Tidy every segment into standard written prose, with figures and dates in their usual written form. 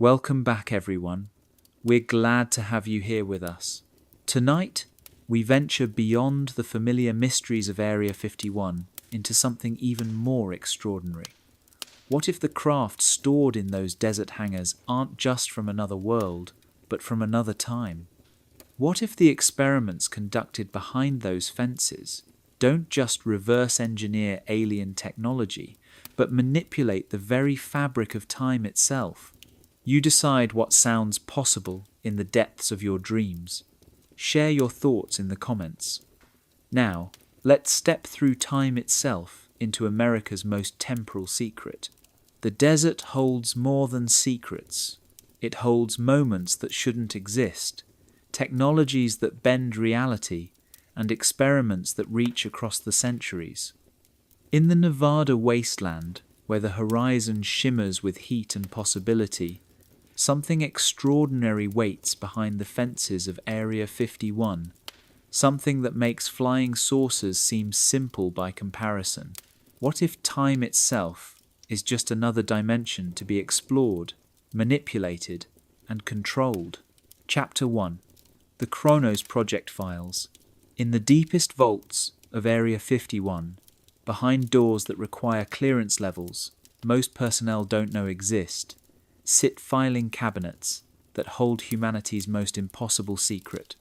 Welcome back, everyone. We're glad to have you here with us. Tonight, we venture beyond the familiar mysteries of Area 51 into something even more extraordinary. What if the craft stored in those desert hangars aren't just from another world, but from another time? What if the experiments conducted behind those fences don't just reverse engineer alien technology, but manipulate the very fabric of time itself? You decide what sounds possible in the depths of your dreams. Share your thoughts in the comments. Now, let's step through time itself into America's most temporal secret. The desert holds more than secrets. It holds moments that shouldn't exist, technologies that bend reality, and experiments that reach across the centuries. In the Nevada wasteland, where the horizon shimmers with heat and possibility, something extraordinary waits behind the fences of Area 51, something that makes flying saucers seem simple by comparison. What if time itself is just another dimension to be explored, manipulated, and controlled? Chapter 1. The Chronos Project Files. In the deepest vaults of Area 51, behind doors that require clearance levels most personnel don't know exist, sit filing cabinets that hold humanity's most impossible secret.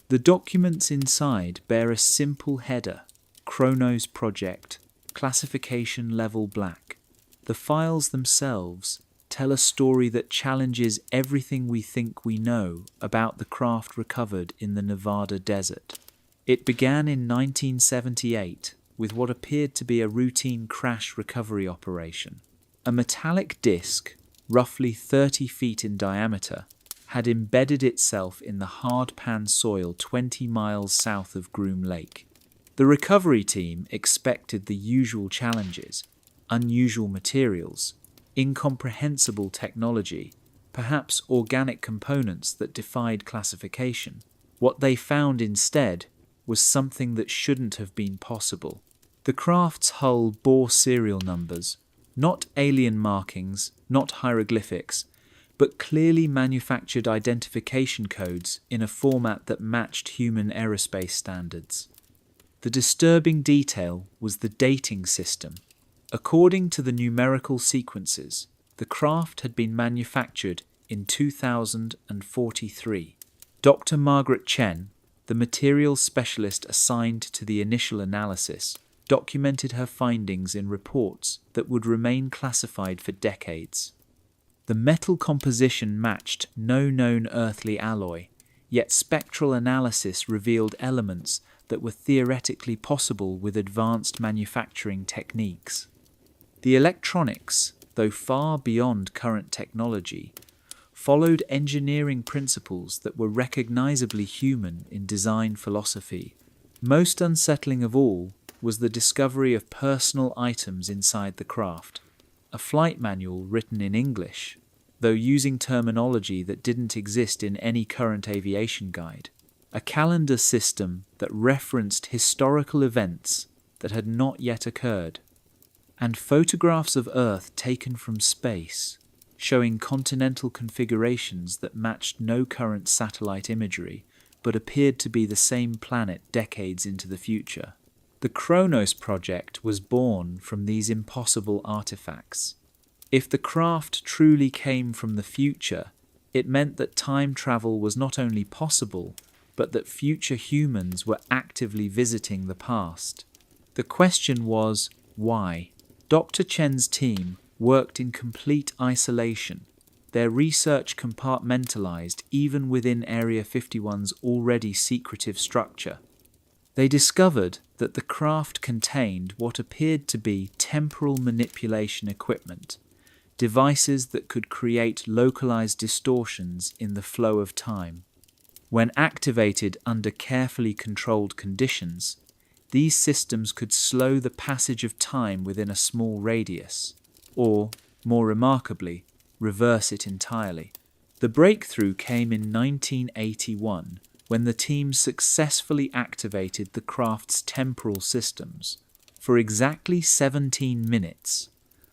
The documents inside bear a simple header: Chronos Project, Classification Level Black. The files themselves tell a story that challenges everything we think we know about the craft recovered in the Nevada desert. It began in 1978 with what appeared to be a routine crash recovery operation. A metallic disc, roughly 30 feet in diameter, had embedded itself in the hard-pan soil 20 miles south of Groom Lake. The recovery team expected the usual challenges: unusual materials, incomprehensible technology, perhaps organic components that defied classification. What they found instead was something that shouldn't have been possible. The craft's hull bore serial numbers, not alien markings, not hieroglyphics, but clearly manufactured identification codes in a format that matched human aerospace standards. The disturbing detail was the dating system. According to the numerical sequences, the craft had been manufactured in 2043. Dr. Margaret Chen, the materials specialist assigned to the initial analysis, documented her findings in reports that would remain classified for decades. The metal composition matched no known earthly alloy, yet spectral analysis revealed elements that were theoretically possible with advanced manufacturing techniques. The electronics, though far beyond current technology, followed engineering principles that were recognizably human in design philosophy. Most unsettling of all was the discovery of personal items inside the craft. A flight manual written in English, though using terminology that didn't exist in any current aviation guide. A calendar system that referenced historical events that had not yet occurred. And photographs of Earth taken from space, showing continental configurations that matched no current satellite imagery, but appeared to be the same planet decades into the future. The Chronos Project was born from these impossible artifacts. If the craft truly came from the future, it meant that time travel was not only possible, but that future humans were actively visiting the past. The question was, why? Dr. Chen's team worked in complete isolation, their research compartmentalized even within Area 51's already secretive structure. They discovered that the craft contained what appeared to be temporal manipulation equipment, devices that could create localized distortions in the flow of time. When activated under carefully controlled conditions, these systems could slow the passage of time within a small radius, or, more remarkably, reverse it entirely. The breakthrough came in 1981, when the team successfully activated the craft's temporal systems. For exactly 17 minutes,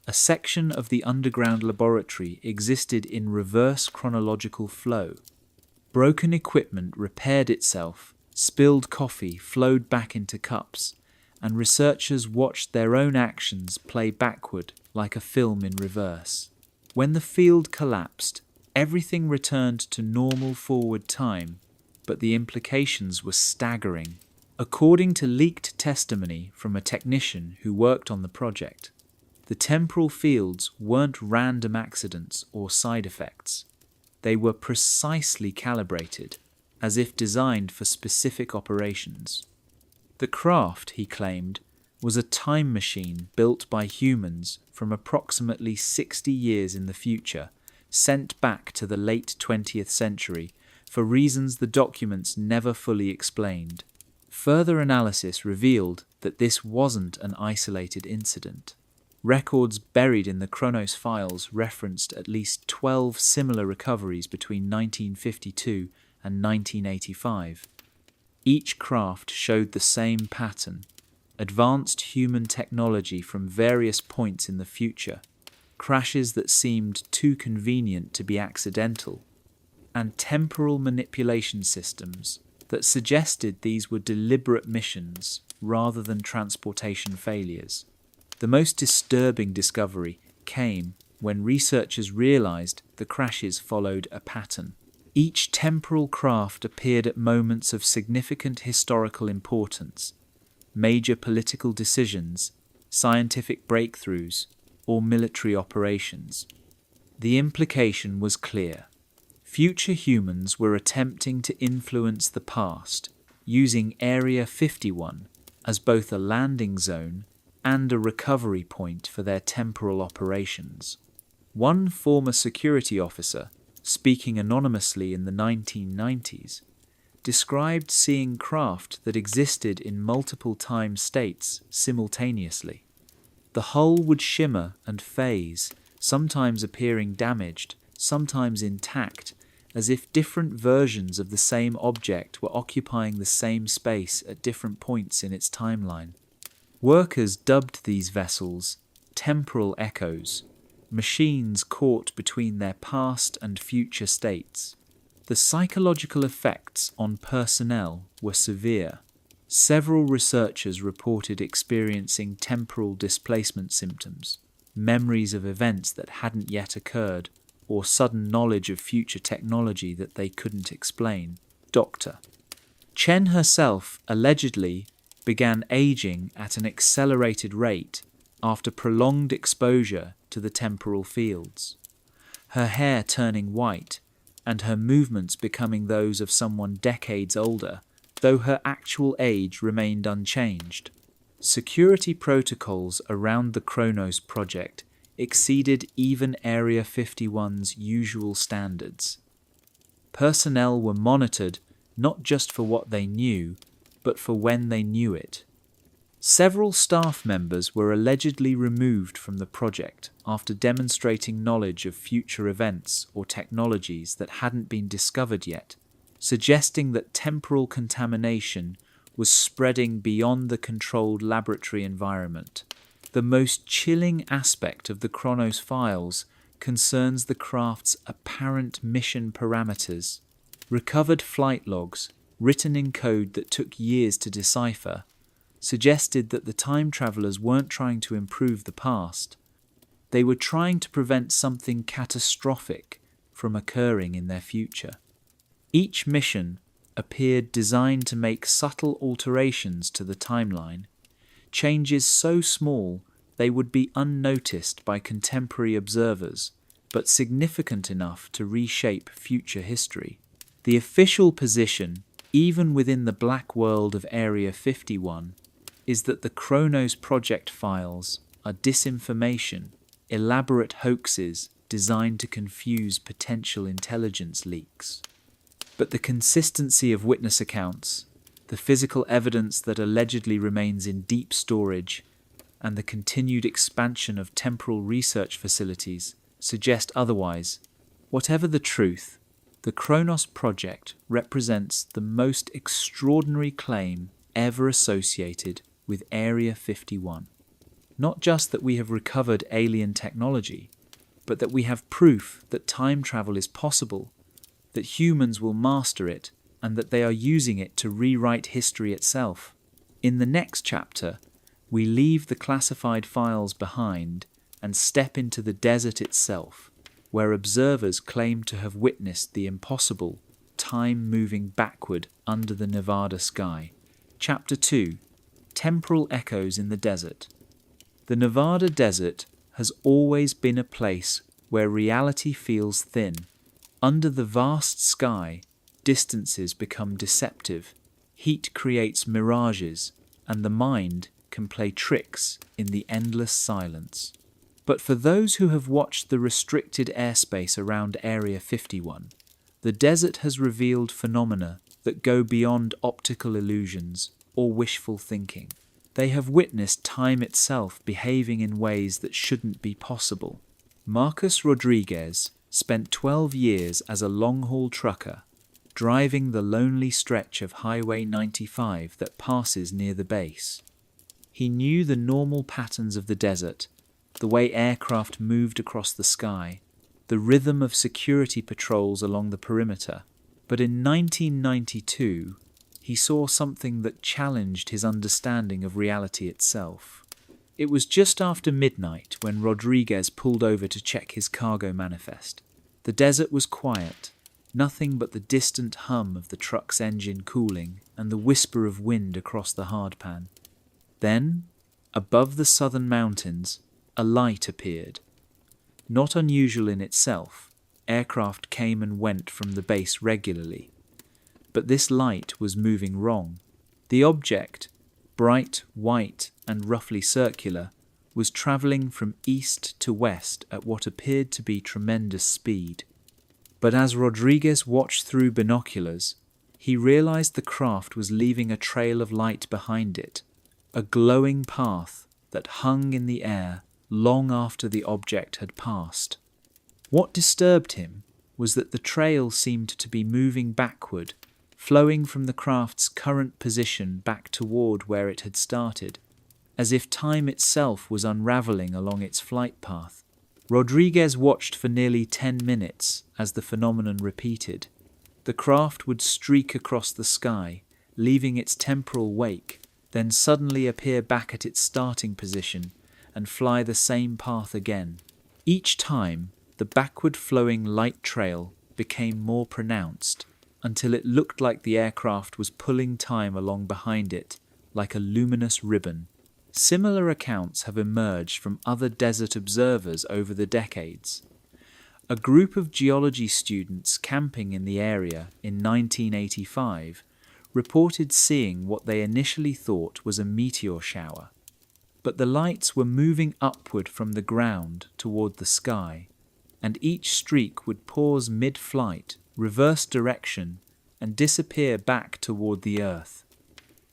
A section of the underground laboratory existed in reverse chronological flow. Broken equipment repaired itself, spilled coffee flowed back into cups, and researchers watched their own actions play backward like a film in reverse. When the field collapsed, everything returned to normal forward time, but the implications were staggering. According to leaked testimony from a technician who worked on the project, the temporal fields weren't random accidents or side effects. They were precisely calibrated, as if designed for specific operations. The craft, he claimed, was a time machine built by humans from approximately 60 years in the future, sent back to the late 20th century for reasons the documents never fully explained. Further analysis revealed that this wasn't an isolated incident. Records buried in the Chronos files referenced at least 12 similar recoveries between 1952 and 1985. Each craft showed the same pattern: advanced human technology from various points in the future, crashes that seemed too convenient to be accidental, and temporal manipulation systems that suggested these were deliberate missions rather than transportation failures. The most disturbing discovery came when researchers realized the crashes followed a pattern. Each temporal craft appeared at moments of significant historical importance, major political decisions, scientific breakthroughs, or military operations. The implication was clear. Future humans were attempting to influence the past, using Area 51 as both a landing zone and a recovery point for their temporal operations. One former security officer, speaking anonymously in the 1990s, described seeing craft that existed in multiple time states simultaneously. The hull would shimmer and phase, sometimes appearing damaged, sometimes intact, as if different versions of the same object were occupying the same space at different points in its timeline. Workers dubbed these vessels temporal echoes, machines caught between their past and future states. The psychological effects on personnel were severe. Several researchers reported experiencing temporal displacement symptoms, memories of events that hadn't yet occurred, or sudden knowledge of future technology that they couldn't explain. Dr. Chen herself allegedly began aging at an accelerated rate after prolonged exposure to the temporal fields, her hair turning white and her movements becoming those of someone decades older, though her actual age remained unchanged. Security protocols around the Chronos project exceeded even Area 51's usual standards. Personnel were monitored not just for what they knew, but for when they knew it. Several staff members were allegedly removed from the project after demonstrating knowledge of future events or technologies that hadn't been discovered yet, suggesting that temporal contamination was spreading beyond the controlled laboratory environment. The most chilling aspect of the Chronos files concerns the craft's apparent mission parameters. Recovered flight logs, written in code that took years to decipher, suggested that the time travelers weren't trying to improve the past. They were trying to prevent something catastrophic from occurring in their future. Each mission appeared designed to make subtle alterations to the timeline, changes so small they would be unnoticed by contemporary observers, but significant enough to reshape future history. The official position, even within the black world of Area 51, is that the Chronos project files are disinformation, elaborate hoaxes designed to confuse potential intelligence leaks. But the consistency of witness accounts, the physical evidence that allegedly remains in deep storage, and the continued expansion of temporal research facilities suggest otherwise. Whatever the truth, the Chronos project represents the most extraordinary claim ever associated with Area 51. Not just that we have recovered alien technology, but that we have proof that time travel is possible, that humans will master it, and that they are using it to rewrite history itself. In the next chapter, we leave the classified files behind and step into the desert itself, where observers claim to have witnessed the impossible, time moving backward under the Nevada sky. Chapter 2: Temporal Echoes in the Desert. The Nevada desert has always been a place where reality feels thin. Under the vast sky, distances become deceptive, heat creates mirages, and the mind can play tricks in the endless silence. But for those who have watched the restricted airspace around Area 51, the desert has revealed phenomena that go beyond optical illusions or wishful thinking. They have witnessed time itself behaving in ways that shouldn't be possible. Marcus Rodriguez spent 12 years as a long-haul trucker, driving the lonely stretch of Highway 95 that passes near the base. He knew the normal patterns of the desert, the way aircraft moved across the sky, the rhythm of security patrols along the perimeter. But in 1992, he saw something that challenged his understanding of reality itself. It was just after midnight when Rodriguez pulled over to check his cargo manifest. The desert was quiet, nothing but the distant hum of the truck's engine cooling and the whisper of wind across the hardpan. Then, above the southern mountains, a light appeared. Not unusual in itself, aircraft came and went from the base regularly. But this light was moving wrong. The object, bright, white, and roughly circular, was travelling from east to west at what appeared to be tremendous speed. But as Rodriguez watched through binoculars, he realized the craft was leaving a trail of light behind it, a glowing path that hung in the air long after the object had passed. What disturbed him was that the trail seemed to be moving backward, flowing from the craft's current position back toward where it had started, as if time itself was unraveling along its flight path. Rodriguez watched for nearly 10 minutes as the phenomenon repeated. The craft would streak across the sky, leaving its temporal wake, then suddenly appear back at its starting position and fly the same path again. Each time, the backward-flowing light trail became more pronounced, until it looked like the aircraft was pulling time along behind it, like a luminous ribbon. Similar accounts have emerged from other desert observers over the decades. A group of geology students camping in the area in 1985 reported seeing what they initially thought was a meteor shower. But the lights were moving upward from the ground toward the sky, and each streak would pause mid-flight, reverse direction, and disappear back toward the Earth.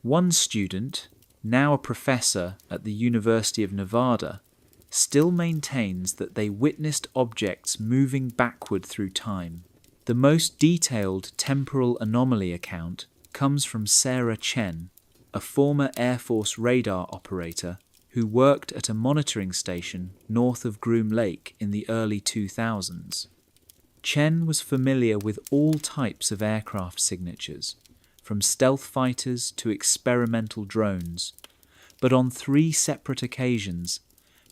One student, now a professor at the University of Nevada, still maintains that they witnessed objects moving backward through time. The most detailed temporal anomaly account comes from Sarah Chen, a former Air Force radar operator who worked at a monitoring station north of Groom Lake in the early 2000s. Chen was familiar with all types of aircraft signatures, from stealth fighters to experimental drones, but on 3 separate occasions,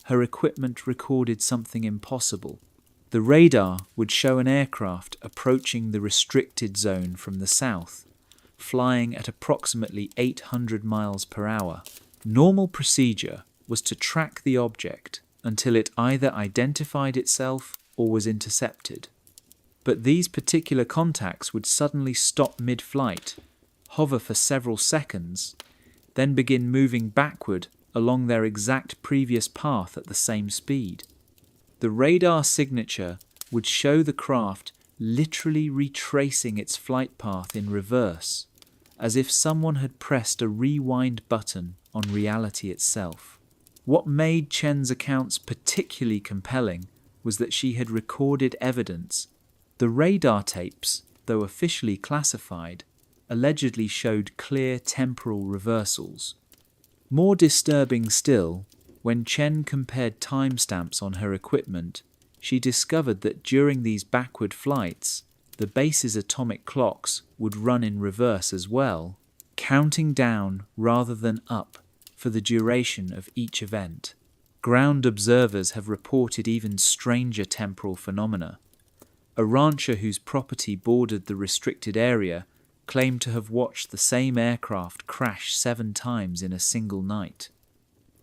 her equipment recorded something impossible. The radar would show an aircraft approaching the restricted zone from the south, flying at approximately 800 miles per hour. Normal procedure was to track the object until it either identified itself or was intercepted. But these particular contacts would suddenly stop mid-flight, hover for several seconds, then begin moving backward along their exact previous path at the same speed. The radar signature would show the craft literally retracing its flight path in reverse, as if someone had pressed a rewind button on reality itself. What made Chen's accounts particularly compelling was that she had recorded evidence. The radar tapes, though officially classified, allegedly showed clear temporal reversals. More disturbing still, When Chen compared timestamps on her equipment, she discovered that during these backward flights, the base's atomic clocks would run in reverse as well, counting down rather than up for the duration of each event. Ground observers have reported even stranger temporal phenomena. A rancher whose property bordered the restricted area claimed to have watched the same aircraft crash 7 times in a single night.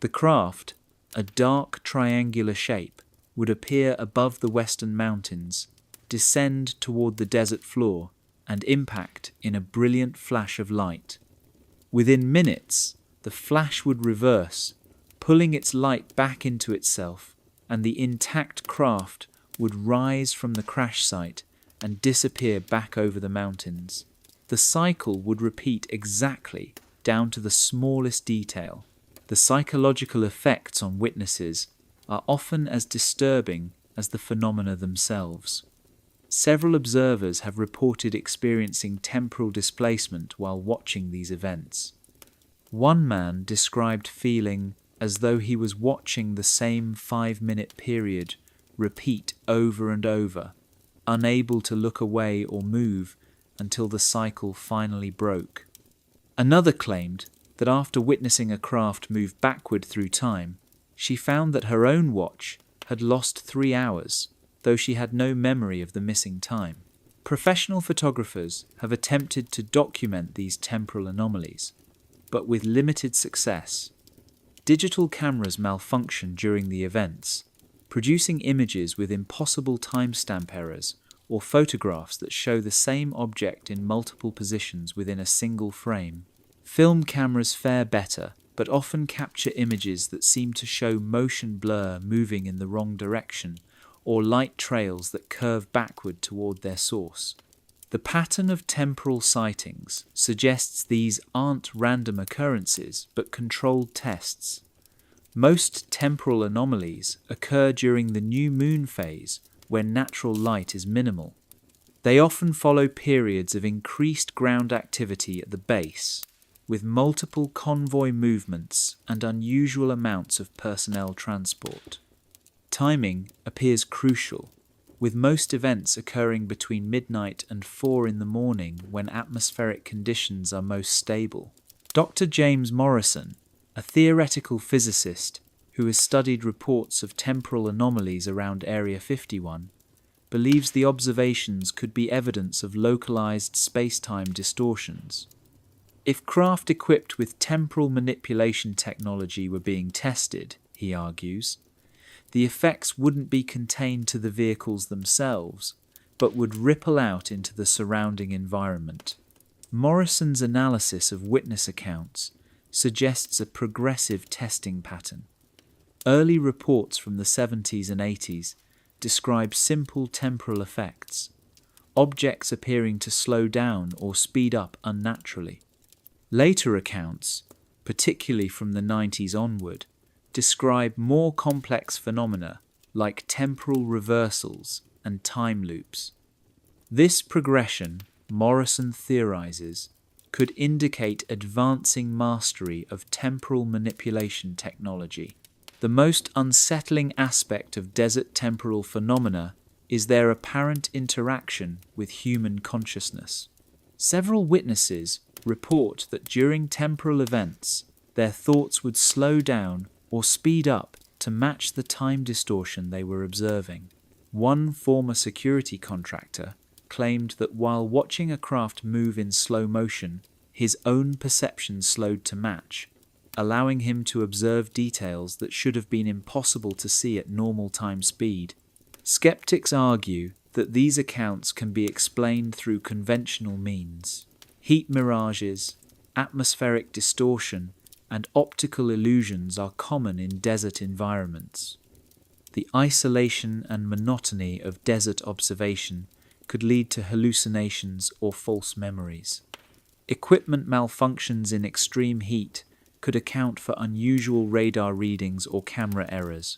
The craft, a dark triangular shape, would appear above the western mountains, descend toward the desert floor, and impact in a brilliant flash of light. Within minutes, the flash would reverse, pulling its light back into itself, and the intact craft would rise from the crash site and disappear back over the mountains. The cycle would repeat exactly down to the smallest detail. The psychological effects on witnesses are often as disturbing as the phenomena themselves. Several observers have reported experiencing temporal displacement while watching these events. One man described feeling as though he was watching the same 5-minute period repeat over and over, unable to look away or move until the cycle finally broke. Another claimed that after witnessing a craft move backward through time, she found that her own watch had lost 3 hours, though she had no memory of the missing time. Professional photographers have attempted to document these temporal anomalies, but with limited success. Digital cameras malfunction during the events, producing images with impossible timestamp errors or photographs that show the same object in multiple positions within a single frame. Film cameras fare better, but often capture images that seem to show motion blur moving in the wrong direction, or light trails that curve backward toward their source. The pattern of temporal sightings suggests these aren't random occurrences, but controlled tests. Most temporal anomalies occur during the new moon phase, when natural light is minimal. They often follow periods of increased ground activity at the base, with multiple convoy movements and unusual amounts of personnel transport. Timing appears crucial, with most events occurring between midnight and 4 in the morning when atmospheric conditions are most stable. Dr. James Morrison, a theoretical physicist who has studied reports of temporal anomalies around Area 51, believes the observations could be evidence of localized space-time distortions. If craft equipped with temporal manipulation technology were being tested, he argues, the effects wouldn't be contained to the vehicles themselves, but would ripple out into the surrounding environment. Morrison's analysis of witness accounts suggests a progressive testing pattern. Early reports from the 70s and 80s describe simple temporal effects, objects appearing to slow down or speed up unnaturally. Later accounts, particularly from the 90s onward, describe more complex phenomena like temporal reversals and time loops. This progression, Morrison theorizes, could indicate advancing mastery of temporal manipulation technology. The most unsettling aspect of desert temporal phenomena is their apparent interaction with human consciousness. Several witnesses report that during temporal events, their thoughts would slow down or speed up to match the time distortion they were observing. One former security contractor claimed that while watching a craft move in slow motion, his own perception slowed to match, allowing him to observe details that should have been impossible to see at normal time speed. Skeptics argue that these accounts can be explained through conventional means. Heat mirages, atmospheric distortion, and optical illusions are common in desert environments. The isolation and monotony of desert observation could lead to hallucinations or false memories. Equipment malfunctions in extreme heat could account for unusual radar readings or camera errors.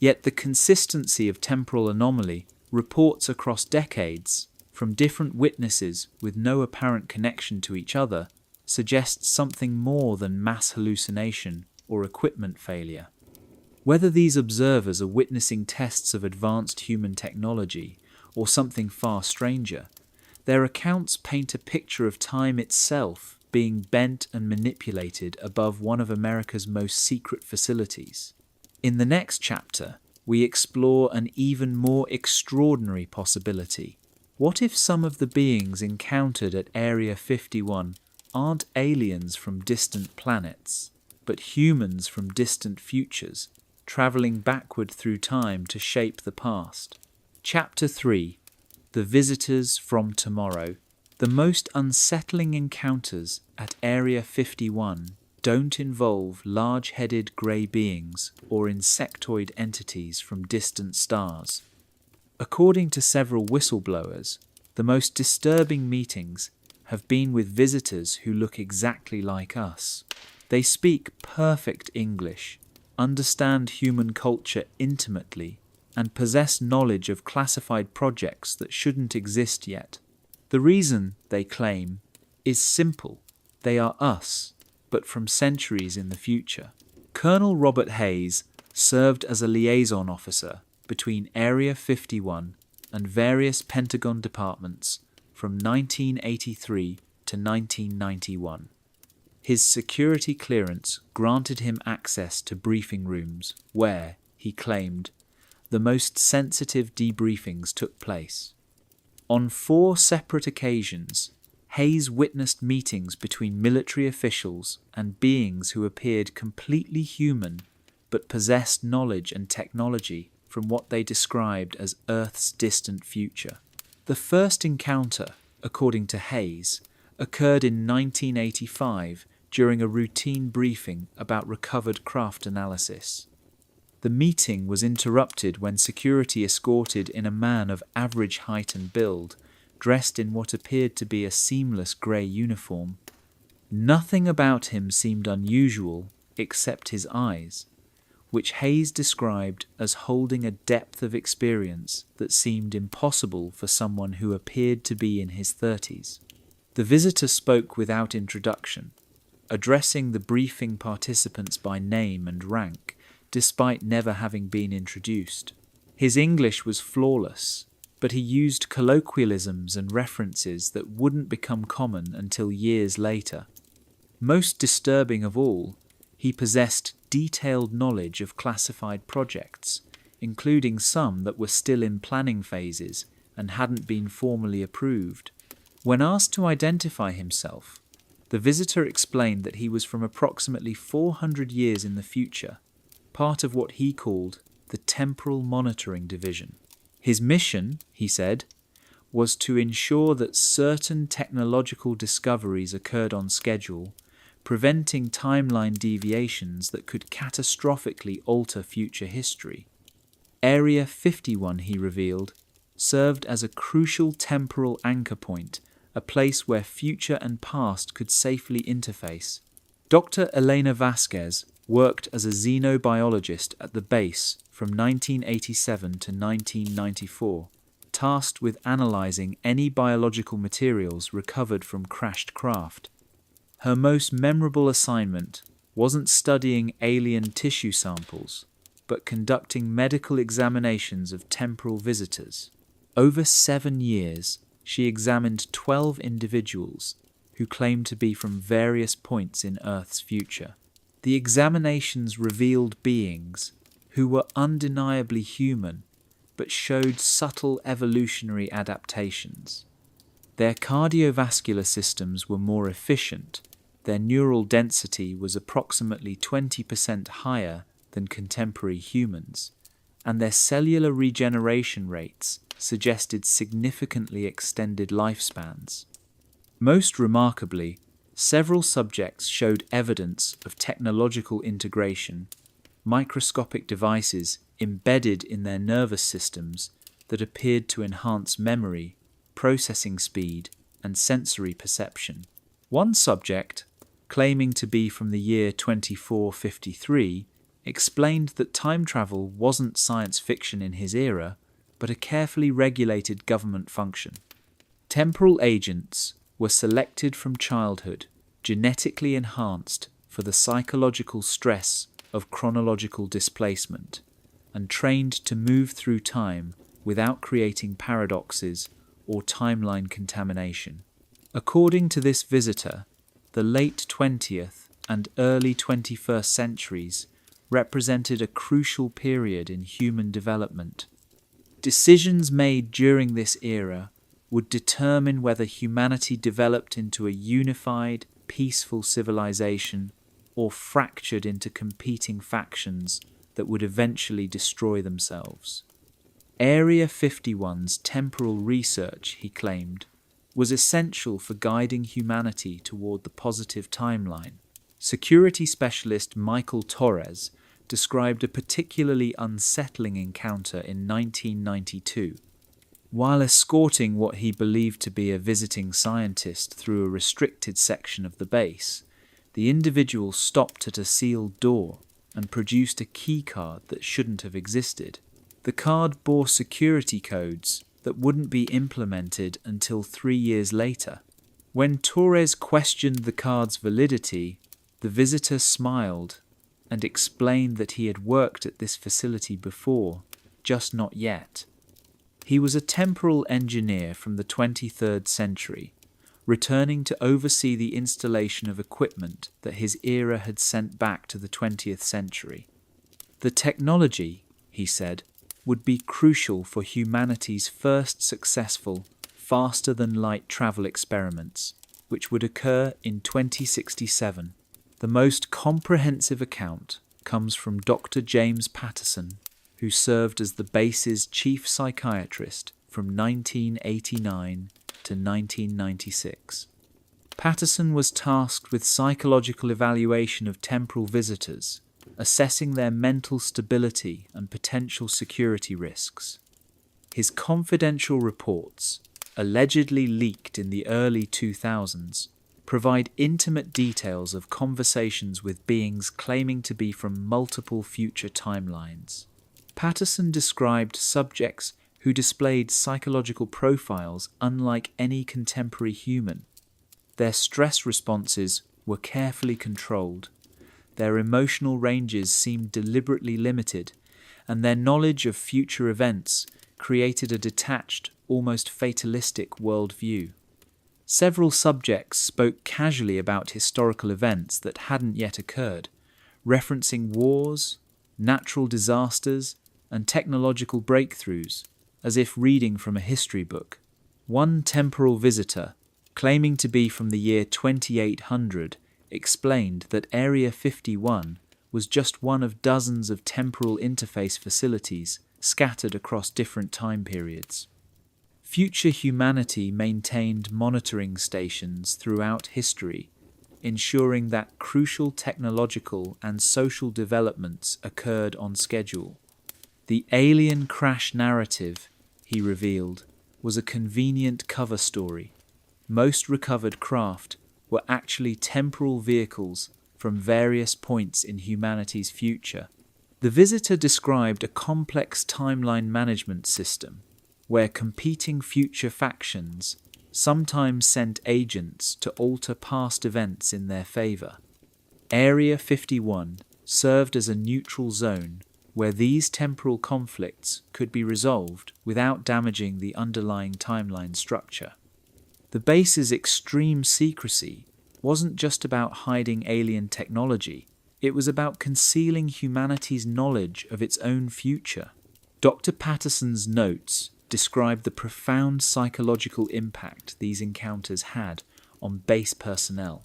Yet the consistency of temporal anomaly, reports across decades from different witnesses with no apparent connection to each other, suggests something more than mass hallucination or equipment failure. Whether these observers are witnessing tests of advanced human technology or something far stranger, their accounts paint a picture of time itself being bent and manipulated above one of America's most secret facilities. In the next chapter, we explore an even more extraordinary possibility. What if some of the beings encountered at Area 51 aren't aliens from distant planets, but humans from distant futures, travelling backward through time to shape the past? Chapter 3: The Visitors from Tomorrow. The most unsettling encounters at Area 51 don't involve large-headed grey beings or insectoid entities from distant stars. According to several whistleblowers, the most disturbing meetings have been with visitors who look exactly like us. They speak perfect English, understand human culture intimately, and possess knowledge of classified projects that shouldn't exist yet. The reason, they claim, is simple. They are us, but from centuries in the future. Colonel Robert Hayes served as a liaison officer between Area 51 and various Pentagon departments from 1983 to 1991. His security clearance granted him access to briefing rooms where, he claimed, the most sensitive debriefings took place. On 4 separate occasions, Hayes witnessed meetings between military officials and beings who appeared completely human but possessed knowledge and technology from what they described as Earth's distant future. The first encounter, according to Hayes, occurred in 1985 during a routine briefing about recovered craft analysis. The meeting was interrupted when security escorted in a man of average height and build, dressed in what appeared to be a seamless grey uniform. Nothing about him seemed unusual except his eyes, which Hayes described as holding a depth of experience that seemed impossible for someone who appeared to be in his 30s. The visitor spoke without introduction, addressing the briefing participants by name and rank, despite never having been introduced. His English was flawless, but he used colloquialisms and references that wouldn't become common until years later. Most disturbing of all, he possessed detailed knowledge of classified projects, including some that were still in planning phases and hadn't been formally approved. When asked to identify himself, the visitor explained that he was from approximately 400 years in the future, part of what he called the Temporal Monitoring Division. His mission, he said, was to ensure that certain technological discoveries occurred on schedule, preventing timeline deviations that could catastrophically alter future history. Area 51, he revealed, served as a crucial temporal anchor point, a place where future and past could safely interface. Dr. Elena Vasquez worked as a xenobiologist at the base from 1987 to 1994, tasked with analysing any biological materials recovered from crashed craft. Her most memorable assignment wasn't studying alien tissue samples, but conducting medical examinations of temporal visitors. Over 7 years, she examined 12 individuals who claimed to be from various points in Earth's future. The examinations revealed beings who were undeniably human, but showed subtle evolutionary adaptations. Their cardiovascular systems were more efficient, their neural density was approximately 20% higher than contemporary humans, and their cellular regeneration rates suggested significantly extended lifespans. Most remarkably, several subjects showed evidence of technological integration, microscopic devices embedded in their nervous systems that appeared to enhance memory, processing speed, and sensory perception. One subject, claiming to be from the year 2453, explained that time travel wasn't science fiction in his era, but a carefully regulated government function. Temporal agents were selected from childhood, genetically enhanced for the psychological stress of chronological displacement and trained to move through time without creating paradoxes or timeline contamination. According to this visitor, the late 20th and early 21st centuries represented a crucial period in human development. Decisions made during this era would determine whether humanity developed into a unified, peaceful civilization or fractured into competing factions that would eventually destroy themselves. Area 51's temporal research, he claimed, was essential for guiding humanity toward the positive timeline. Security specialist Michael Torres described a particularly unsettling encounter in 1992. While escorting what he believed to be a visiting scientist through a restricted section of the base, the individual stopped at a sealed door and produced a key card that shouldn't have existed. The card bore security codes that wouldn't be implemented until 3 years later. When Torres questioned the card's validity, the visitor smiled and explained that he had worked at this facility before, just not yet. He was a temporal engineer from the 23rd century, returning to oversee the installation of equipment that his era had sent back to the 20th century. The technology, he said, would be crucial for humanity's first successful, faster-than-light travel experiments, which would occur in 2067. The most comprehensive account comes from Dr. James Patterson, who served as the base's chief psychiatrist from 1989 to 1996. Patterson was tasked with psychological evaluation of temporal visitors, assessing their mental stability and potential security risks. His confidential reports, allegedly leaked in the early 2000s, provide intimate details of conversations with beings claiming to be from multiple future timelines. Patterson described subjects who displayed psychological profiles unlike any contemporary human. Their stress responses were carefully controlled. Their emotional ranges seemed deliberately limited, and their knowledge of future events created a detached, almost fatalistic worldview. Several subjects spoke casually about historical events that hadn't yet occurred, referencing wars, natural disasters, and technological breakthroughs, as if reading from a history book. One temporal visitor, claiming to be from the year 2800, explained that Area 51 was just one of dozens of temporal interface facilities scattered across different time periods. Future humanity maintained monitoring stations throughout history, ensuring that crucial technological and social developments occurred on schedule. The alien crash narrative, he revealed, was a convenient cover story. Most recovered craft were actually temporal vehicles from various points in humanity's future. The visitor described a complex timeline management system where competing future factions sometimes sent agents to alter past events in their favor. Area 51 served as a neutral zone where these temporal conflicts could be resolved without damaging the underlying timeline structure. The base's extreme secrecy wasn't just about hiding alien technology, it was about concealing humanity's knowledge of its own future. Dr. Patterson's notes described the profound psychological impact these encounters had on base personnel.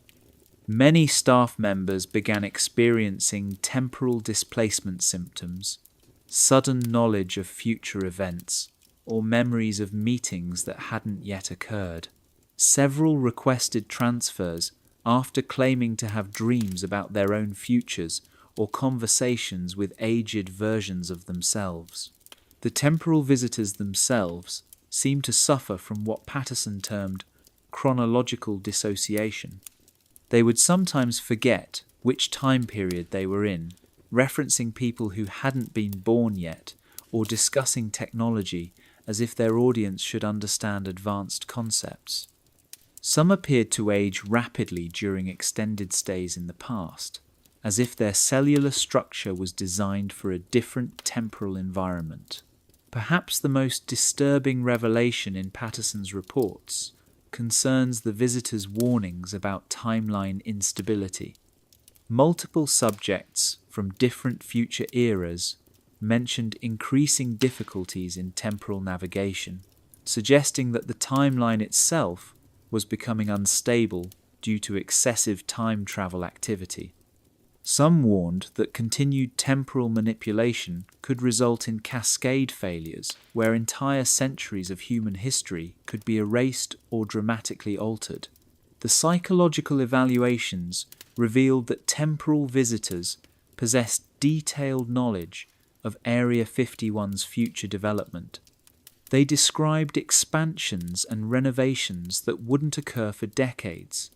Many staff members began experiencing temporal displacement symptoms, sudden knowledge of future events, or memories of meetings that hadn't yet occurred. Several requested transfers after claiming to have dreams about their own futures or conversations with aged versions of themselves. The temporal visitors themselves seemed to suffer from what Patterson termed chronological dissociation. They would sometimes forget which time period they were in, referencing people who hadn't been born yet, or discussing technology as if their audience should understand advanced concepts. Some appeared to age rapidly during extended stays in the past, as if their cellular structure was designed for a different temporal environment. Perhaps the most disturbing revelation in Patterson's reports concerns the visitors' warnings about timeline instability. Multiple subjects from different future eras mentioned increasing difficulties in temporal navigation, suggesting that the timeline itself was becoming unstable due to excessive time travel activity. Some warned that continued temporal manipulation could result in cascade failures, where entire centuries of human history could be erased or dramatically altered. The psychological evaluations revealed that temporal visitors possessed detailed knowledge of Area 51's future development. They described expansions and renovations that wouldn't occur for decades,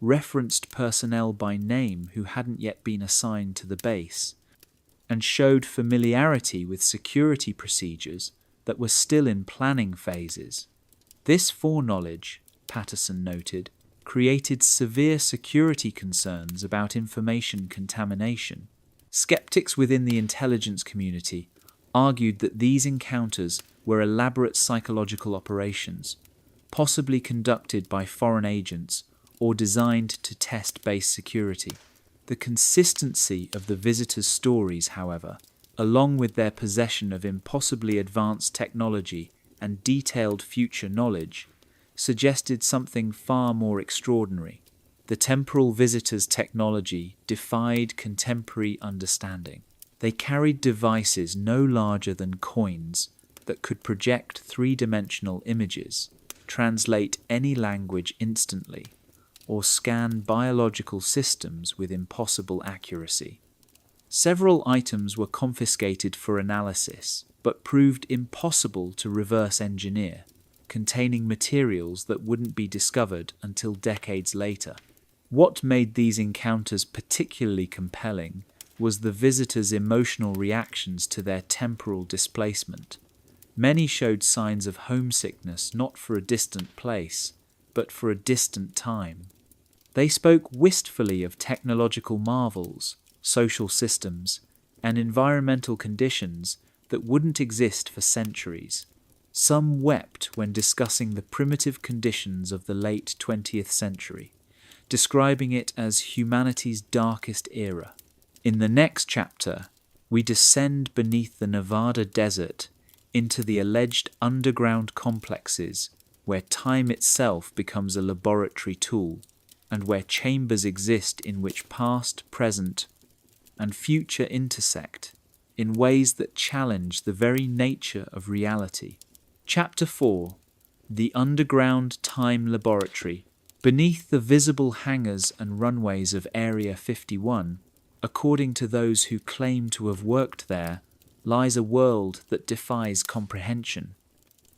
referenced personnel by name who hadn't yet been assigned to the base, and showed familiarity with security procedures that were still in planning phases. This foreknowledge, Patterson noted, created severe security concerns about information contamination. Skeptics within the intelligence community argued that these encounters were elaborate psychological operations, possibly conducted by foreign agents or designed to test base security. The consistency of the visitors' stories, however, along with their possession of impossibly advanced technology and detailed future knowledge, suggested something far more extraordinary. The temporal visitors' technology defied contemporary understanding. They carried devices no larger than coins that could project three-dimensional images, translate any language instantly, or scan biological systems with impossible accuracy. Several items were confiscated for analysis, but proved impossible to reverse engineer, containing materials that wouldn't be discovered until decades later. What made these encounters particularly compelling was the visitors' emotional reactions to their temporal displacement. Many showed signs of homesickness not for a distant place, but for a distant time. They spoke wistfully of technological marvels, social systems, and environmental conditions that wouldn't exist for centuries. Some wept when discussing the primitive conditions of the late 20th century, describing it as humanity's darkest era. In the next chapter, we descend beneath the Nevada desert into the alleged underground complexes where time itself becomes a laboratory tool, and where chambers exist in which past, present, and future intersect in ways that challenge the very nature of reality. Chapter 4. The Underground Time Laboratory. Beneath the visible hangars and runways of Area 51, according to those who claim to have worked there, lies a world that defies comprehension.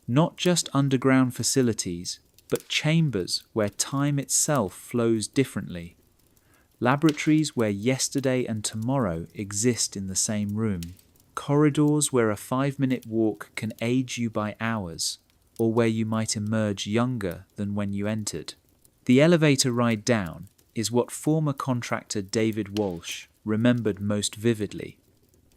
Not just underground facilities, but chambers where time itself flows differently. Laboratories where yesterday and tomorrow exist in the same room. Corridors where a 5-minute walk can age you by hours, or where you might emerge younger than when you entered. The elevator ride down is what former contractor David Walsh remembered most vividly.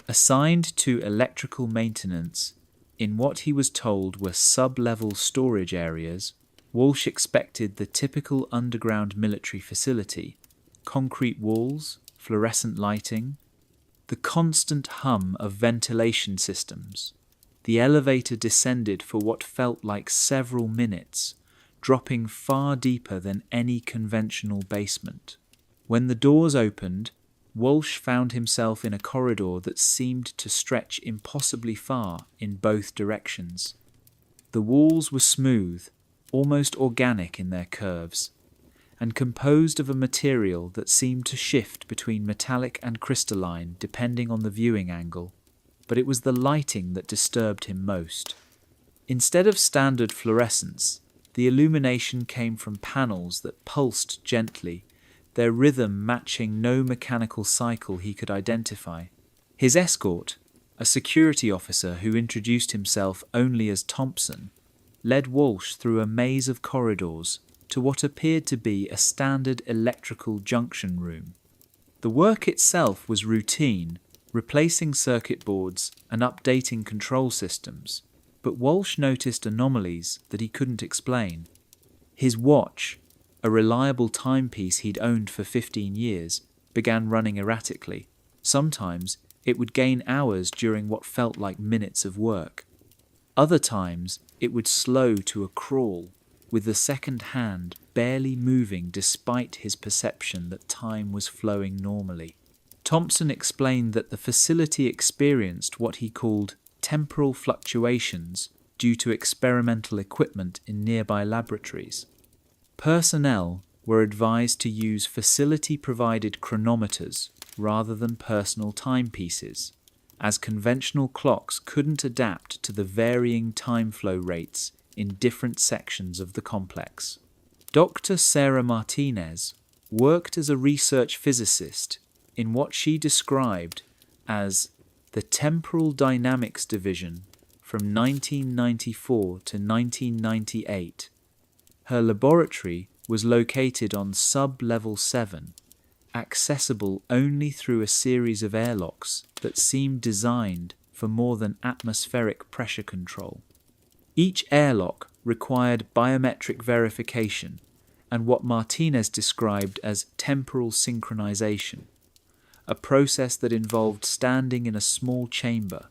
Assigned to electrical maintenance in what he was told were sub-level storage areas, Walsh expected the typical underground military facility: concrete walls, fluorescent lighting, the constant hum of ventilation systems. The elevator descended for what felt like several minutes, dropping far deeper than any conventional basement. When the doors opened, Walsh found himself in a corridor that seemed to stretch impossibly far in both directions. The walls were smooth, almost organic in their curves, and composed of a material that seemed to shift between metallic and crystalline depending on the viewing angle, but it was the lighting that disturbed him most. Instead of standard fluorescence, the illumination came from panels that pulsed gently, their rhythm matching no mechanical cycle he could identify. His escort, a security officer who introduced himself only as Thompson, led Walsh through a maze of corridors to what appeared to be a standard electrical junction room. The work itself was routine, replacing circuit boards and updating control systems, but Walsh noticed anomalies that he couldn't explain. His watch, a reliable timepiece he'd owned for 15 years, began running erratically. Sometimes it would gain hours during what felt like minutes of work. Other times it would slow to a crawl, with the second hand barely moving despite his perception that time was flowing normally. Thompson explained that the facility experienced what he called temporal fluctuations due to experimental equipment in nearby laboratories. Personnel were advised to use facility-provided chronometers rather than personal timepieces, as conventional clocks couldn't adapt to the varying time flow rates in different sections of the complex. Dr. Sarah Martinez worked as a research physicist in what she described as the Temporal Dynamics Division from 1994 to 1998. Her laboratory was located on Sub-Level 7, accessible only through a series of airlocks that seemed designed for more than atmospheric pressure control. Each airlock required biometric verification and what Martinez described as temporal synchronization, a process that involved standing in a small chamber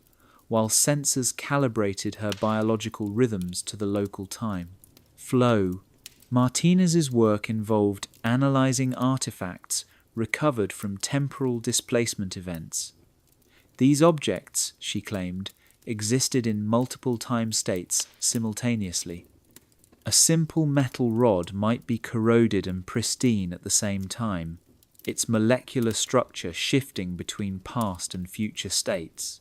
while sensors calibrated her biological rhythms to the local time. Flow. Martinez's work involved analyzing artifacts recovered from temporal displacement events. These objects, she claimed, existed in multiple time states simultaneously. A simple metal rod might be corroded and pristine at the same time, its molecular structure shifting between past and future states.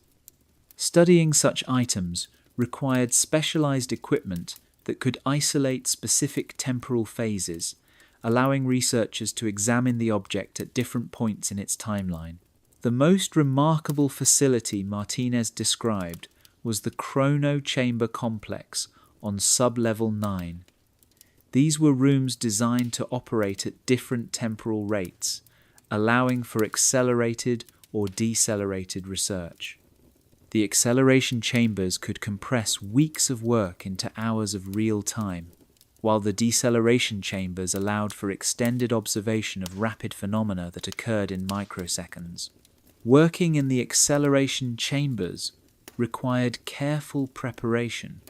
Studying such items required specialized equipment that could isolate specific temporal phases, allowing researchers to examine the object at different points in its timeline. The most remarkable facility Martinez described was the chrono chamber complex on Sub-Level 9. These were rooms designed to operate at different temporal rates, allowing for accelerated or decelerated research. The acceleration chambers could compress weeks of work into hours of real time, while the deceleration chambers allowed for extended observation of rapid phenomena that occurred in microseconds. Working in the acceleration chambers required careful preparation.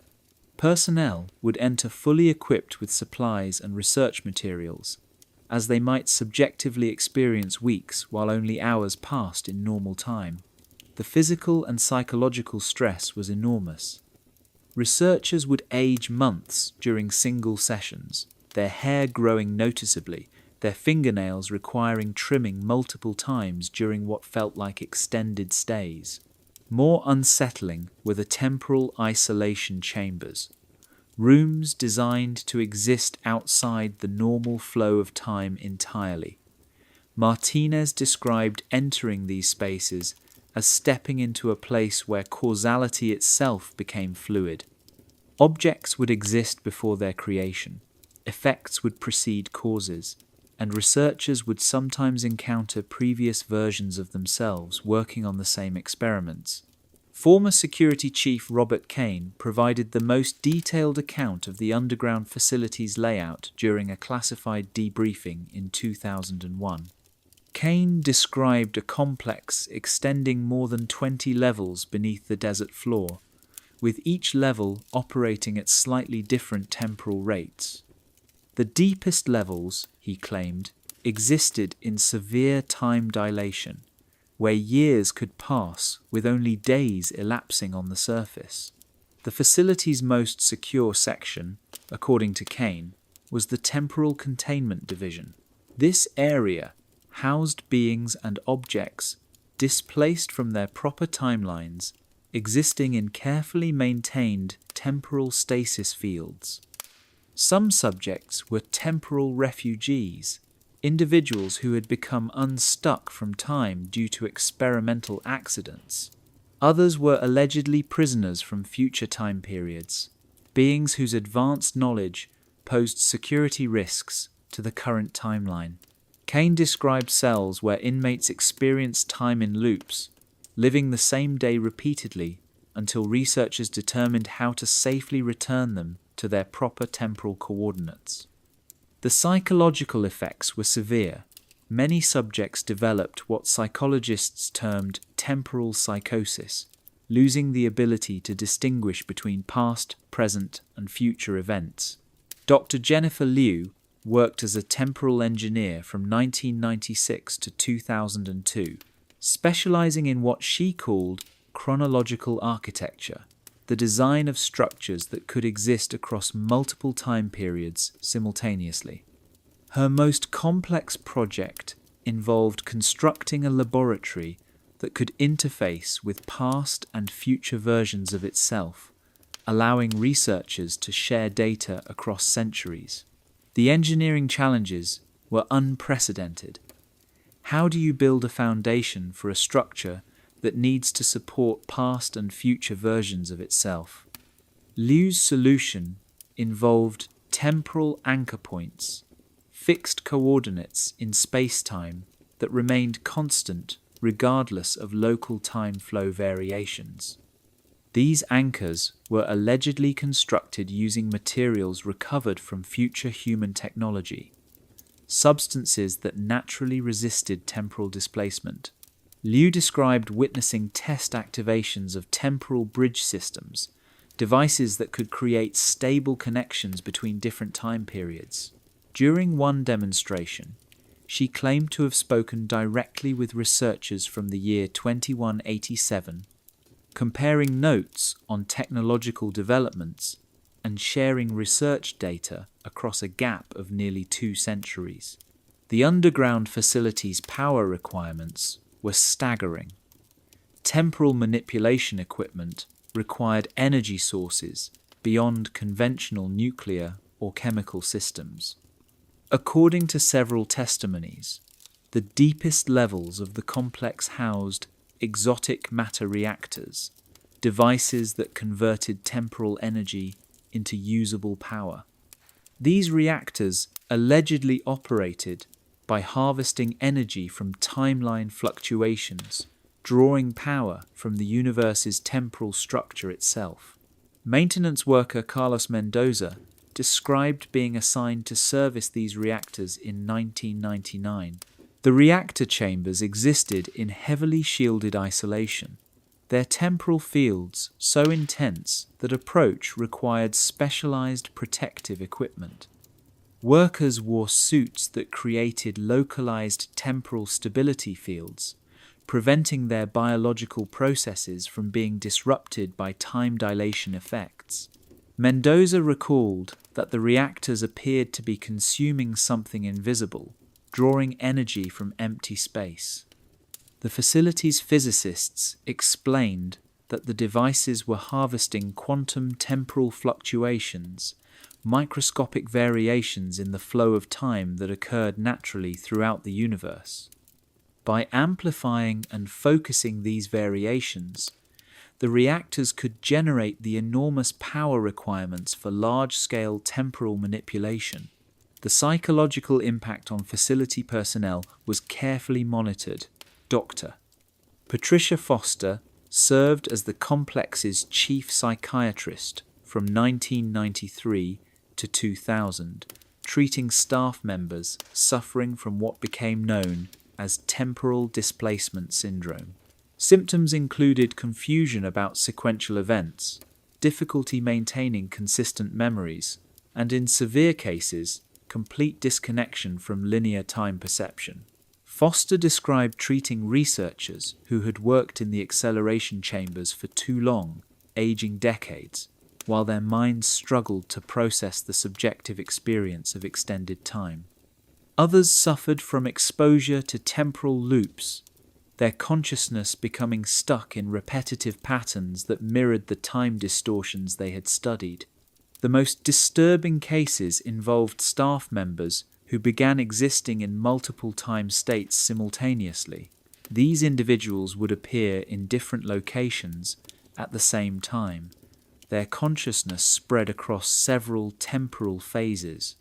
Personnel would enter fully equipped with supplies and research materials, as they might subjectively experience weeks while only hours passed in normal time. The physical and psychological stress was enormous. Researchers would age months during single sessions, their hair growing noticeably, their fingernails requiring trimming multiple times during what felt like extended stays. More unsettling were the temporal isolation chambers, rooms designed to exist outside the normal flow of time entirely. Martinez described entering these spaces as stepping into a place where causality itself became fluid. Objects would exist before their creation, effects would precede causes, and researchers would sometimes encounter previous versions of themselves working on the same experiments. Former Security Chief Robert Kane provided the most detailed account of the underground facility's layout during a classified debriefing in 2001. Kane described a complex extending more than 20 levels beneath the desert floor, with each level operating at slightly different temporal rates. The deepest levels, he claimed, existed in severe time dilation, where years could pass with only days elapsing on the surface. The facility's most secure section, according to Kane, was the Temporal Containment Division. This area housed beings and objects displaced from their proper timelines, existing in carefully maintained temporal stasis fields. Some subjects were temporal refugees, individuals who had become unstuck from time due to experimental accidents. Others were allegedly prisoners from future time periods, beings whose advanced knowledge posed security risks to the current timeline. Kane described cells where inmates experienced time in loops, living the same day repeatedly until researchers determined how to safely return them to their proper temporal coordinates. The psychological effects were severe. Many subjects developed what psychologists termed temporal psychosis, losing the ability to distinguish between past, present, and future events. Dr. Jennifer Liu worked as a temporal engineer from 1996 to 2002, specializing in what she called chronological architecture, the design of structures that could exist across multiple time periods simultaneously. Her most complex project involved constructing a laboratory that could interface with past and future versions of itself, allowing researchers to share data across centuries. The engineering challenges were unprecedented. How do you build a foundation for a structure that needs to support past and future versions of itself? Liu's solution involved temporal anchor points, fixed coordinates in space-time that remained constant regardless of local time flow variations. These anchors were allegedly constructed using materials recovered from future human technology, substances that naturally resisted temporal displacement. Liu described witnessing test activations of temporal bridge systems, devices that could create stable connections between different time periods. During one demonstration, she claimed to have spoken directly with researchers from the year 2187, comparing notes on technological developments and sharing research data across a gap of nearly 2 centuries. The underground facility's power requirements were staggering. Temporal manipulation equipment required energy sources beyond conventional nuclear or chemical systems. According to several testimonies, the deepest levels of the complex housed exotic matter reactors, devices that converted temporal energy into usable power. These reactors allegedly operated by harvesting energy from timeline fluctuations, drawing power from the universe's temporal structure itself. Maintenance worker Carlos Mendoza described being assigned to service these reactors in 1999. The reactor chambers existed in heavily shielded isolation, their temporal fields so intense that approach required specialized protective equipment. Workers wore suits that created localized temporal stability fields, preventing their biological processes from being disrupted by time dilation effects. Mendoza recalled that the reactors appeared to be consuming something invisible, drawing energy from empty space. The facility's physicists explained that the devices were harvesting quantum temporal fluctuations, microscopic variations in the flow of time that occurred naturally throughout the universe. By amplifying and focusing these variations, the reactors could generate the enormous power requirements for large-scale temporal manipulation. The psychological impact on facility personnel was carefully monitored. Dr. Patricia Foster served as the complex's chief psychiatrist from 1993 to 2000, treating staff members suffering from what became known as temporal displacement syndrome. Symptoms included confusion about sequential events, difficulty maintaining consistent memories, and in severe cases, complete disconnection from linear time perception. Foster described treating researchers who had worked in the acceleration chambers for too long, aging decades, while their minds struggled to process the subjective experience of extended time. Others suffered from exposure to temporal loops, their consciousness becoming stuck in repetitive patterns that mirrored the time distortions they had studied. The most disturbing cases involved staff members who began existing in multiple time states simultaneously. These individuals would appear in different locations at the same time, their consciousness spread across several temporal phases.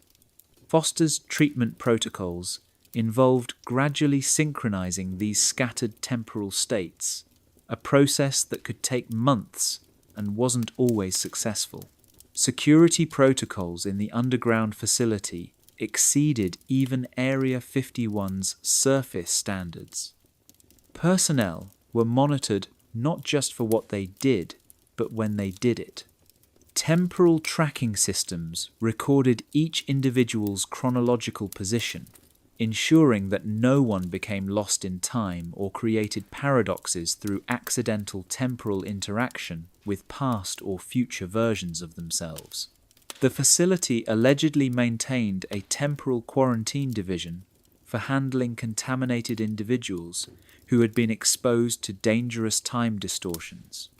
Foster's treatment protocols involved gradually synchronizing these scattered temporal states, a process that could take months and wasn't always successful. Security protocols in the underground facility exceeded even Area 51's surface standards. Personnel were monitored not just for what they did, but when they did it. Temporal tracking systems recorded each individual's chronological position, ensuring that no one became lost in time or created paradoxes through accidental temporal interaction with past or future versions of themselves. The facility allegedly maintained a temporal quarantine division for handling contaminated individuals who had been exposed to dangerous time distortions.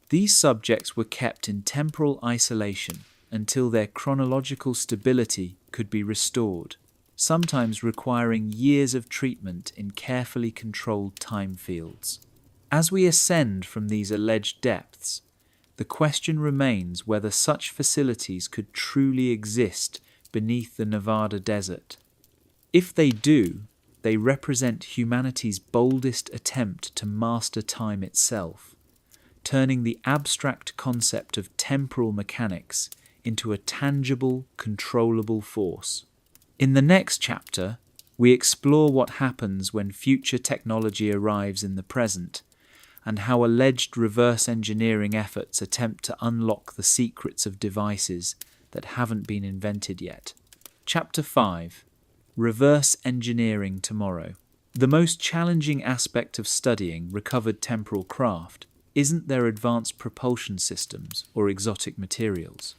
These subjects were kept in temporal isolation until their chronological stability could be restored, sometimes requiring years of treatment in carefully controlled time fields. As we ascend from these alleged depths, the question remains whether such facilities could truly exist beneath the Nevada desert. If they do, they represent humanity's boldest attempt to master time itself, turning the abstract concept of temporal mechanics into a tangible, controllable force. In the next chapter, we explore what happens when future technology arrives in the present, and how alleged reverse engineering efforts attempt to unlock the secrets of devices that haven't been invented yet. Chapter 5. Reverse Engineering Tomorrow. The most challenging aspect of studying recovered temporal craft isn't their advanced propulsion systems or exotic materials.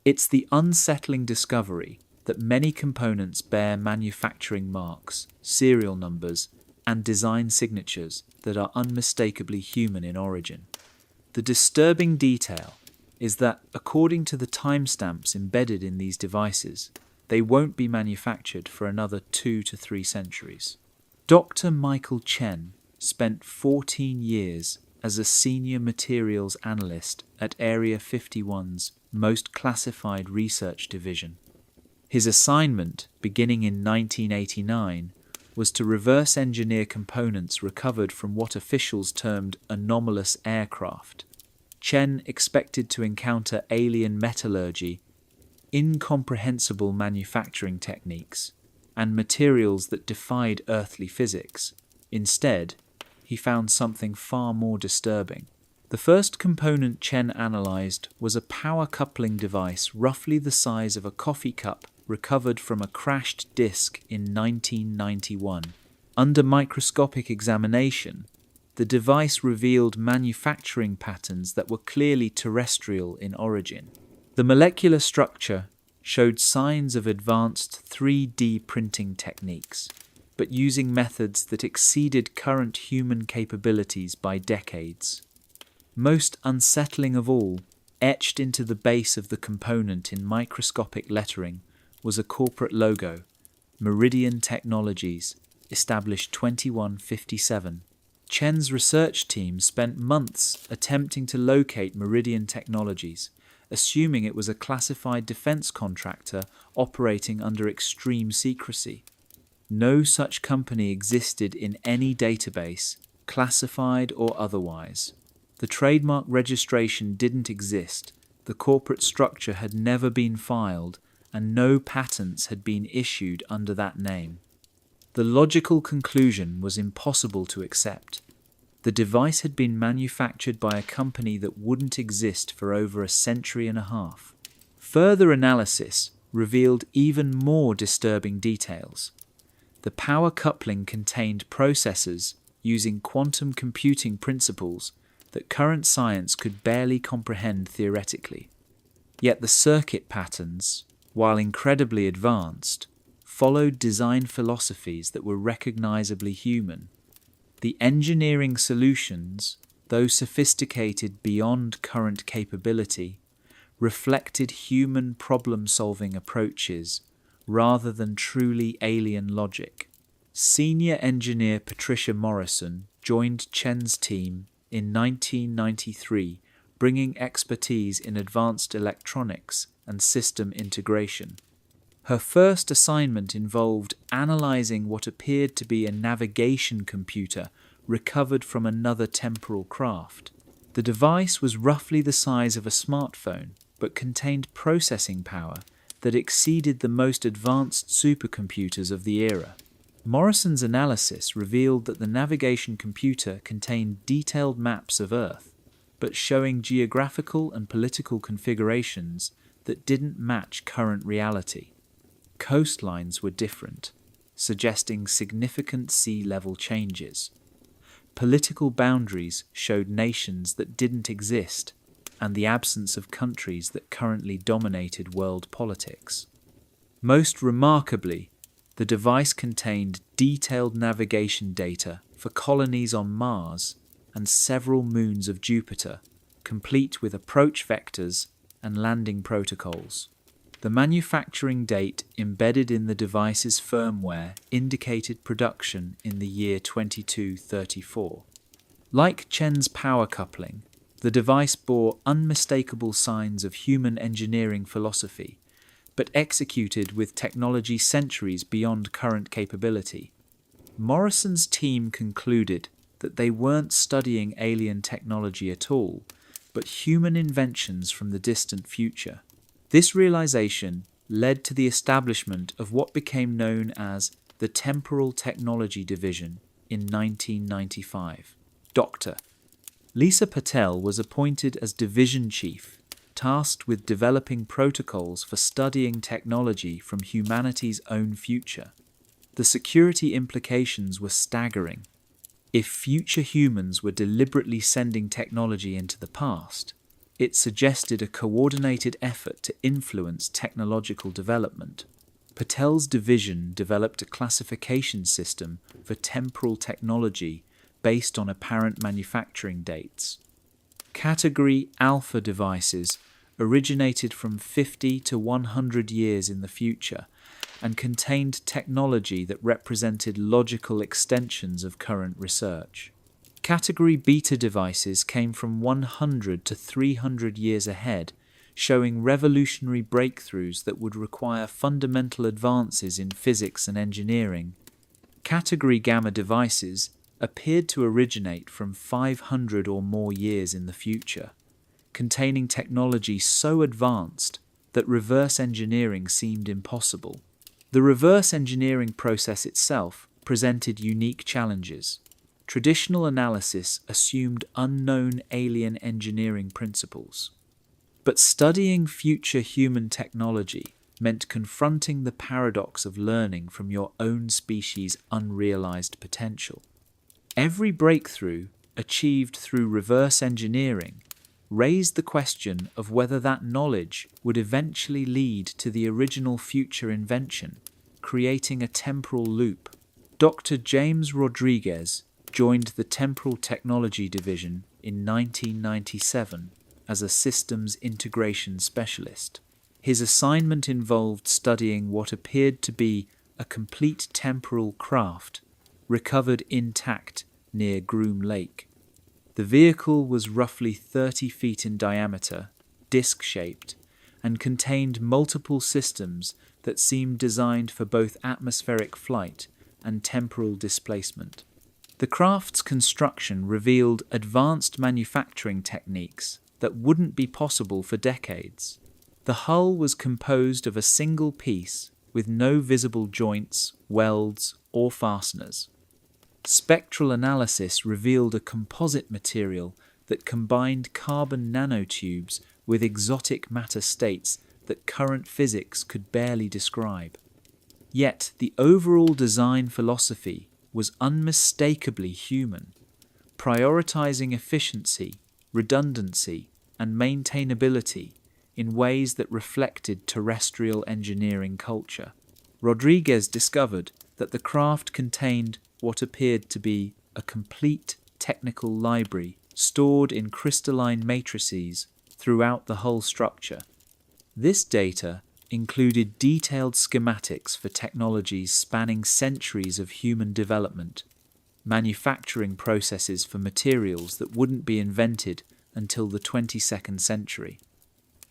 It's the unsettling discovery that many components bear manufacturing marks, serial numbers, and design signatures that are unmistakably human in origin. The disturbing detail is that, according to the timestamps embedded in these devices, they won't be manufactured for another 2 to 3 centuries. Dr. Michael Chen spent 14 years as a senior materials analyst at Area 51's most classified research division. His assignment, beginning in 1989, was to reverse engineer components recovered from what officials termed anomalous aircraft. Chen expected to encounter alien metallurgy, incomprehensible manufacturing techniques, and materials that defied earthly physics. Instead, he found something far more disturbing. The first component Chen analyzed was a power coupling device roughly the size of a coffee cup recovered from a crashed disk in 1991. Under microscopic examination, the device revealed manufacturing patterns that were clearly terrestrial in origin. The molecular structure showed signs of advanced 3D printing techniques, but using methods that exceeded current human capabilities by decades. Most unsettling of all, etched into the base of the component in microscopic lettering was a corporate logo, Meridian Technologies, established 2157. Chen's research team spent months attempting to locate Meridian Technologies, assuming it was a classified defense contractor operating under extreme secrecy. No such company existed in any database, classified or otherwise. The trademark registration didn't exist, the corporate structure had never been filed, and no patents had been issued under that name. The logical conclusion was impossible to accept. The device had been manufactured by a company that wouldn't exist for over a century and a half. Further analysis revealed even more disturbing details. The power coupling contained processors using quantum computing principles that current science could barely comprehend theoretically. Yet the circuit patterns, while incredibly advanced, followed design philosophies that were recognizably human. The engineering solutions, though sophisticated beyond current capability, reflected human problem-solving approaches rather than truly alien logic. Senior engineer Patricia Morrison joined Chen's team in 1993, bringing expertise in advanced electronics and system integration. Her first assignment involved analyzing what appeared to be a navigation computer recovered from another temporal craft. The device was roughly the size of a smartphone, but contained processing power that exceeded the most advanced supercomputers of the era. Morrison's analysis revealed that the navigation computer contained detailed maps of Earth, but showing geographical and political configurations that didn't match current reality. Coastlines were different, suggesting significant sea level changes. Political boundaries showed nations that didn't exist, and the absence of countries that currently dominated world politics. Most remarkably, the device contained detailed navigation data for colonies on Mars and several moons of Jupiter, complete with approach vectors and landing protocols. The manufacturing date embedded in the device's firmware indicated production in the year 2234. Like Chen's power coupling, the device bore unmistakable signs of human engineering philosophy, but executed with technology centuries beyond current capability. Morrison's team concluded that they weren't studying alien technology at all, but human inventions from the distant future. This realization led to the establishment of what became known as the Temporal Technology Division in 1995. Dr. Lisa Patel was appointed as division chief, tasked with developing protocols for studying technology from humanity's own future. The security implications were staggering. If future humans were deliberately sending technology into the past, it suggested a coordinated effort to influence technological development. Patel's division developed a classification system for temporal technology based on apparent manufacturing dates. Category Alpha devices originated from 50 to 100 years in the future and contained technology that represented logical extensions of current research. Category Beta devices came from 100 to 300 years ahead, showing revolutionary breakthroughs that would require fundamental advances in physics and engineering. Category Gamma devices appeared to originate from 500 or more years in the future, containing technology so advanced that reverse engineering seemed impossible. The reverse engineering process itself presented unique challenges. Traditional analysis assumed unknown alien engineering principles. But studying future human technology meant confronting the paradox of learning from your own species' unrealized potential. Every breakthrough achieved through reverse engineering raised the question of whether that knowledge would eventually lead to the original future invention, creating a temporal loop. Dr. James Rodriguez joined the Temporal Technology Division in 1997 as a systems integration specialist. His assignment involved studying what appeared to be a complete temporal craft recovered intact near Groom Lake. The vehicle was roughly 30 feet in diameter, disc-shaped, and contained multiple systems that seemed designed for both atmospheric flight and temporal displacement. The craft's construction revealed advanced manufacturing techniques that wouldn't be possible for decades. The hull was composed of a single piece with no visible joints, welds, or fasteners. Spectral analysis revealed a composite material that combined carbon nanotubes with exotic matter states that current physics could barely describe. Yet the overall design philosophy was unmistakably human, prioritizing efficiency, redundancy, and maintainability in ways that reflected terrestrial engineering culture. Rodriguez discovered that the craft contained what appeared to be a complete technical library stored in crystalline matrices throughout the hull structure. This data included detailed schematics for technologies spanning centuries of human development, manufacturing processes for materials that wouldn't be invented until the 22nd century,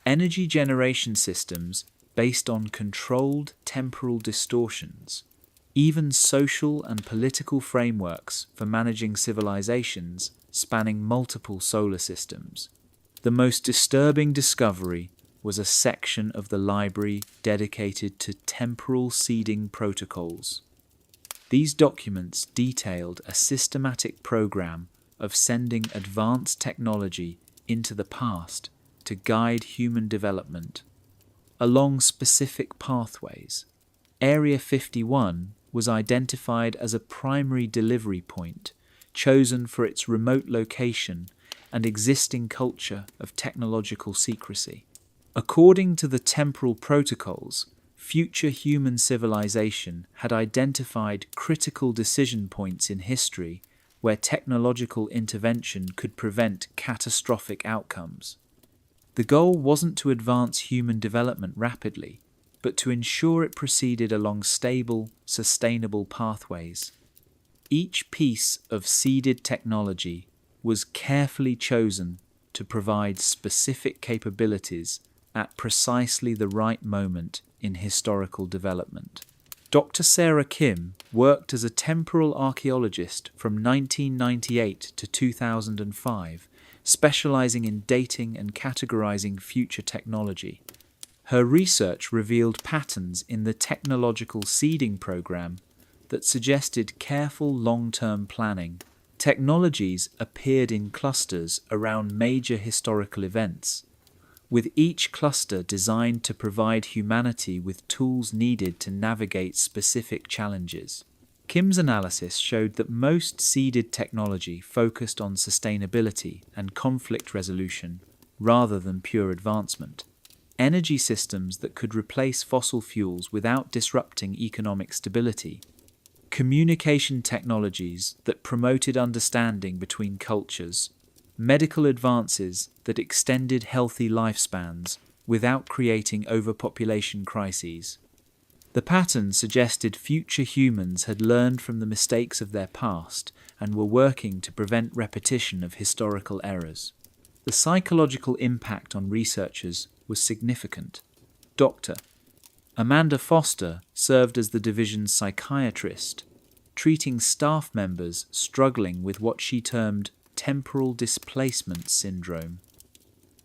energy generation systems based on controlled temporal distortions, even social and political frameworks for managing civilizations spanning multiple solar systems. The most disturbing discovery was a section of the library dedicated to temporal seeding protocols. These documents detailed a systematic program of sending advanced technology into the past to guide human development along specific pathways. Area 51 was identified as a primary delivery point, chosen for its remote location and existing culture of technological secrecy. According to the temporal protocols, future human civilization had identified critical decision points in history where technological intervention could prevent catastrophic outcomes. The goal wasn't to advance human development rapidly, but to ensure it proceeded along stable, sustainable pathways. Each piece of seeded technology was carefully chosen to provide specific capabilities at precisely the right moment in historical development. Dr. Sarah Kim worked as a temporal archaeologist from 1998 to 2005, specializing in dating and categorizing future technology. Her research revealed patterns in the technological seeding program that suggested careful long-term planning. Technologies appeared in clusters around major historical events, with each cluster designed to provide humanity with tools needed to navigate specific challenges. Kim's analysis showed that most seeded technology focused on sustainability and conflict resolution rather than pure advancement. Energy systems that could replace fossil fuels without disrupting economic stability. Communication technologies that promoted understanding between cultures. Medical advances that extended healthy lifespans without creating overpopulation crises. The pattern suggested future humans had learned from the mistakes of their past and were working to prevent repetition of historical errors. The psychological impact on researchers was significant. Dr. Amanda Foster served as the division's psychiatrist, treating staff members struggling with what she termed temporal displacement syndrome.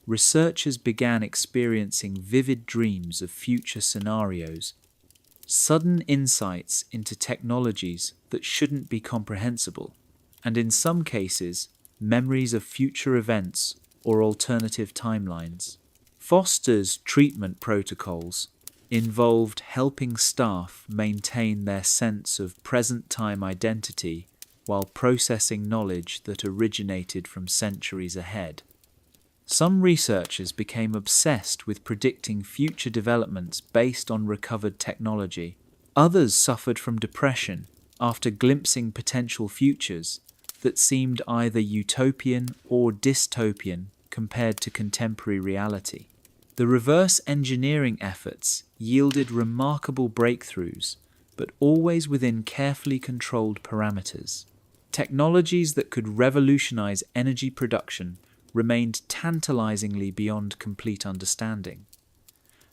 Researchers began experiencing vivid dreams of future scenarios, sudden insights into technologies that shouldn't be comprehensible, and in some cases, memories of future events or alternative timelines. Foster's treatment protocols involved helping staff maintain their sense of present-time identity while processing knowledge that originated from centuries ahead. Some researchers became obsessed with predicting future developments based on recovered technology. Others suffered from depression after glimpsing potential futures that seemed either utopian or dystopian compared to contemporary reality. The reverse engineering efforts yielded remarkable breakthroughs, but always within carefully controlled parameters. Technologies that could revolutionize energy production remained tantalizingly beyond complete understanding.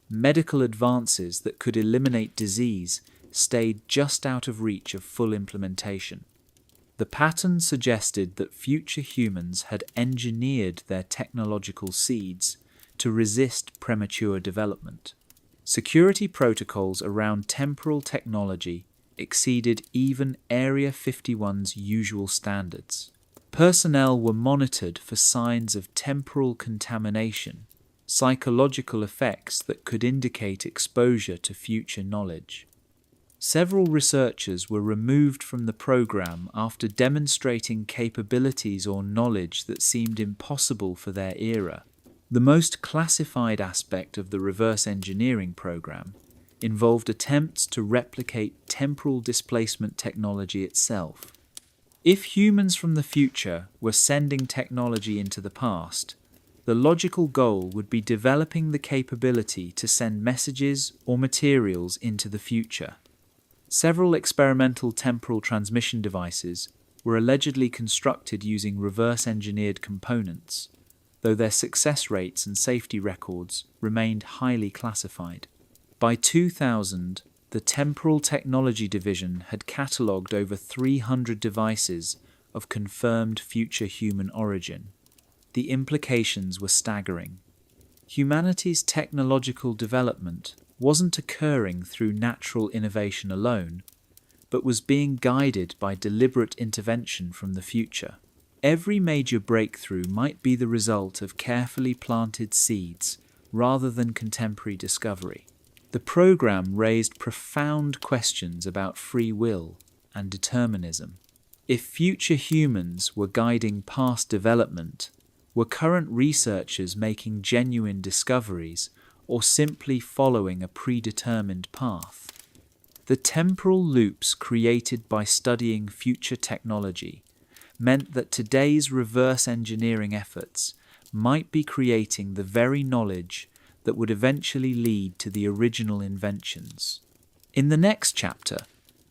Medical advances that could eliminate disease stayed just out of reach of full implementation. The pattern suggested that future humans had engineered their technological seeds to resist premature development. Security protocols around temporal technology exceeded even Area 51's usual standards. Personnel were monitored for signs of temporal contamination, psychological effects that could indicate exposure to future knowledge. Several researchers were removed from the program after demonstrating capabilities or knowledge that seemed impossible for their era. The most classified aspect of the reverse engineering program involved attempts to replicate temporal displacement technology itself. If humans from the future were sending technology into the past, the logical goal would be developing the capability to send messages or materials into the future. Several experimental temporal transmission devices were allegedly constructed using reverse-engineered components, though their success rates and safety records remained highly classified. By 2000, the Temporal Technology Division had catalogued over 300 devices of confirmed future human origin. The implications were staggering. Humanity's technological development wasn't occurring through natural innovation alone, but was being guided by deliberate intervention from the future. Every major breakthrough might be the result of carefully planted seeds rather than contemporary discovery. The program raised profound questions about free will and determinism. If future humans were guiding past development, were current researchers making genuine discoveries or simply following a predetermined path? The temporal loops created by studying future technology meant that today's reverse engineering efforts might be creating the very knowledge that would eventually lead to the original inventions. In the next chapter,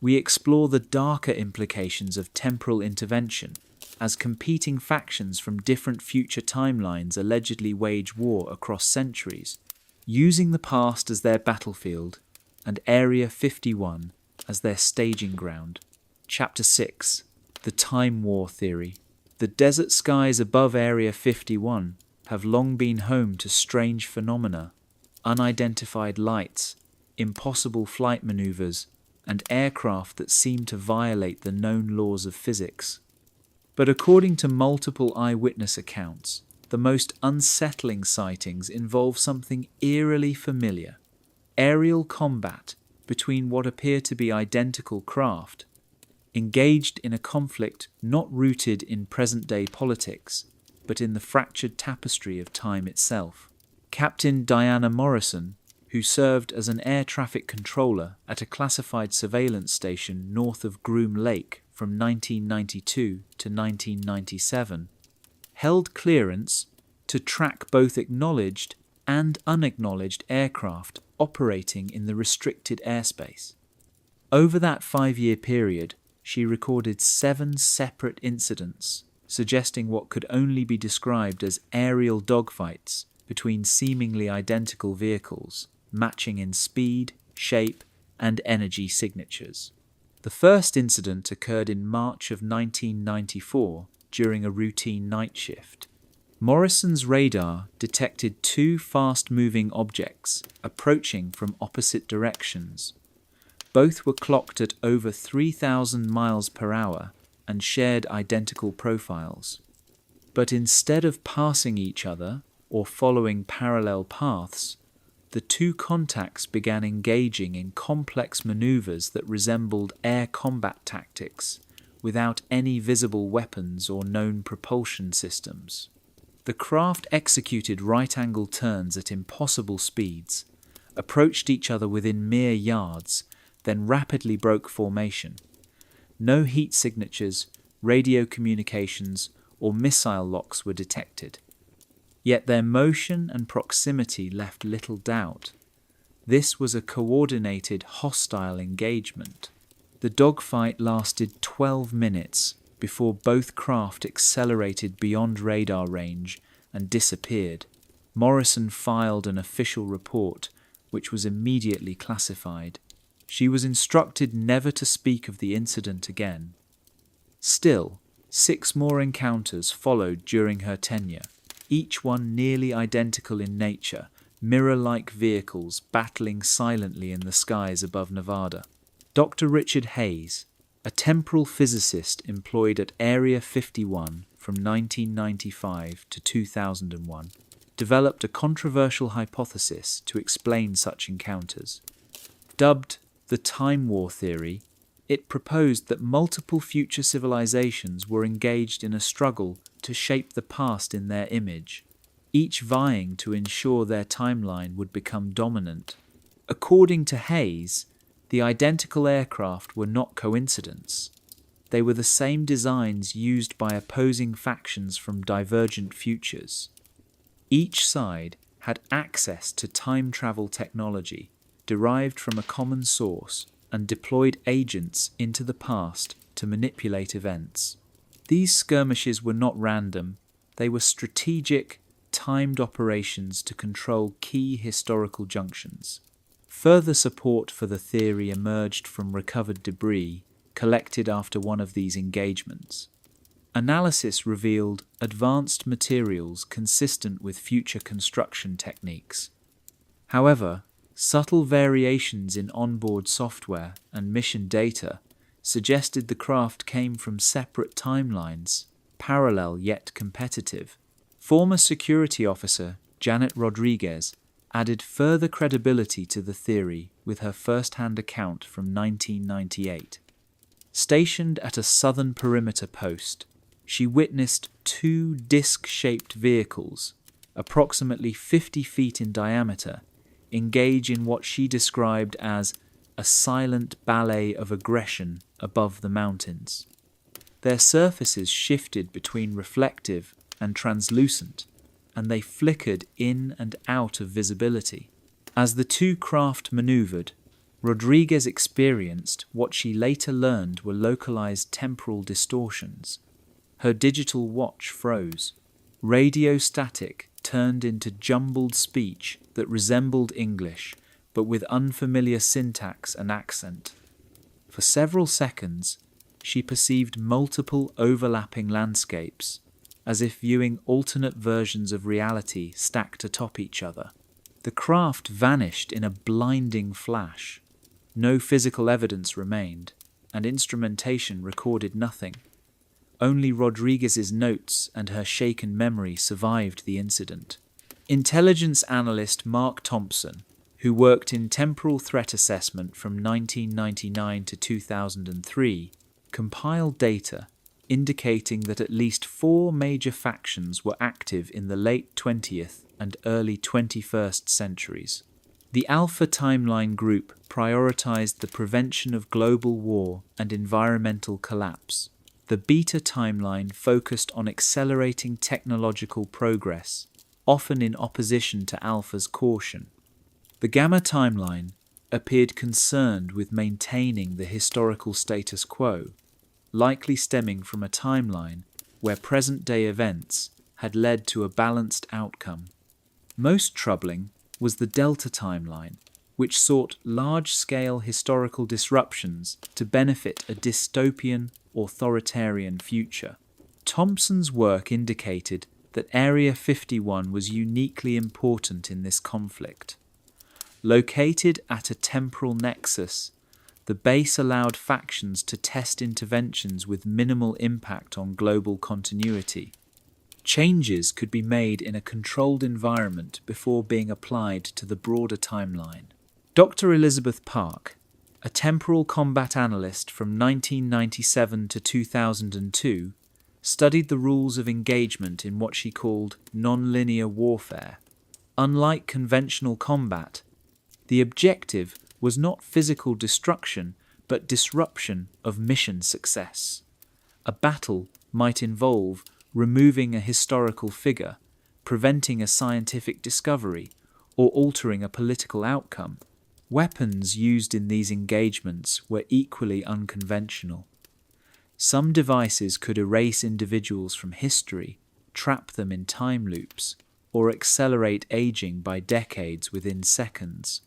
we explore the darker implications of temporal intervention as competing factions from different future timelines allegedly wage war across centuries, using the past as their battlefield and Area 51 as their staging ground. Chapter 6. The Time War Theory. The desert skies above Area 51 have long been home to strange phenomena, unidentified lights, impossible flight maneuvers, and aircraft that seem to violate the known laws of physics. But according to multiple eyewitness accounts, the most unsettling sightings involve something eerily familiar: aerial combat between what appear to be identical craft, engaged in a conflict not rooted in present-day politics, but in the fractured tapestry of time itself. Captain Diana Morrison, who served as an air traffic controller at a classified surveillance station north of Groom Lake from 1992 to 1997, held clearance to track both acknowledged and unacknowledged aircraft operating in the restricted airspace. Over that 5-year period, she recorded 7 separate incidents, suggesting what could only be described as aerial dogfights between seemingly identical vehicles, matching in speed, shape, and energy signatures. The first incident occurred in March of 1994 during a routine night shift. Morrison's radar detected 2 fast-moving objects approaching from opposite directions. Both were clocked at over 3,000 miles per hour and shared identical profiles. But instead of passing each other or following parallel paths, the 2 contacts began engaging in complex maneuvers that resembled air combat tactics without any visible weapons or known propulsion systems. The craft executed right-angle turns at impossible speeds, approached each other within mere yards, then rapidly broke formation. No heat signatures, radio communications, or missile locks were detected. Yet their motion and proximity left little doubt. This was a coordinated, hostile engagement. The dogfight lasted 12 minutes before both craft accelerated beyond radar range and disappeared. Morrison filed an official report, which was immediately classified. She was instructed never to speak of the incident again. Still, 6 more encounters followed during her tenure, each one nearly identical in nature, mirror-like vehicles battling silently in the skies above Nevada. Dr. Richard Hayes, a temporal physicist employed at Area 51 from 1995 to 2001, developed a controversial hypothesis to explain such encounters. Dubbed the Time War Theory, it proposed that multiple future civilizations were engaged in a struggle to shape the past in their image, each vying to ensure their timeline would become dominant. According to Hayes, the identical aircraft were not coincidence. They were the same designs used by opposing factions from divergent futures. Each side had access to time travel technology derived from a common source and deployed agents into the past to manipulate events. These skirmishes were not random, they were strategic, timed operations to control key historical junctions. Further support for the theory emerged from recovered debris collected after one of these engagements. Analysis revealed advanced materials consistent with future construction techniques. However, subtle variations in onboard software and mission data suggested the craft came from separate timelines, parallel yet competitive. Former security officer Janet Rodriguez added further credibility to the theory with her first-hand account from 1998. Stationed at a southern perimeter post, she witnessed two disc-shaped vehicles, approximately 50 feet in diameter, engage in what she described as a silent ballet of aggression above the mountains. Their surfaces shifted between reflective and translucent, and they flickered in and out of visibility. As the two craft maneuvered, Rodriguez experienced what she later learned were localized temporal distortions. Her digital watch froze. Radio static turned into jumbled speech that resembled English, but with unfamiliar syntax and accent. For several seconds, she perceived multiple overlapping landscapes, as if viewing alternate versions of reality stacked atop each other. The craft vanished in a blinding flash. No physical evidence remained, and instrumentation recorded nothing. Only Rodriguez's notes and her shaken memory survived the incident. Intelligence analyst Mark Thompson, who worked in temporal threat assessment from 1999 to 2003, compiled data indicating that at least 4 major factions were active in the late 20th and early 21st centuries. The Alpha Timeline group prioritized the prevention of global war and environmental collapse. The Beta Timeline focused on accelerating technological progress, often in opposition to Alpha's caution. The Gamma Timeline appeared concerned with maintaining the historical status quo, likely stemming from a timeline where present-day events had led to a balanced outcome. Most troubling was the Delta Timeline, which sought large-scale historical disruptions to benefit a dystopian, authoritarian future. Thompson's work indicated that Area 51 was uniquely important in this conflict. Located at a temporal nexus, the base allowed factions to test interventions with minimal impact on global continuity. Changes could be made in a controlled environment before being applied to the broader timeline. Dr. Elizabeth Park, a temporal combat analyst from 1997 to 2002, studied the rules of engagement in what she called non-linear warfare. Unlike conventional combat, the objective was not physical destruction, but disruption of mission success. A battle might involve removing a historical figure, preventing a scientific discovery, or altering a political outcome. Weapons used in these engagements were equally unconventional. Some devices could erase individuals from history, trap them in time loops, or accelerate aging by decades within seconds.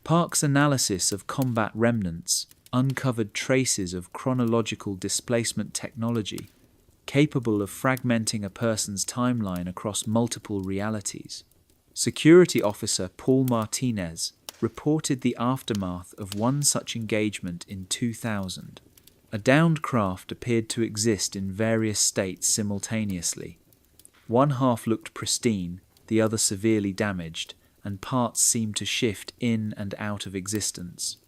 Park's analysis of combat remnants uncovered traces of chronological displacement technology, capable of fragmenting a person's timeline across multiple realities. Security officer Paul Martinez reported the aftermath of one such engagement in 2000. A downed craft appeared to exist in various states simultaneously. One half looked pristine, the other severely damaged, and parts seemed to shift in and out of existence.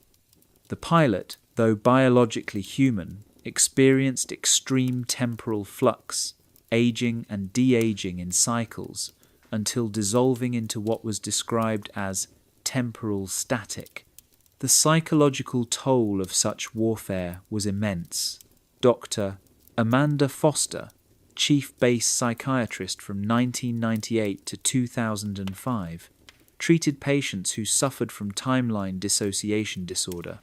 The pilot, though biologically human, experienced extreme temporal flux, aging and de-aging in cycles, until dissolving into what was described as temporal static. The psychological toll of such warfare was immense. Dr. Amanda Foster, chief base psychiatrist from 1998 to 2005, treated patients who suffered from timeline dissociation disorder.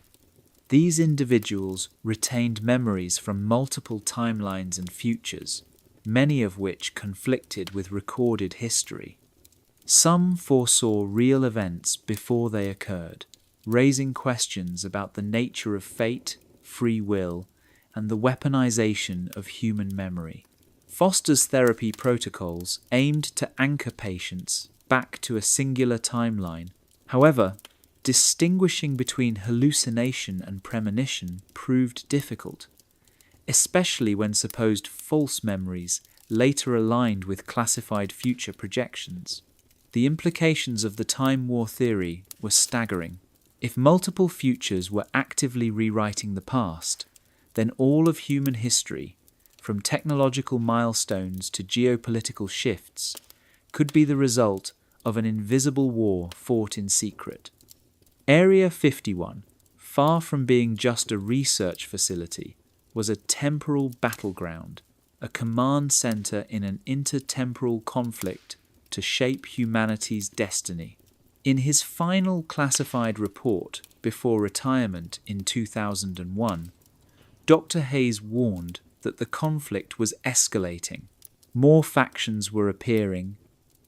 These individuals retained memories from multiple timelines and futures, many of which conflicted with recorded history. Some foresaw real events before they occurred, raising questions about the nature of fate, free will, and the weaponization of human memory. Foster's therapy protocols aimed to anchor patients back to a singular timeline. However, distinguishing between hallucination and premonition proved difficult, especially when supposed false memories later aligned with classified future projections. The implications of the time war theory were staggering. If multiple futures were actively rewriting the past, then all of human history, from technological milestones to geopolitical shifts, could be the result of an invisible war fought in secret. Area 51, far from being just a research facility, was a temporal battleground, a command center in an intertemporal conflict to shape humanity's destiny. In his final classified report before retirement in 2001, Dr. Hayes warned that the conflict was escalating. More factions were appearing,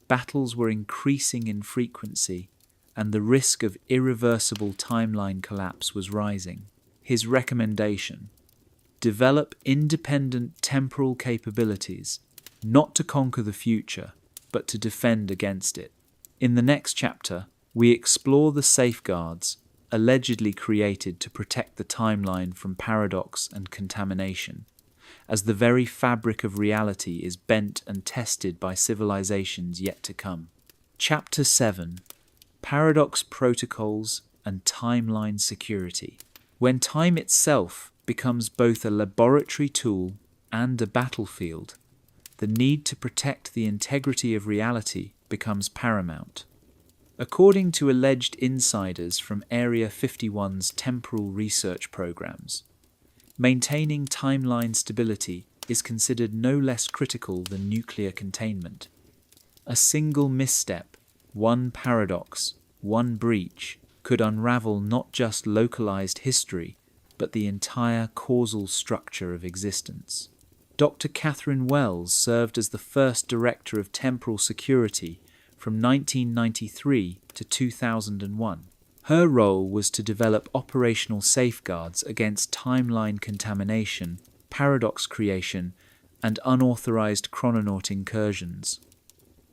battles were increasing in frequency, and the risk of irreversible timeline collapse was rising. His recommendation: develop independent temporal capabilities, not to conquer the future, but to defend against it. In the next chapter, we explore the safeguards allegedly created to protect the timeline from paradox and contamination, as the very fabric of reality is bent and tested by civilizations yet to come. Chapter 7: Paradox Protocols and Timeline Security. When time itself becomes both a laboratory tool and a battlefield, the need to protect the integrity of reality becomes paramount. According to alleged insiders from Area 51's temporal research programs, maintaining timeline stability is considered no less critical than nuclear containment. A single misstep, one paradox, one breach, could unravel not just localized history, but the entire causal structure of existence. Dr. Catherine Wells served as the first Director of Temporal Security from 1993 to 2001. Her role was to develop operational safeguards against timeline contamination, paradox creation, and unauthorized chrononaut incursions.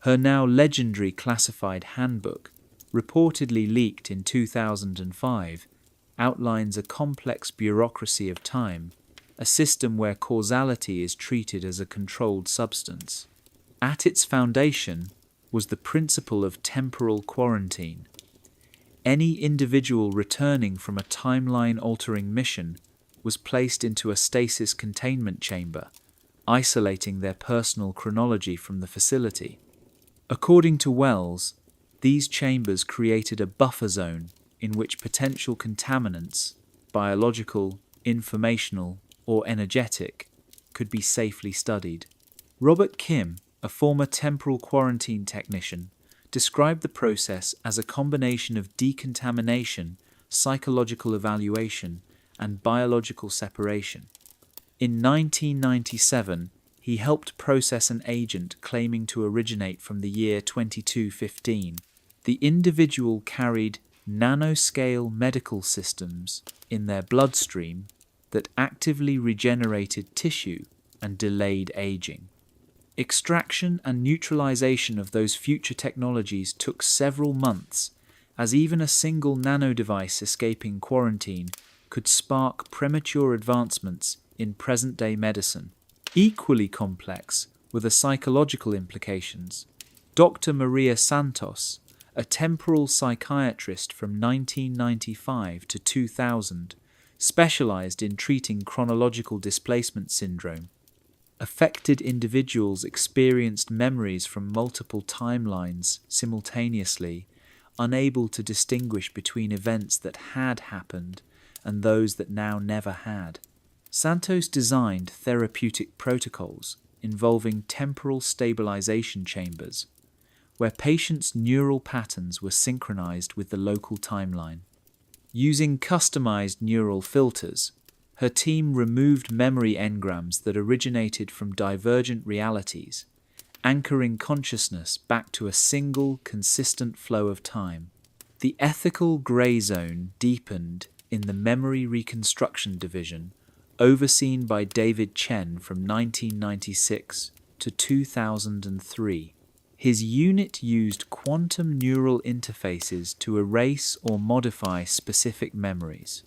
Her now legendary classified handbook, reportedly leaked in 2005, outlines a complex bureaucracy of time, a system where causality is treated as a controlled substance. At its foundation was the principle of temporal quarantine. Any individual returning from a timeline-altering mission was placed into a stasis containment chamber, isolating their personal chronology from the facility. According to Wells, these chambers created a buffer zone in which potential contaminants, biological, informational, or energetic, could be safely studied. Robert Kim, a former temporal quarantine technician, described the process as a combination of decontamination, psychological evaluation, and biological separation. In 1997, he helped process an agent claiming to originate from the year 2215. The individual carried nanoscale medical systems in their bloodstream that actively regenerated tissue and delayed aging. Extraction and neutralization of those future technologies took several months, as even a single nanodevice escaping quarantine could spark premature advancements in present-day medicine. Equally complex were the psychological implications. Dr. Maria Santos, a temporal psychiatrist from 1995 to 2000, specialized in treating chronological displacement syndrome. Affected individuals experienced memories from multiple timelines simultaneously, unable to distinguish between events that had happened and those that now never had. Santos designed therapeutic protocols involving temporal stabilization chambers, where patients' neural patterns were synchronized with the local timeline. Using customized neural filters, her team removed memory engrams that originated from divergent realities, anchoring consciousness back to a single, consistent flow of time. The ethical grey zone deepened in the Memory Reconstruction Division, overseen by David Chen from 1996 to 2003. His unit used quantum neural interfaces to erase or modify specific memories.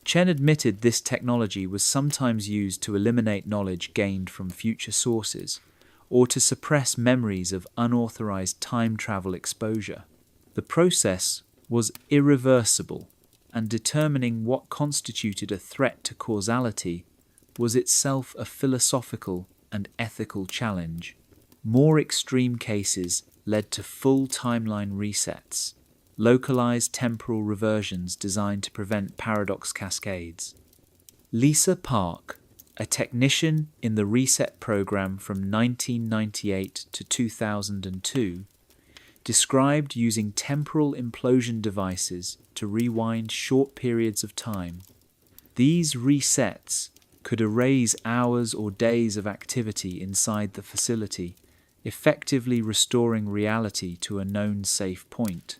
Chen admitted this technology was sometimes used to eliminate knowledge gained from future sources, or to suppress memories of unauthorized time travel exposure. The process was irreversible, and determining what constituted a threat to causality was itself a philosophical and ethical challenge. More extreme cases led to full timeline resets, localized temporal reversions designed to prevent paradox cascades. Lisa Park, a technician in the reset program from 1998 to 2002, described using temporal implosion devices to rewind short periods of time. These resets could erase hours or days of activity inside the facility, effectively restoring reality to a known safe point.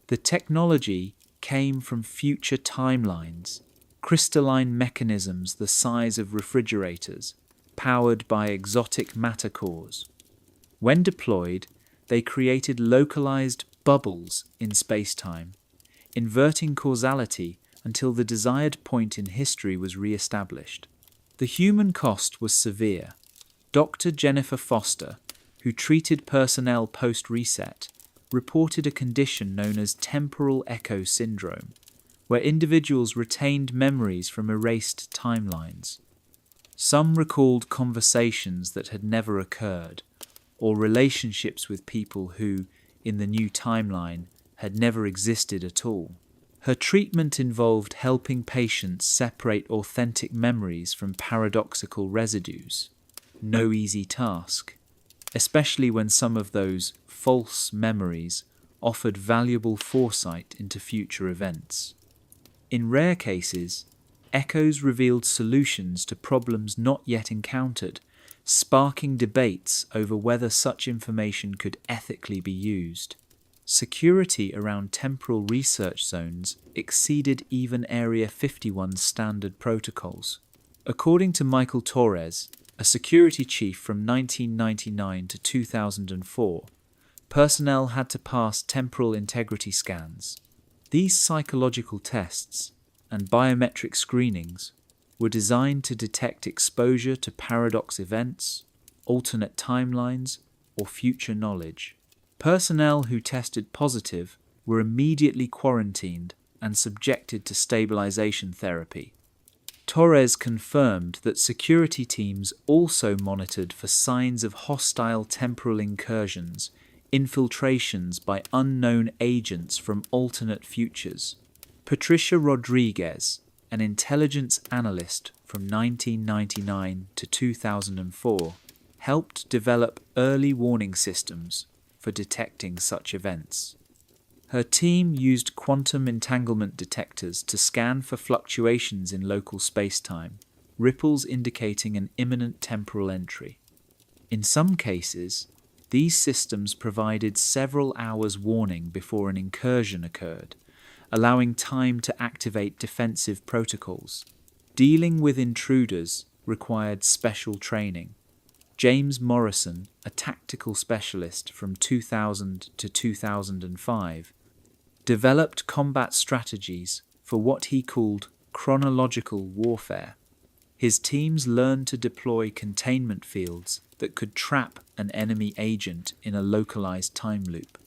The technology came from future timelines, crystalline mechanisms the size of refrigerators, powered by exotic matter cores. When deployed, they created localized bubbles in spacetime, inverting causality until the desired point in history was re-established. The human cost was severe. Dr. Jennifer Foster, who treated personnel post-reset, reported a condition known as temporal echo syndrome, where individuals retained memories from erased timelines. Some recalled conversations that had never occurred, or relationships with people who, in the new timeline, had never existed at all. Her treatment involved helping patients separate authentic memories from paradoxical residues. No easy task, especially when some of those false memories offered valuable foresight into future events. In rare cases, echoes revealed solutions to problems not yet encountered, sparking debates over whether such information could ethically be used. Security around temporal research zones exceeded even Area 51's standard protocols. According to Michael Torres, a security chief from 1999 to 2004, personnel had to pass temporal integrity scans. These psychological tests and biometric screenings were designed to detect exposure to paradox events, alternate timelines, or future knowledge. Personnel who tested positive were immediately quarantined and subjected to stabilization therapy. Torres confirmed that security teams also monitored for signs of hostile temporal incursions, infiltrations by unknown agents from alternate futures. Patricia Rodriguez, an intelligence analyst from 1999 to 2004, helped develop early warning systems for detecting such events. Her team used quantum entanglement detectors to scan for fluctuations in local spacetime, ripples indicating an imminent temporal entry. In some cases, these systems provided several hours warning before an incursion occurred, allowing time to activate defensive protocols. Dealing with intruders required special training. James Morrison, a tactical specialist from 2000 to 2005, developed combat strategies for what he called chronological warfare. His teams learned to deploy containment fields that could trap an enemy agent in a localized time loop.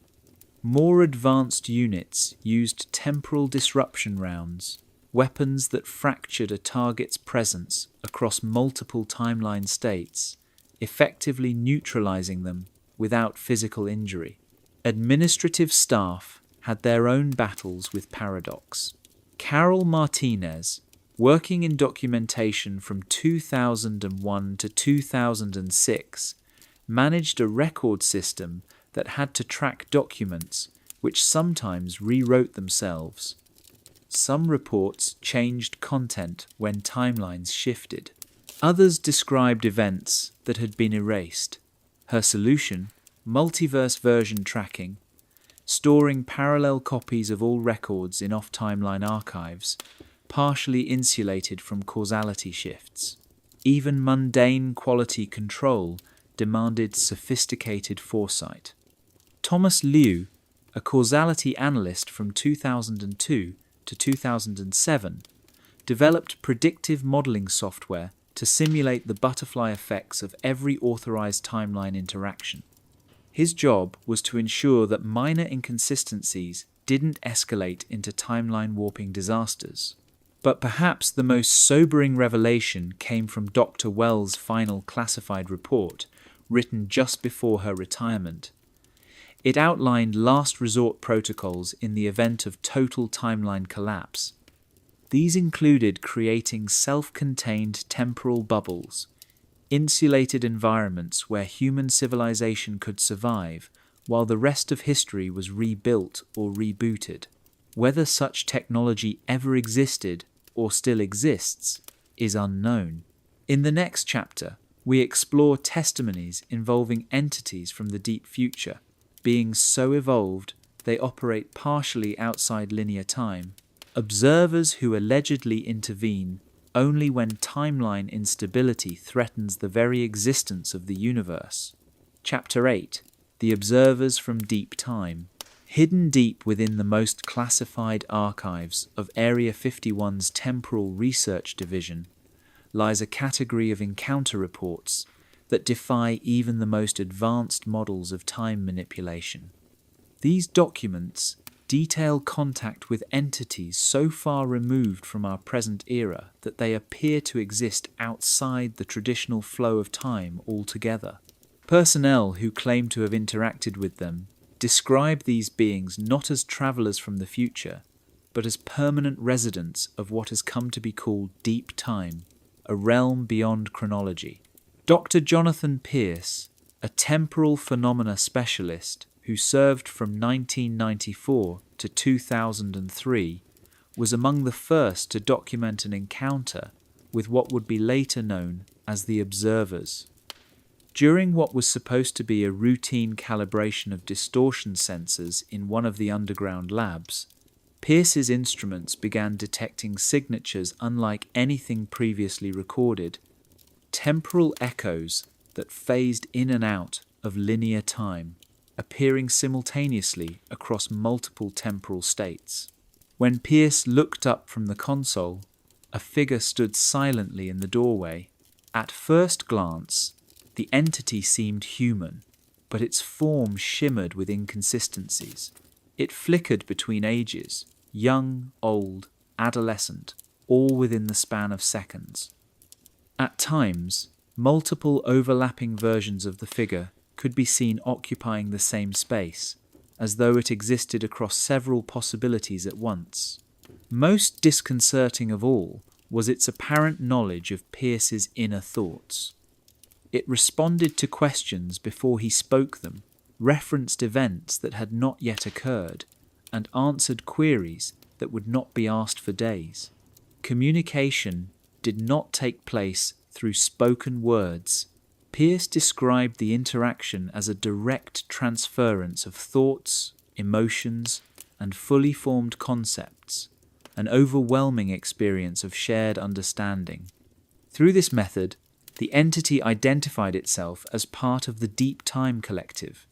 More advanced units used temporal disruption rounds, weapons that fractured a target's presence across multiple timeline states, effectively neutralizing them without physical injury. Administrative staff had their own battles with paradox. Carol Martinez, working in documentation from 2001 to 2006, managed a record system that had to track documents which sometimes rewrote themselves. Some reports changed content when timelines shifted. Others described events that had been erased. Her solution, multiverse version tracking, storing parallel copies of all records in off-timeline archives, partially insulated from causality shifts. Even mundane quality control demanded sophisticated foresight. Thomas Liu, a causality analyst from 2002 to 2007, developed predictive modeling software to simulate the butterfly effects of every authorized timeline interaction. His job was to ensure that minor inconsistencies didn't escalate into timeline warping disasters. But perhaps the most sobering revelation came from Dr. Wells' final classified report, written just before her retirement. It outlined last resort protocols in the event of total timeline collapse. These included creating self-contained temporal bubbles, insulated environments where human civilization could survive while the rest of history was rebuilt or rebooted. Whether such technology ever existed or still exists is unknown. In the next chapter, we explore testimonies involving entities from the deep future, beings so evolved they operate partially outside linear time, observers who allegedly intervene only when timeline instability threatens the very existence of the universe. Chapter 8. The Observers from Deep Time. Hidden deep within the most classified archives of Area 51's Temporal Research Division lies a category of encounter reports that defy even the most advanced models of time manipulation. These documents detail contact with entities so far removed from our present era that they appear to exist outside the traditional flow of time altogether. Personnel who claim to have interacted with them describe these beings not as travelers from the future, but as permanent residents of what has come to be called deep time, a realm beyond chronology. Dr. Jonathan Pierce, a temporal phenomena specialist who served from 1994 to 2003, was among the first to document an encounter with what would be later known as the Observers. During what was supposed to be a routine calibration of distortion sensors in one of the underground labs, Pierce's instruments began detecting signatures unlike anything previously recorded, temporal echoes that phased in and out of linear time, appearing simultaneously across multiple temporal states. When Pierce looked up from the console, a figure stood silently in the doorway. At first glance, the entity seemed human, but its form shimmered with inconsistencies. It flickered between ages, young, old, adolescent, all within the span of seconds. At times, multiple overlapping versions of the figure could be seen occupying the same space, as though it existed across several possibilities at once. Most disconcerting of all was its apparent knowledge of Pierce's inner thoughts. It responded to questions before he spoke them, referenced events that had not yet occurred, and answered queries that would not be asked for days. Communication did not take place through spoken words. Pierce described the interaction as a direct transference of thoughts, emotions, and fully formed concepts, an overwhelming experience of shared understanding. Through this method, the entity identified itself as part of the Deep Time Collective,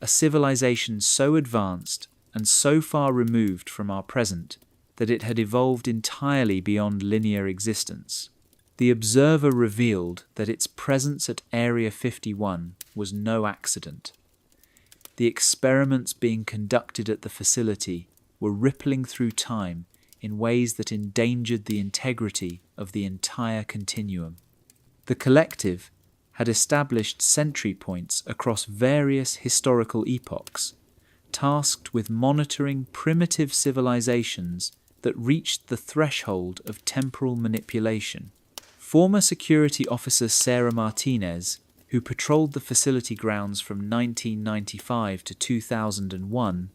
a civilization so advanced and so far removed from our present that it had evolved entirely beyond linear existence. The observer revealed that its presence at Area 51 was no accident. The experiments being conducted at the facility were rippling through time in ways that endangered the integrity of the entire continuum. The collective had established sentry points across various historical epochs, tasked with monitoring primitive civilizations that reached the threshold of temporal manipulation. Former security officer Sarah Martinez, who patrolled the facility grounds from 1995 to 2001,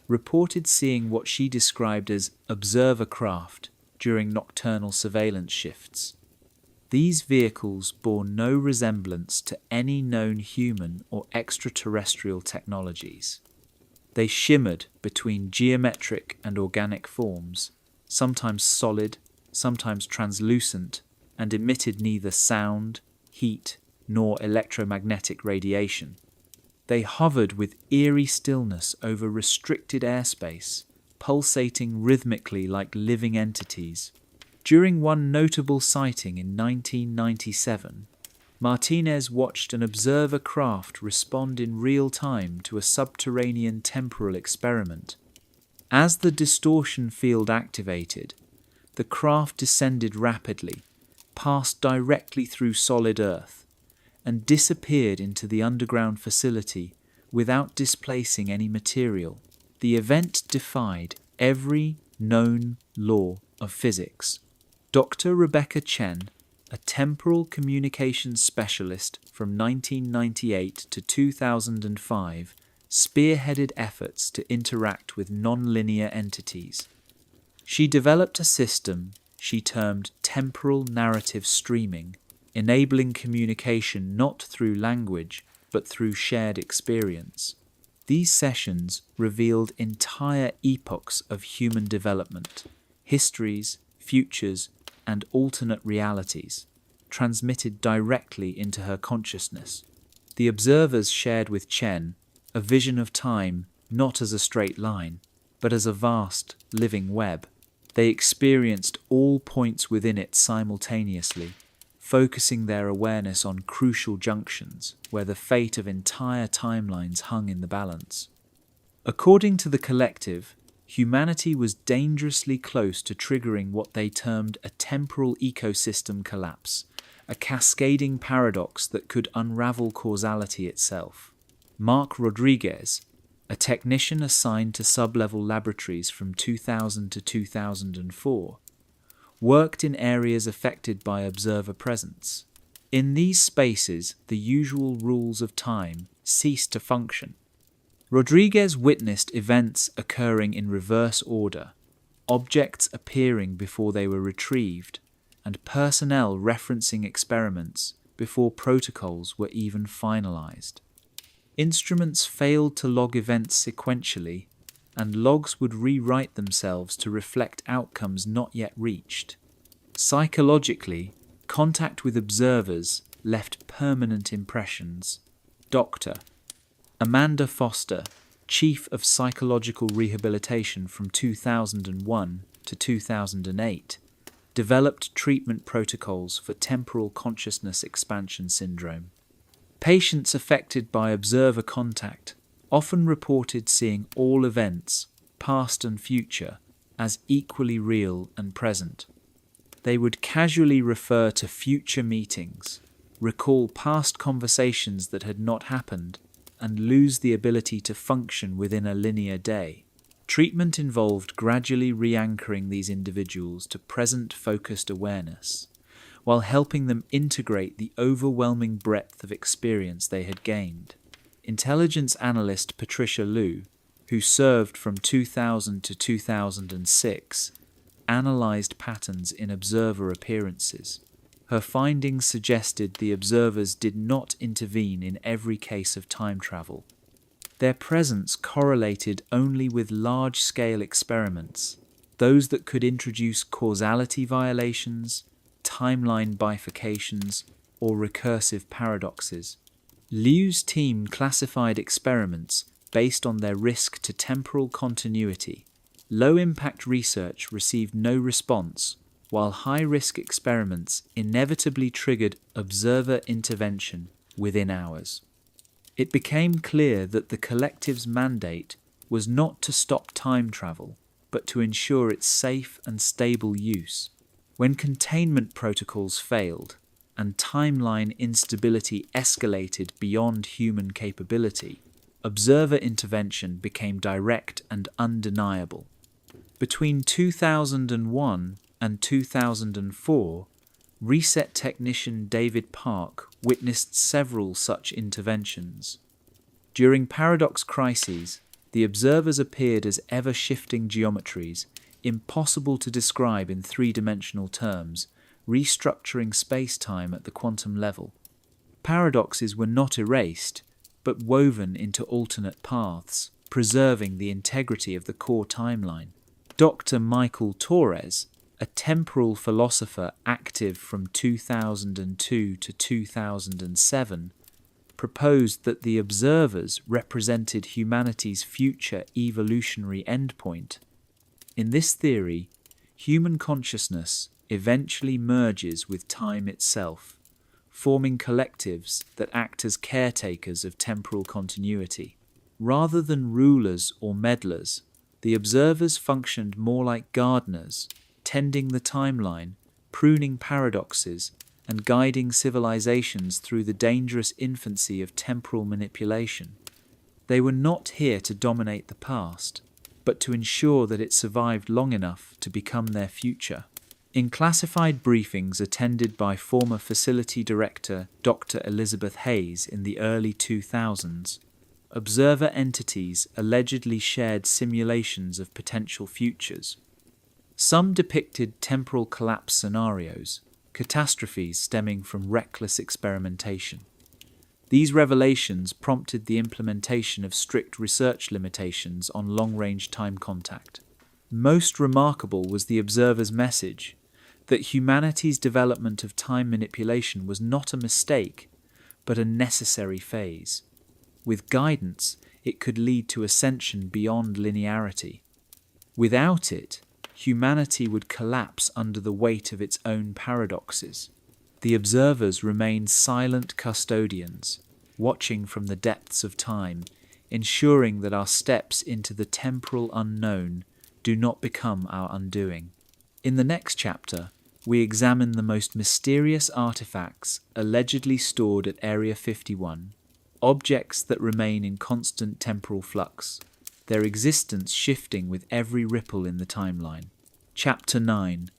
reported seeing what she described as observer craft during nocturnal surveillance shifts. These vehicles bore no resemblance to any known human or extraterrestrial technologies. They shimmered between geometric and organic forms, sometimes solid, sometimes translucent, and emitted neither sound, heat, nor electromagnetic radiation. They hovered with eerie stillness over restricted airspace, pulsating rhythmically like living entities. During one notable sighting in 1997, Martinez watched an observer craft respond in real time to a subterranean temporal experiment. As the distortion field activated, the craft descended rapidly, passed directly through solid Earth, and disappeared into the underground facility without displacing any material. The event defied every known law of physics. Dr. Rebecca Chen, a temporal communications specialist from 1998 to 2005, spearheaded efforts to interact with non-linear entities. She developed a system she termed temporal narrative streaming, enabling communication not through language but through shared experience. These sessions revealed entire epochs of human development, histories, futures, and alternate realities, transmitted directly into her consciousness. The observers shared with Chen a vision of time not as a straight line, but as a vast, living web. They experienced all points within it simultaneously, focusing their awareness on crucial junctions where the fate of entire timelines hung in the balance. According to the collective, humanity was dangerously close to triggering what they termed a temporal ecosystem collapse, a cascading paradox that could unravel causality itself. Mark Rodriguez, a technician assigned to sub-level laboratories from 2000 to 2004, worked in areas affected by observer presence. In these spaces, the usual rules of time ceased to function. Rodriguez witnessed events occurring in reverse order, objects appearing before they were retrieved, and personnel referencing experiments before protocols were even finalized. Instruments failed to log events sequentially, and logs would rewrite themselves to reflect outcomes not yet reached. Psychologically, contact with observers left permanent impressions. Dr. Amanda Foster, Chief of Psychological Rehabilitation from 2001 to 2008, developed treatment protocols for temporal consciousness expansion syndrome. Patients affected by observer contact often reported seeing all events, past and future, as equally real and present. They would casually refer to future meetings, recall past conversations that had not happened, and lose the ability to function within a linear day. Treatment involved gradually re-anchoring these individuals to present-focused awareness, while helping them integrate the overwhelming breadth of experience they had gained. Intelligence analyst Patricia Liu, who served from 2000 to 2006, analyzed patterns in observer appearances. Her findings suggested the observers did not intervene in every case of time travel. Their presence correlated only with large-scale experiments, those that could introduce causality violations, timeline bifurcations, or recursive paradoxes. Liu's team classified experiments based on their risk to temporal continuity. Low-impact research received no response, while high-risk experiments inevitably triggered observer intervention within hours. It became clear that the collective's mandate was not to stop time travel, but to ensure its safe and stable use. When containment protocols failed, and timeline instability escalated beyond human capability, observer intervention became direct and undeniable. Between 2001 and 2004, reset technician David Park witnessed several such interventions. During paradox crises, the observers appeared as ever-shifting geometries, impossible to describe in three-dimensional terms, restructuring space-time at the quantum level. Paradoxes were not erased, but woven into alternate paths, preserving the integrity of the core timeline. Dr. Michael Torres, a temporal philosopher active from 2002 to 2007, proposed that the observers represented humanity's future evolutionary endpoint. In this theory, human consciousness eventually merges with time itself, forming collectives that act as caretakers of temporal continuity. Rather than rulers or meddlers, the observers functioned more like gardeners, tending the timeline, pruning paradoxes, and guiding civilizations through the dangerous infancy of temporal manipulation. They were not here to dominate the past, but to ensure that it survived long enough to become their future. In classified briefings attended by former facility director Dr. Elizabeth Hayes in the early 2000s, observer entities allegedly shared simulations of potential futures. Some depicted temporal collapse scenarios, catastrophes stemming from reckless experimentation. These revelations prompted the implementation of strict research limitations on long-range time contact. Most remarkable was the observer's message that humanity's development of time manipulation was not a mistake, but a necessary phase. With guidance, it could lead to ascension beyond linearity. Without it, humanity would collapse under the weight of its own paradoxes. The observers remained silent custodians, watching from the depths of time, ensuring that our steps into the temporal unknown do not become our undoing. In the next chapter, we examine the most mysterious artifacts allegedly stored at Area 51, objects that remain in constant temporal flux, their existence shifting with every ripple in the timeline. Chapter 9: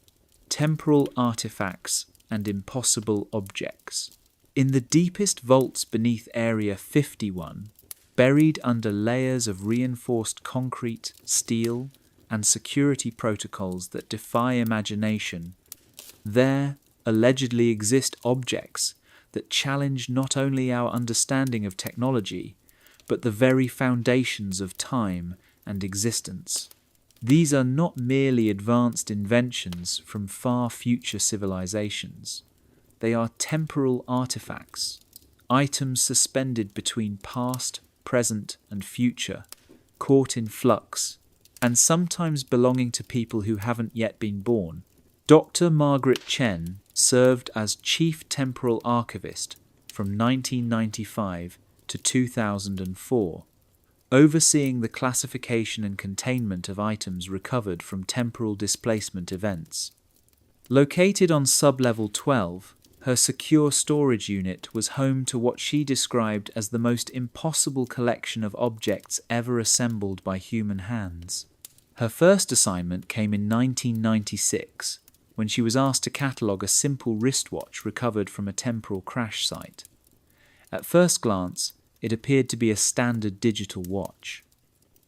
Temporal Artifacts and Impossible Objects. In the deepest vaults beneath Area 51, buried under layers of reinforced concrete, steel, and security protocols that defy imagination, there allegedly exist objects that challenge not only our understanding of technology, but the very foundations of time and existence. These are not merely advanced inventions from far future civilizations. They are temporal artifacts, items suspended between past, present, and future, caught in flux, and sometimes belonging to people who haven't yet been born. Dr. Margaret Chen served as Chief Temporal Archivist from 1995 to 2004, overseeing the classification and containment of items recovered from temporal displacement events. Located on Sublevel 12, her secure storage unit was home to what she described as the most impossible collection of objects ever assembled by human hands. Her first assignment came in 1996, when she was asked to catalogue a simple wristwatch recovered from a temporal crash site. At first glance, it appeared to be a standard digital watch,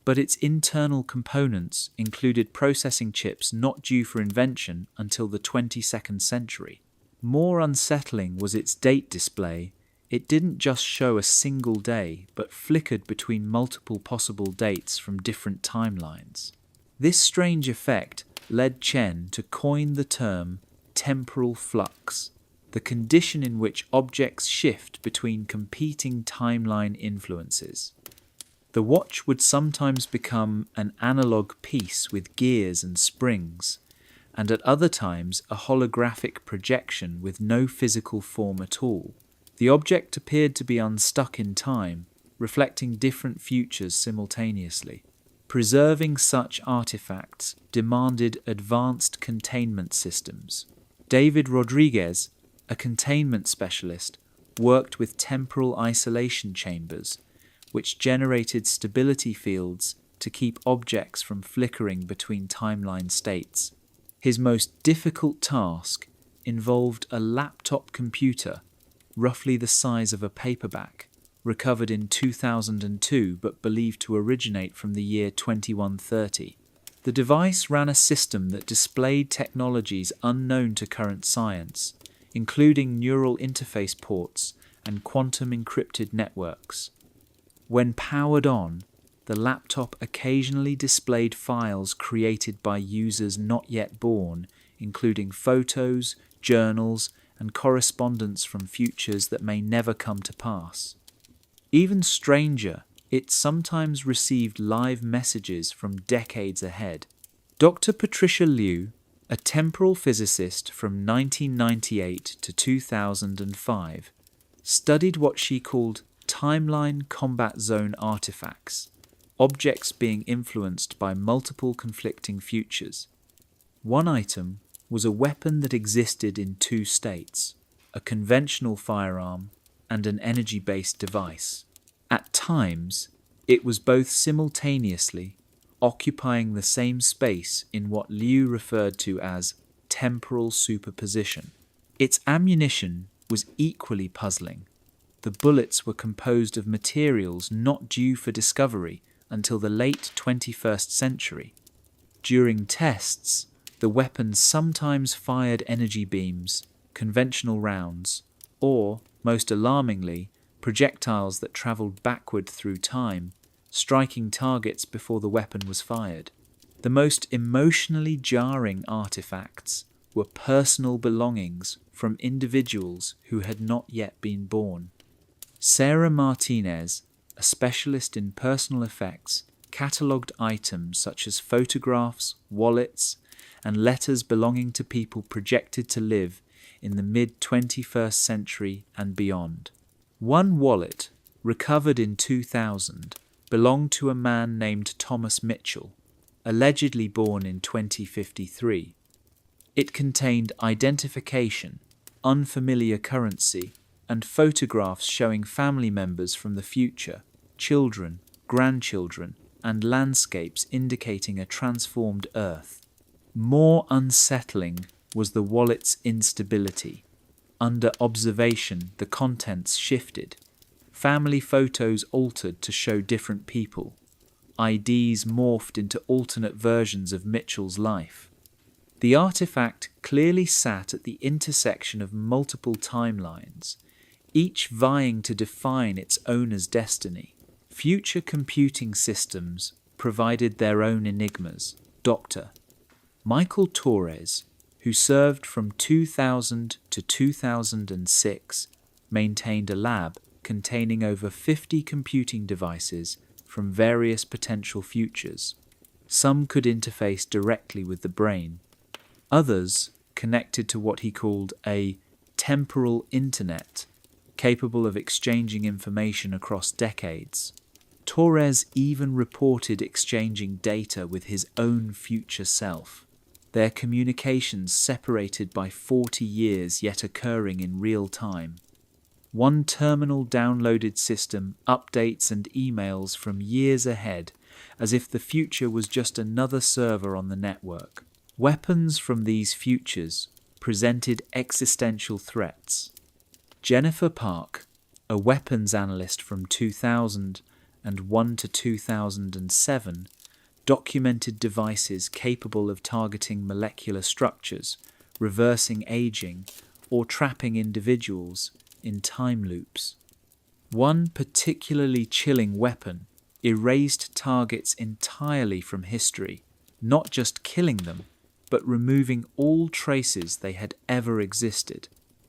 but its internal components included processing chips not due for invention until the 22nd century. More unsettling was its date display. It didn't just show a single day, but flickered between multiple possible dates from different timelines. This strange effect led Chen to coin the term temporal flux, the condition in which objects shift between competing timeline influences. The watch would sometimes become an analog piece with gears and springs, and at other times a holographic projection with no physical form at all. The object appeared to be unstuck in time, reflecting different futures simultaneously. Preserving such artifacts demanded advanced containment systems. David Rodriguez, a containment specialist, worked with temporal isolation chambers, which generated stability fields to keep objects from flickering between timeline states. His most difficult task involved a laptop computer, roughly the size of a paperback, recovered in 2002 but believed to originate from the year 2130. The device ran a system that displayed technologies unknown to current science, including neural interface ports and quantum encrypted networks. When powered on, the laptop occasionally displayed files created by users not yet born, including photos, journals, and correspondence from futures that may never come to pass. Even stranger, it sometimes received live messages from decades ahead. Dr. Patricia Liu, a temporal physicist from 1998 to 2005, studied what she called timeline combat zone artifacts, objects being influenced by multiple conflicting futures. One item was a weapon that existed in two states, a conventional firearm and an energy-based device. At times, it was both simultaneously occupying the same space in what Liu referred to as temporal superposition. Its ammunition was equally puzzling. The bullets were composed of materials not due for discovery until the late 21st century. During tests, the weapons sometimes fired energy beams, conventional rounds, or, most alarmingly, projectiles that travelled backward through time, striking targets before the weapon was fired. The most emotionally jarring artifacts were personal belongings from individuals who had not yet been born. Sarah Martinez, a specialist in personal effects, catalogued items such as photographs, wallets, and letters belonging to people projected to live in the mid-21st century and beyond. One wallet, recovered in 2000, belonged to a man named Thomas Mitchell, allegedly born in 2053. It contained identification, unfamiliar currency, and photographs showing family members from the future, children, grandchildren, and landscapes indicating a transformed Earth. More unsettling was the wallet's instability. Under observation, the contents shifted. Family photos altered to show different people. IDs morphed into alternate versions of Mitchell's life. The artifact clearly sat at the intersection of multiple timelines, each vying to define its owner's destiny. Future computing systems provided their own enigmas. Dr. Michael Torres, who served from 2000 to 2006, maintained a lab containing over 50 computing devices from various potential futures. Some could interface directly with the brain. Others connected to what he called a temporal internet, capable of exchanging information across decades. Torres even reported exchanging data with his own future self, their communications separated by 40 years yet occurring in real time. One terminal downloaded system updates and emails from years ahead, as if the future was just another server on the network. Weapons from these futures presented existential threats. Jennifer Park, a weapons analyst from 2001 to 2007, documented devices capable of targeting molecular structures, reversing aging, or trapping individuals in time loops. One particularly chilling weapon erased targets entirely from history, not just killing them, but removing all traces they had ever existed.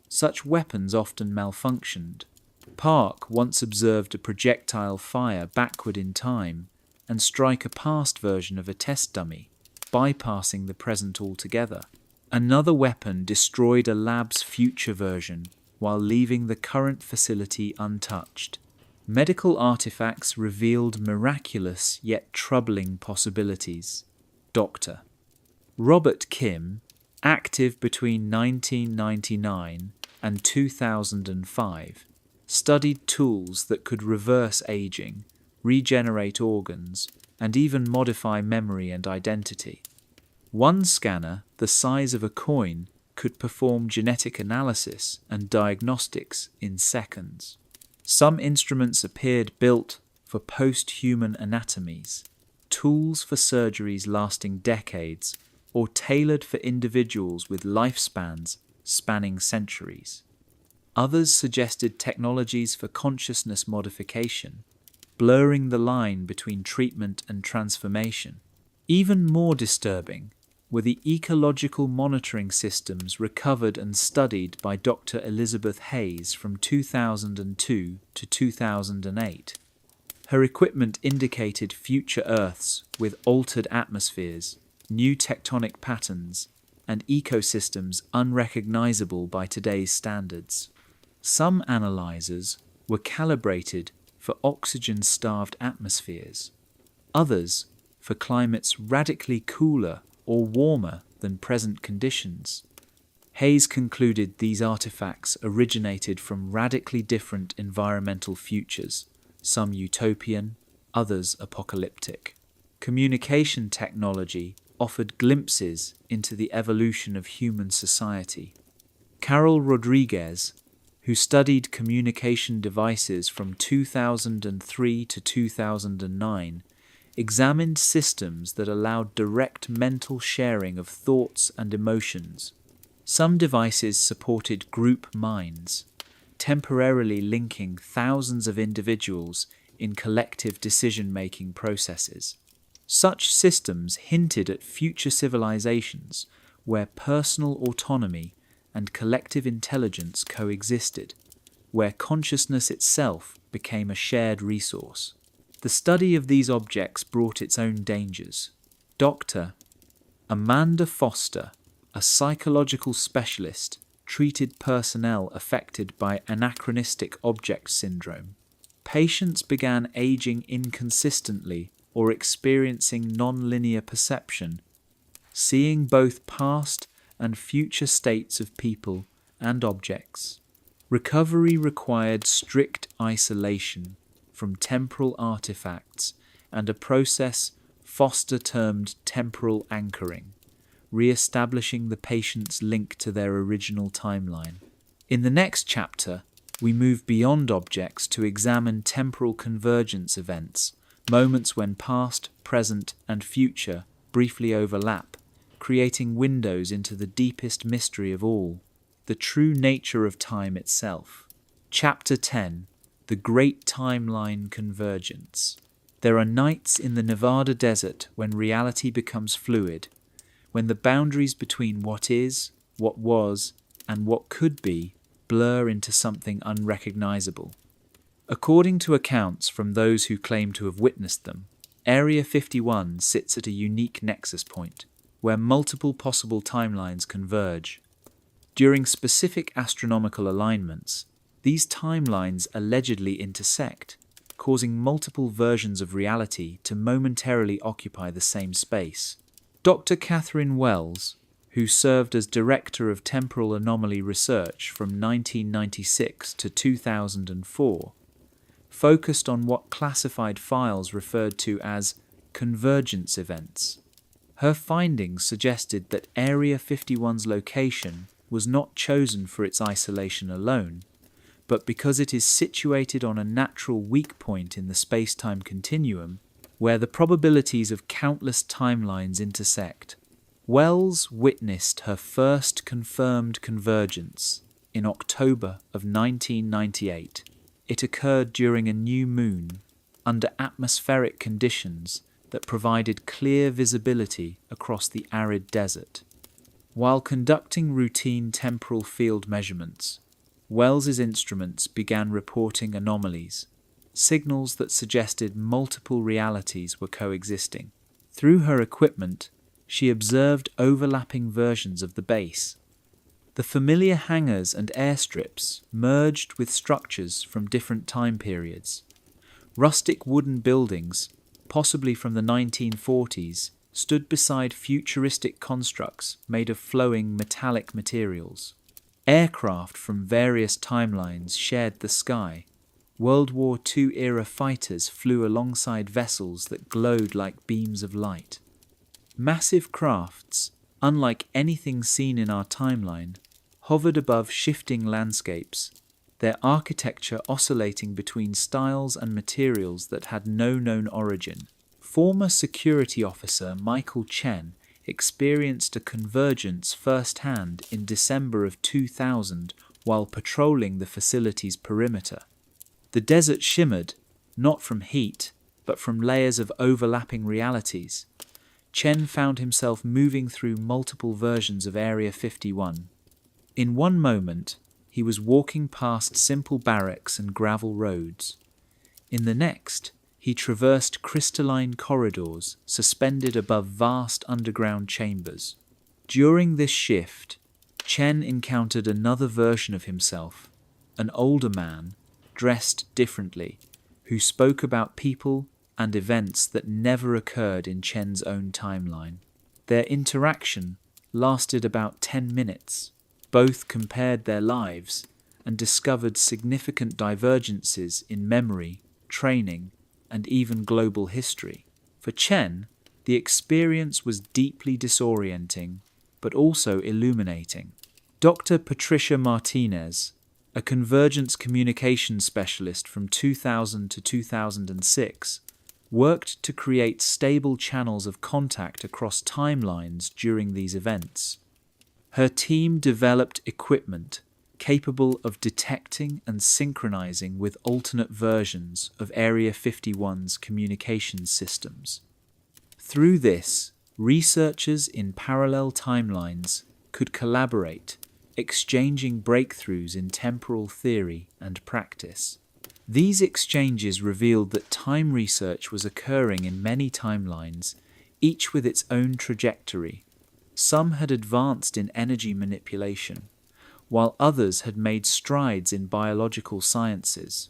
Such weapons often malfunctioned. Park once observed a projectile fire backward in time and strike a past version of a test dummy, bypassing the present altogether. Another weapon destroyed a lab's future version while leaving the current facility untouched. Medical artifacts revealed miraculous yet troubling possibilities. Dr. Robert Kim, active between 1999 and 2005, studied tools that could reverse aging, regenerate organs, and even modify memory and identity. One scanner, the size of a coin, could perform genetic analysis and diagnostics in seconds. Some instruments appeared built for post-human anatomies, tools for surgeries lasting decades, or tailored for individuals with lifespans spanning centuries. Others suggested technologies for consciousness modification, blurring the line between treatment and transformation. Even more disturbing were the ecological monitoring systems recovered and studied by Dr. Elizabeth Hayes from 2002 to 2008. Her equipment indicated future Earths with altered atmospheres, new tectonic patterns, and ecosystems unrecognizable by today's standards. Some analyzers were calibrated for oxygen-starved atmospheres, others for climates radically cooler or warmer than present conditions. Hayes concluded these artifacts originated from radically different environmental futures, some utopian, others apocalyptic. Communication technology offered glimpses into the evolution of human society. Carol Rodriguez, who studied communication devices from 2003 to 2009, examined systems that allowed direct mental sharing of thoughts and emotions. Some devices supported group minds, temporarily linking thousands of individuals in collective decision-making processes. Such systems hinted at future civilizations where personal autonomy and collective intelligence coexisted, where consciousness itself became a shared resource. The study of these objects brought its own dangers. Dr. Amanda Foster, a psychological specialist, treated personnel affected by anachronistic object syndrome. Patients began aging inconsistently or experiencing non-linear perception, seeing both past and future states of people and objects. Recovery required strict isolation from temporal artifacts and a process Foster termed temporal anchoring, re-establishing the patient's link to their original timeline. In the next chapter, we move beyond objects to examine temporal convergence events, moments when past, present, and future briefly overlap, creating windows into the deepest mystery of all, the true nature of time itself. Chapter 10. The Great Timeline Convergence. There are nights in the Nevada desert when reality becomes fluid, when the boundaries between what is, what was, and what could be blur into something unrecognizable. According to accounts from those who claim to have witnessed them, Area 51 sits at a unique nexus point, where multiple possible timelines converge. During specific astronomical alignments, these timelines allegedly intersect, causing multiple versions of reality to momentarily occupy the same space. Dr. Catherine Wells, who served as Director of Temporal Anomaly Research from 1996 to 2004, focused on what classified files referred to as convergence events. Her findings suggested that Area 51's location was not chosen for its isolation alone, but because it is situated on a natural weak point in the space-time continuum, where the probabilities of countless timelines intersect. Wells witnessed her first confirmed convergence in October of 1998. It occurred during a new moon, under atmospheric conditions that provided clear visibility across the arid desert. While conducting routine temporal field measurements, Wells's instruments began reporting anomalies, signals that suggested multiple realities were coexisting. Through her equipment, she observed overlapping versions of the base. The familiar hangars and airstrips merged with structures from different time periods. Rustic wooden buildings, possibly from the 1940s, stood beside futuristic constructs made of flowing metallic materials. Aircraft from various timelines shared the sky. World War II-era fighters flew alongside vessels that glowed like beams of light. Massive crafts, unlike anything seen in our timeline, hovered above shifting landscapes, their architecture oscillating between styles and materials that had no known origin. Former security officer Michael Chen experienced a convergence firsthand in December of 2000 while patrolling the facility's perimeter. The desert shimmered, not from heat, but from layers of overlapping realities. Chen found himself moving through multiple versions of Area 51. In one moment, he was walking past simple barracks and gravel roads. In the next, he traversed crystalline corridors suspended above vast underground chambers. During this shift, Chen encountered another version of himself, an older man, dressed differently, who spoke about people and events that never occurred in Chen's own timeline. Their interaction lasted about 10 minutes. Both compared their lives and discovered significant divergences in memory, training, and even global history. For Chen, the experience was deeply disorienting, but also illuminating. Dr. Patricia Martinez, a convergence communications specialist from 2000 to 2006, worked to create stable channels of contact across timelines during these events. Her team developed equipment capable of detecting and synchronizing with alternate versions of Area 51's communications systems. Through this, researchers in parallel timelines could collaborate, exchanging breakthroughs in temporal theory and practice. These exchanges revealed that time research was occurring in many timelines, each with its own trajectory. Some had advanced in energy manipulation, while others had made strides in biological sciences.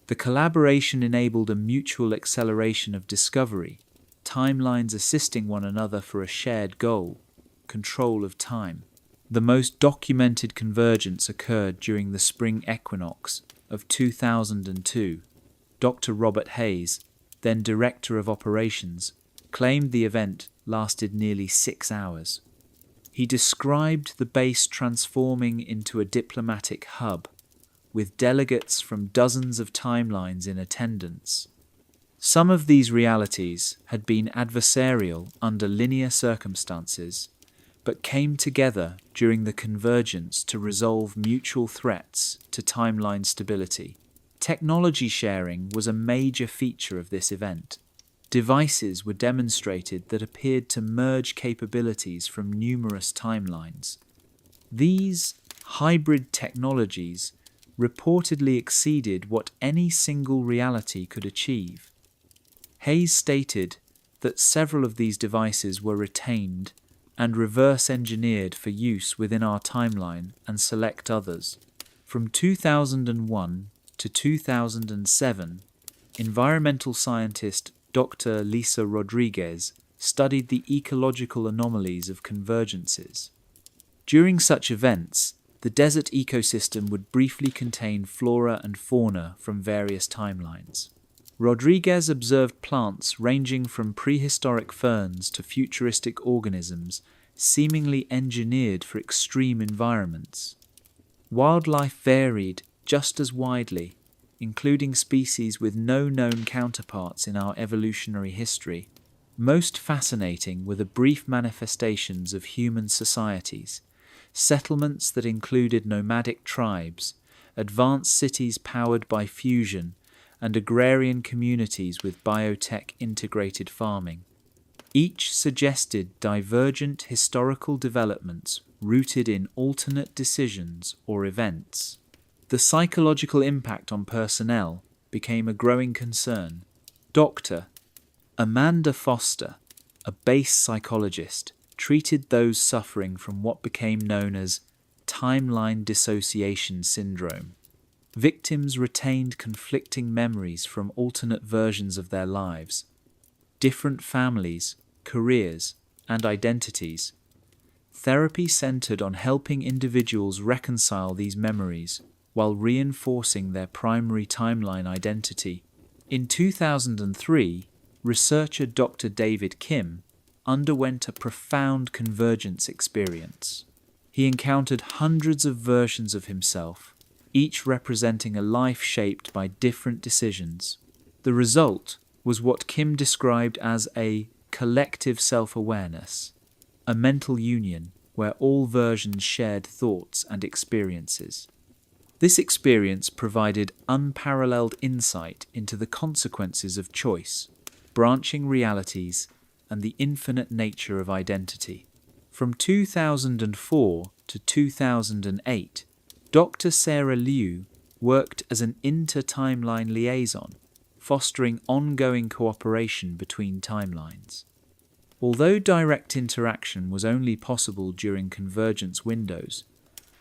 The collaboration enabled a mutual acceleration of discovery, timelines assisting one another for a shared goal, control of time. The most documented convergence occurred during the spring equinox of 2002. Dr. Robert Hayes, then Director of Operations, claimed the event lasted nearly 6 hours. He described the base transforming into a diplomatic hub, with delegates from dozens of timelines in attendance. Some of these realities had been adversarial under linear circumstances, but came together during the convergence to resolve mutual threats to timeline stability. Technology sharing was a major feature of this event. Devices were demonstrated that appeared to merge capabilities from numerous timelines. These hybrid technologies reportedly exceeded what any single reality could achieve. Hayes stated that several of these devices were retained and reverse engineered for use within our timeline and select others. From 2001 to 2007, environmental scientist Dr. Lisa Rodriguez studied the ecological anomalies of convergences. During such events, the desert ecosystem would briefly contain flora and fauna from various timelines. Rodriguez observed plants ranging from prehistoric ferns to futuristic organisms seemingly engineered for extreme environments. Wildlife varied just as widely, including species with no known counterparts in our evolutionary history. Most fascinating were the brief manifestations of human societies, settlements that included nomadic tribes, advanced cities powered by fusion, and agrarian communities with biotech integrated farming. Each suggested divergent historical developments rooted in alternate decisions or events. The psychological impact on personnel became a growing concern. Dr. Amanda Foster, a base psychologist, treated those suffering from what became known as timeline dissociation syndrome. Victims retained conflicting memories from alternate versions of their lives, different families, careers, and identities. Therapy centered on helping individuals reconcile these memories while reinforcing their primary timeline identity. In 2003, researcher Dr. David Kim underwent a profound convergence experience. He encountered hundreds of versions of himself, each representing a life shaped by different decisions. The result was what Kim described as a collective self-awareness, a mental union where all versions shared thoughts and experiences. This experience provided unparalleled insight into the consequences of choice, branching realities, and the infinite nature of identity. From 2004 to 2008, Dr. Sarah Liu worked as an inter-timeline liaison, fostering ongoing cooperation between timelines. Although direct interaction was only possible during convergence windows,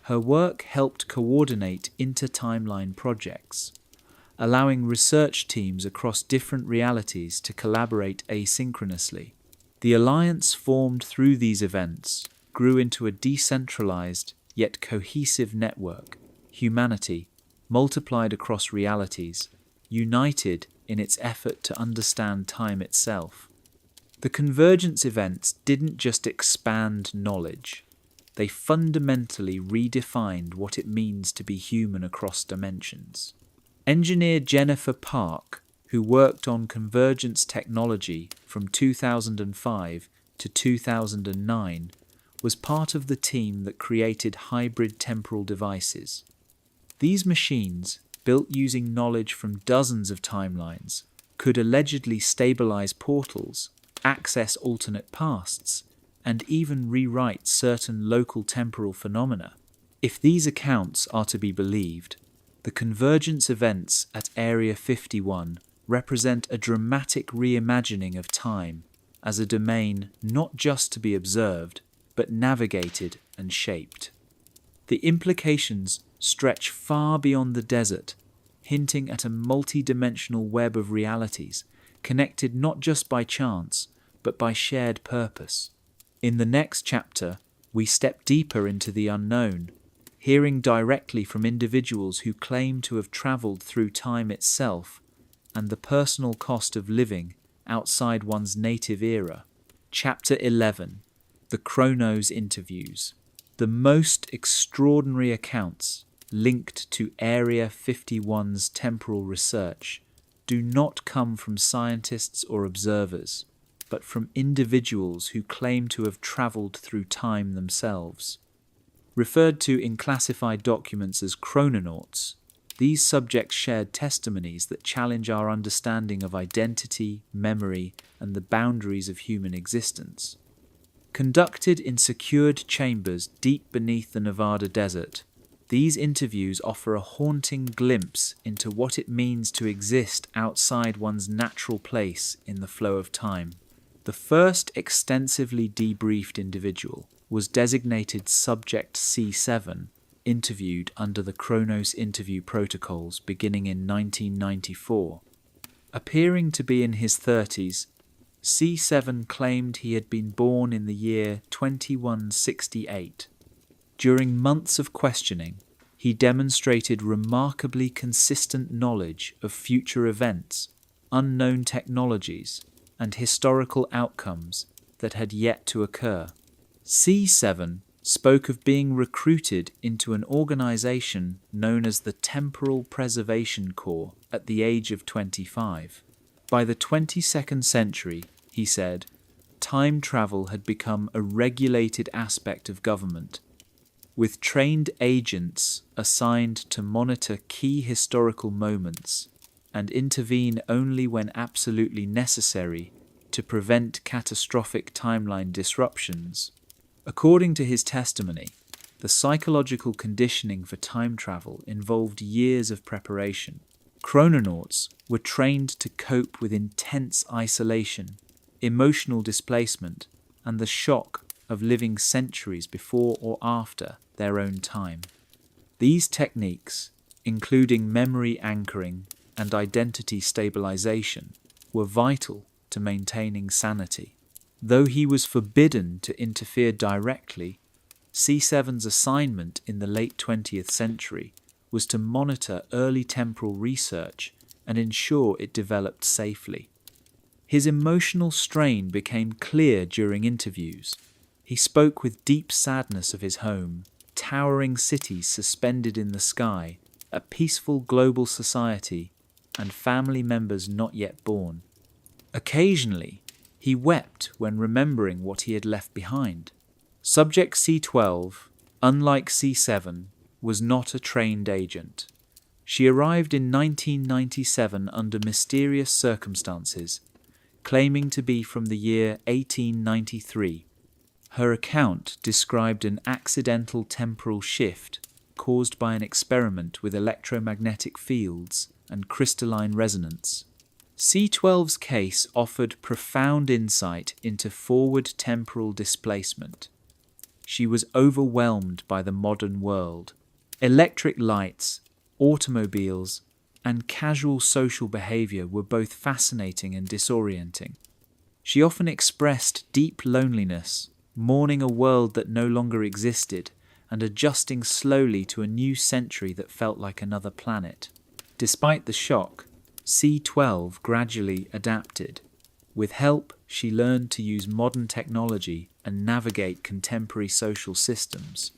her work helped coordinate inter-timeline projects, allowing research teams across different realities to collaborate asynchronously. The alliance formed through these events grew into a decentralized yet cohesive network, humanity, multiplied across realities, united in its effort to understand time itself. The convergence events didn't just expand knowledge. They fundamentally redefined what it means to be human across dimensions. Engineer Jennifer Park, who worked on convergence technology from 2005 to 2009, was part of the team that created hybrid temporal devices. These machines, built using knowledge from dozens of timelines, could allegedly stabilize portals, access alternate pasts, and even rewrite certain local temporal phenomena. If these accounts are to be believed, the convergence events at Area 51 represent a dramatic reimagining of time as a domain not just to be observed, but navigated and shaped. The implications stretch far beyond the desert, hinting at a multi-dimensional web of realities, connected not just by chance, but by shared purpose. In the next chapter, we step deeper into the unknown, hearing directly from individuals who claim to have travelled through time itself and the personal cost of living outside one's native era. Chapter 11. The Chronos Interviews. The most extraordinary accounts linked to Area 51's temporal research do not come from scientists or observers, but from individuals who claim to have travelled through time themselves. Referred to in classified documents as chrononauts, these subjects shared testimonies that challenge our understanding of identity, memory, and the boundaries of human existence. Conducted in secured chambers deep beneath the Nevada desert, these interviews offer a haunting glimpse into what it means to exist outside one's natural place in the flow of time. The first extensively debriefed individual was designated Subject C7, interviewed under the Chronos interview protocols beginning in 1994. Appearing to be in his 30s, C7 claimed he had been born in the year 2168. During months of questioning, he demonstrated remarkably consistent knowledge of future events, unknown technologies, and historical outcomes that had yet to occur. C7 spoke of being recruited into an organization known as the Temporal Preservation Corps at the age of 25. By the 22nd century, he said, time travel had become a regulated aspect of government, with trained agents assigned to monitor key historical moments and intervene only when absolutely necessary to prevent catastrophic timeline disruptions. According to his testimony, the psychological conditioning for time travel involved years of preparation. Chrononauts were trained to cope with intense isolation, emotional displacement, and the shock of living centuries before or after their own time. These techniques, including memory anchoring and identity stabilization, were vital to maintaining sanity. Though he was forbidden to interfere directly, C7's assignment in the late 20th century was to monitor early temporal research and ensure it developed safely. His emotional strain became clear during interviews. He spoke with deep sadness of his home, towering cities suspended in the sky, a peaceful global society, and family members not yet born. Occasionally, he wept when remembering what he had left behind. Subject C12, unlike C7, was not a trained agent. She arrived in 1997 under mysterious circumstances, claiming to be from the year 1893. Her account described an accidental temporal shift caused by an experiment with electromagnetic fields and crystalline resonance. C12's case offered profound insight into forward temporal displacement. She was overwhelmed by the modern world. Electric lights, automobiles, and casual social behavior were both fascinating and disorienting. She often expressed deep loneliness, mourning a world that no longer existed and adjusting slowly to a new century that felt like another planet. Despite the shock, C12 gradually adapted. With help, she learned to use modern technology and navigate contemporary social systems.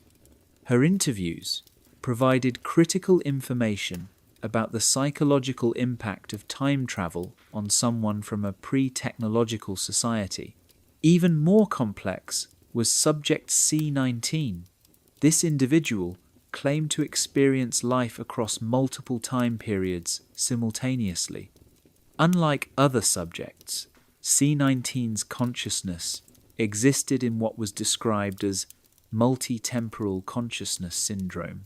Her interviews provided critical information about the psychological impact of time travel on someone from a pre-technological society. Even more complex was subject C19. This individual claimed to experience life across multiple time periods simultaneously. Unlike other subjects, C19's consciousness existed in what was described as multi-temporal consciousness syndrome.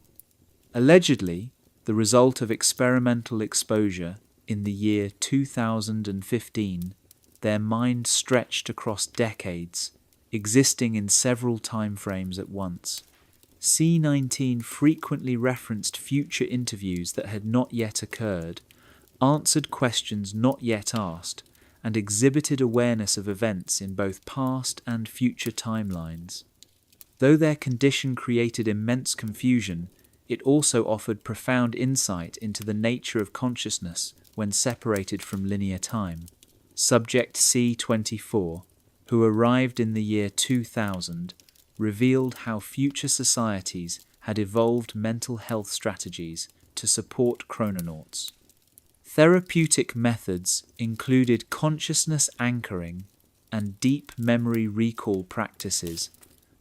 Allegedly, the result of experimental exposure in the year 2015, their mind stretched across decades, existing in several time frames at once. C19 frequently referenced future interviews that had not yet occurred, answered questions not yet asked, and exhibited awareness of events in both past and future timelines. Though their condition created immense confusion, it also offered profound insight into the nature of consciousness when separated from linear time. Subject C24, who arrived in the year 2000, revealed how future societies had evolved mental health strategies to support chrononauts. Therapeutic methods included consciousness anchoring and deep memory recall practices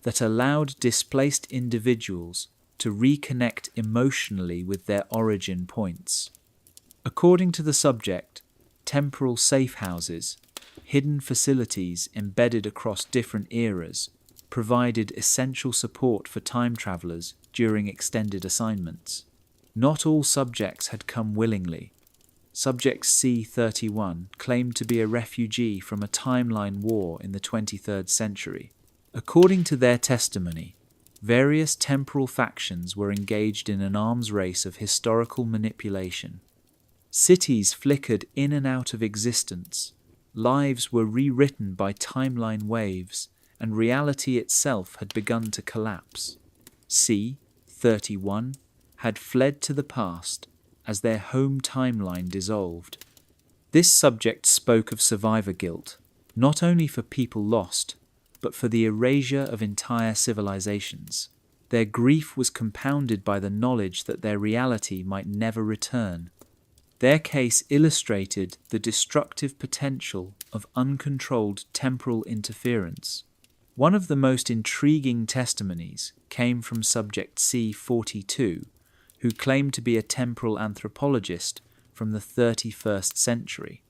that allowed displaced individuals to reconnect emotionally with their origin points. According to the subject, temporal safe houses, hidden facilities embedded across different eras, provided essential support for time travelers during extended assignments. Not all subjects had come willingly. Subject C31 claimed to be a refugee from a timeline war in the 23rd century. According to their testimony, various temporal factions were engaged in an arms race of historical manipulation. Cities flickered in and out of existence, lives were rewritten by timeline waves, and reality itself had begun to collapse. C31 had fled to the past as their home timeline dissolved. This subject spoke of survivor guilt, not only for people lost, but for the erasure of entire civilizations. Their grief was compounded by the knowledge that their reality might never return. Their case illustrated the destructive potential of uncontrolled temporal interference. One of the most intriguing testimonies came from subject C42, who claimed to be a temporal anthropologist from the 31st century.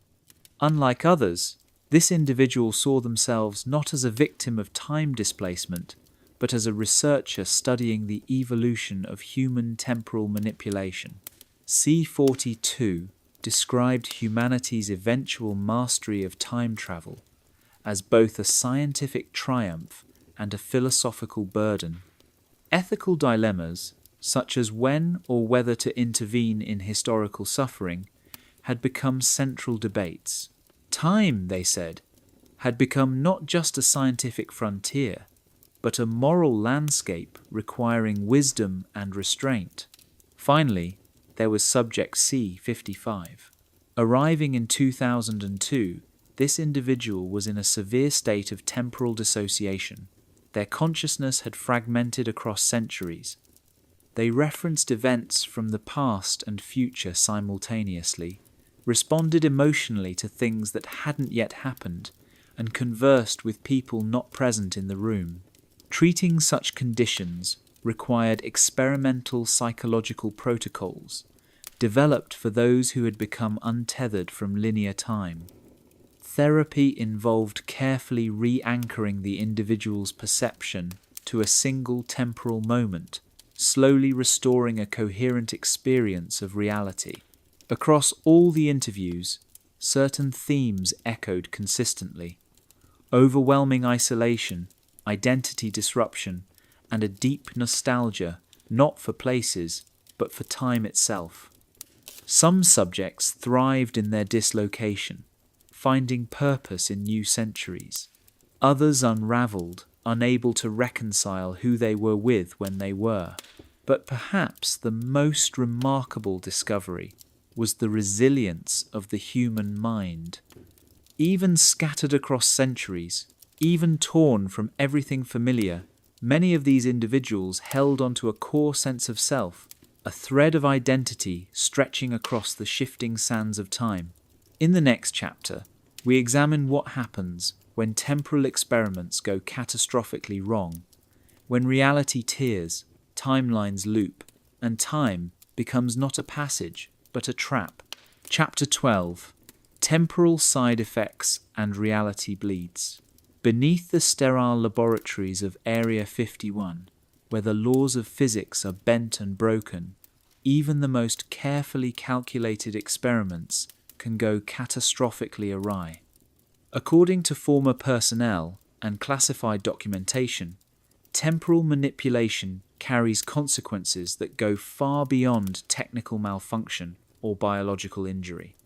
Unlike others, this individual saw themselves not as a victim of time displacement, but as a researcher studying the evolution of human temporal manipulation. C42 described humanity's eventual mastery of time travel as both a scientific triumph and a philosophical burden. Ethical dilemmas, such as when or whether to intervene in historical suffering, had become central debates. Time, they said, had become not just a scientific frontier, but a moral landscape requiring wisdom and restraint. Finally, there was subject C55. Arriving in 2002, this individual was in a severe state of temporal dissociation. Their consciousness had fragmented across centuries. They referenced events from the past and future simultaneously, responded emotionally to things that hadn't yet happened, and conversed with people not present in the room. Treating such conditions required experimental psychological protocols developed for those who had become untethered from linear time. Therapy involved carefully re-anchoring the individual's perception to a single temporal moment, slowly restoring a coherent experience of reality. Across all the interviews, certain themes echoed consistently: overwhelming isolation, identity disruption, and a deep nostalgia, not for places, but for time itself. Some subjects thrived in their dislocation, finding purpose in new centuries. Others unraveled, unable to reconcile who they were with when they were. But perhaps the most remarkable discovery was the resilience of the human mind. Even scattered across centuries, even torn from everything familiar, many of these individuals held onto a core sense of self, a thread of identity stretching across the shifting sands of time. In the next chapter, we examine what happens when temporal experiments go catastrophically wrong, when reality tears, timelines loop, and time becomes not a passage, but a trap. Chapter 12: Temporal Side Effects and Reality Bleeds. Beneath the sterile laboratories of Area 51, where the laws of physics are bent and broken, even the most carefully calculated experiments can go catastrophically awry. According to former personnel and classified documentation, temporal manipulation carries consequences that go far beyond technical malfunction or biological injury.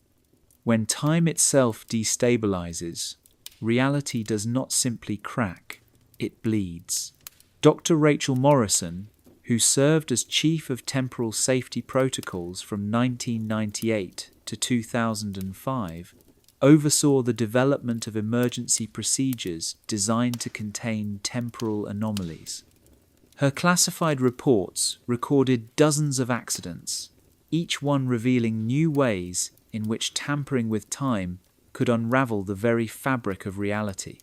When time itself destabilizes, reality does not simply crack, it bleeds. Dr. Rachel Morrison, who served as Chief of Temporal Safety Protocols from 1998 to 2005, oversaw the development of emergency procedures designed to contain temporal anomalies. Her classified reports recorded dozens of accidents, each one revealing new ways in which tampering with time could unravel the very fabric of reality.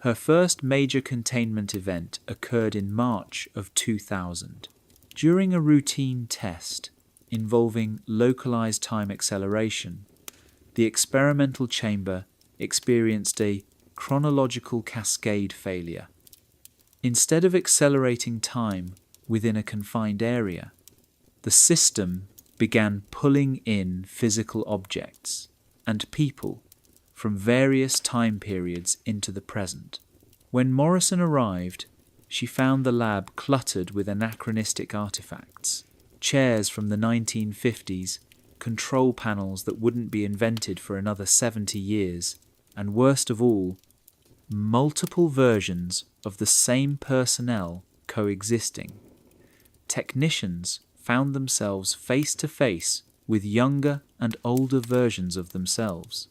Her first major containment event occurred in March of 2000. During a routine test involving localized time acceleration, the experimental chamber experienced a chronological cascade failure. Instead of accelerating time within a confined area, the system began pulling in physical objects and people from various time periods into the present. When Morrison arrived, she found the lab cluttered with anachronistic artifacts, chairs from the 1950s, control panels that wouldn't be invented for another 70 years, and worst of all, multiple versions of the same personnel coexisting. Technicians found themselves face to face with younger and older versions of themselves.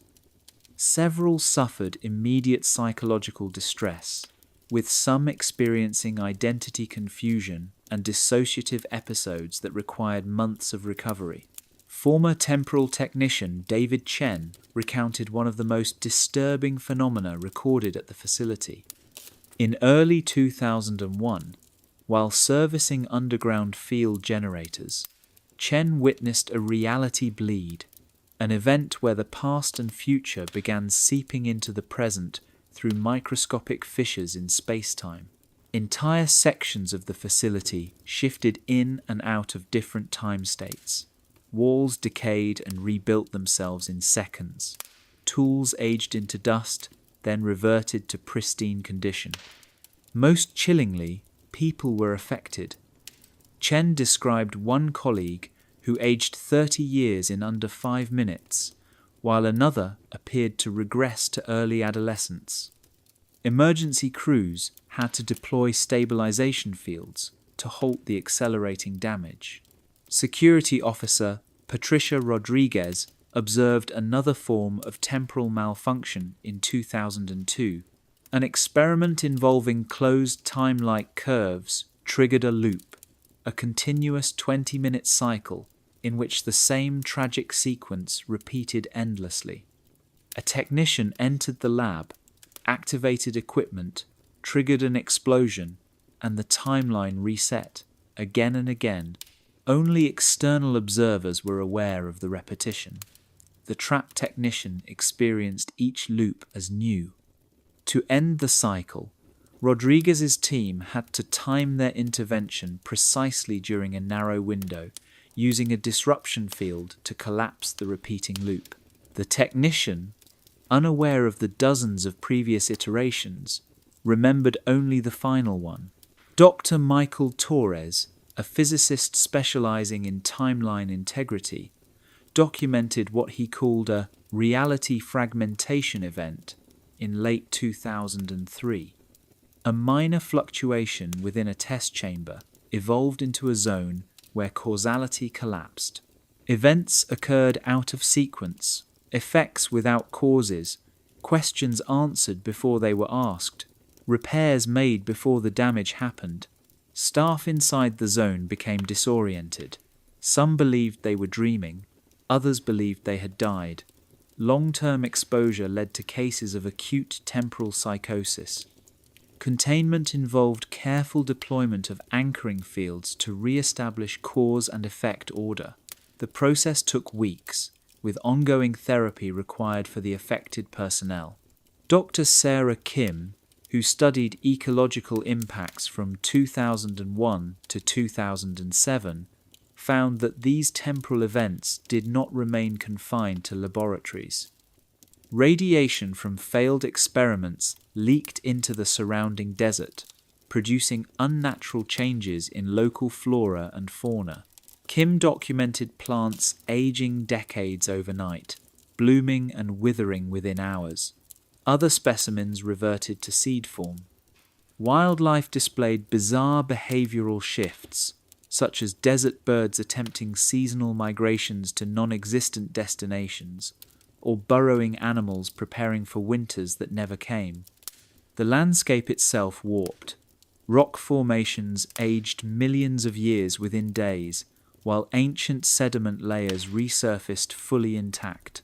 Several suffered immediate psychological distress, with some experiencing identity confusion and dissociative episodes that required months of recovery. Former temporal technician David Chen recounted one of the most disturbing phenomena recorded at the facility. In early 2001, while servicing underground field generators, Chen witnessed a reality bleed, an event where the past and future began seeping into the present through microscopic fissures in space-time. Entire sections of the facility shifted in and out of different time states. Walls decayed and rebuilt themselves in seconds. Tools aged into dust, then reverted to pristine condition. Most chillingly, people were affected. Chen described one colleague who aged 30 years in under 5 minutes, while another appeared to regress to early adolescence. Emergency crews had to deploy stabilization fields to halt the accelerating damage. Security officer Patricia Rodriguez observed another form of temporal malfunction in 2002. An experiment involving closed time-like curves triggered a loop, a continuous 20-minute cycle in which the same tragic sequence repeated endlessly. A technician entered the lab, activated equipment, triggered an explosion, and the timeline reset. again and again. Only external observers were aware of the repetition. The trap technician experienced each loop as new. To end the cycle, Rodriguez's team had to time their intervention precisely during a narrow window, using a disruption field to collapse the repeating loop. The technician, unaware of the dozens of previous iterations, remembered only the final one. Dr. Michael Torres, a physicist specializing in timeline integrity, documented what he called a reality fragmentation event in late 2003. A minor fluctuation within a test chamber evolved into a zone where causality collapsed. Events occurred out of sequence, effects without causes, questions answered before they were asked, repairs made before the damage happened. Staff inside the zone became disoriented. Some believed they were dreaming, others believed they had died. Long-term exposure led to cases of acute temporal psychosis. Containment involved careful deployment of anchoring fields to re-establish cause and effect order. The process took weeks, with ongoing therapy required for the affected personnel. Dr. Sarah Kim, who studied ecological impacts from 2001 to 2007, found that these temporal events did not remain confined to laboratories. Radiation from failed experiments leaked into the surrounding desert, producing unnatural changes in local flora and fauna. Kim documented plants aging decades overnight, blooming and withering within hours. Other specimens reverted to seed form. Wildlife displayed bizarre behavioral shifts, such as desert birds attempting seasonal migrations to non-existent destinations, or burrowing animals preparing for winters that never came. The landscape itself warped. Rock formations aged millions of years within days, while ancient sediment layers resurfaced fully intact.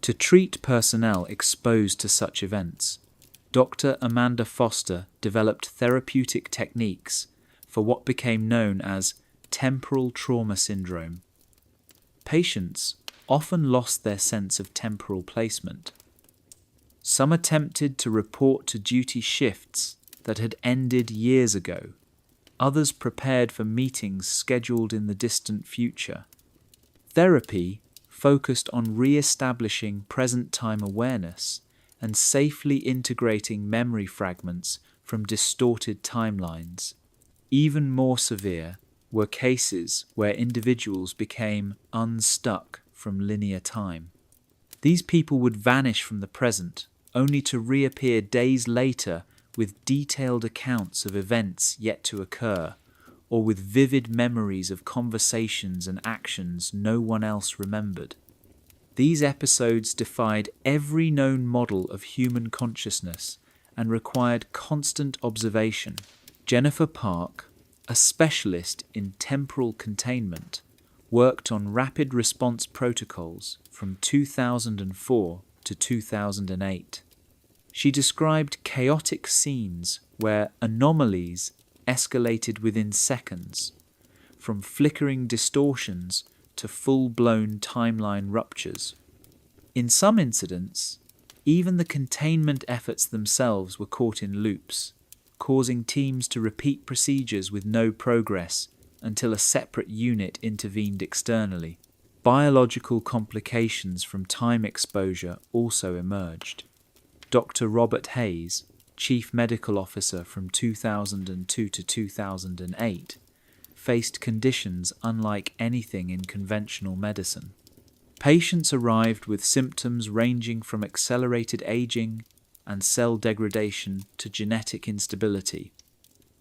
To treat personnel exposed to such events, Dr. Amanda Foster developed therapeutic techniques for what became known as temporal trauma syndrome. Patients often lost their sense of temporal placement. Some attempted to report to duty shifts that had ended years ago. Others prepared for meetings scheduled in the distant future. Therapy focused on re-establishing present-time awareness and safely integrating memory fragments from distorted timelines. Even more severe were cases where individuals became unstuck from linear time. These people would vanish from the present, only to reappear days later with detailed accounts of events yet to occur, or with vivid memories of conversations and actions no one else remembered. These episodes defied every known model of human consciousness and required constant observation. Jennifer Park, a specialist in temporal containment, worked on rapid response protocols from 2004 to 2008. She described chaotic scenes where anomalies escalated within seconds, from flickering distortions to full-blown timeline ruptures. In some incidents, even the containment efforts themselves were caught in loops, causing teams to repeat procedures with no progress until a separate unit intervened externally. Biological complications from time exposure also emerged. Dr. Robert Hayes, Chief Medical Officer from 2002 to 2008, faced conditions unlike anything in conventional medicine. Patients arrived with symptoms ranging from accelerated aging and cell degradation to genetic instability.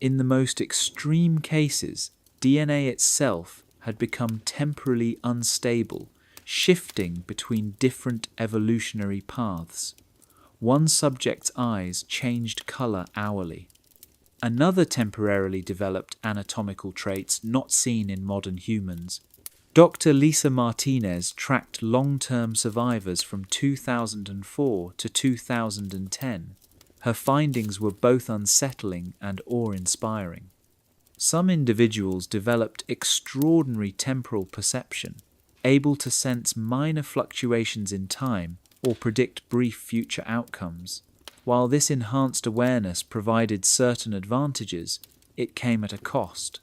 In the most extreme cases, DNA itself had become temporally unstable, shifting between different evolutionary paths. One subject's eyes changed color hourly. Another temporarily developed anatomical traits not seen in modern humans. Dr. Lisa Martinez tracked long-term survivors from 2004 to 2010. Her findings were both unsettling and awe-inspiring. Some individuals developed extraordinary temporal perception, able to sense minor fluctuations in time or predict brief future outcomes. While this enhanced awareness provided certain advantages, it came at a cost.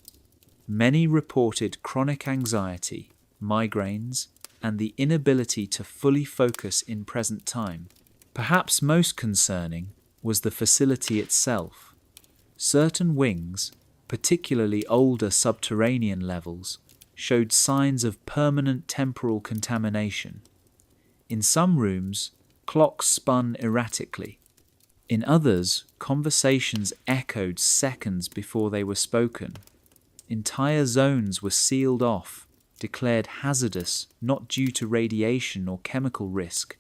Many reported chronic anxiety, migraines, and the inability to fully focus in present time. Perhaps most concerning was the facility itself. Certain wings, particularly older subterranean levels, showed signs of permanent temporal contamination. In some rooms, clocks spun erratically. In others, conversations echoed seconds before they were spoken. Entire zones were sealed off, declared hazardous not due to radiation or chemical risk,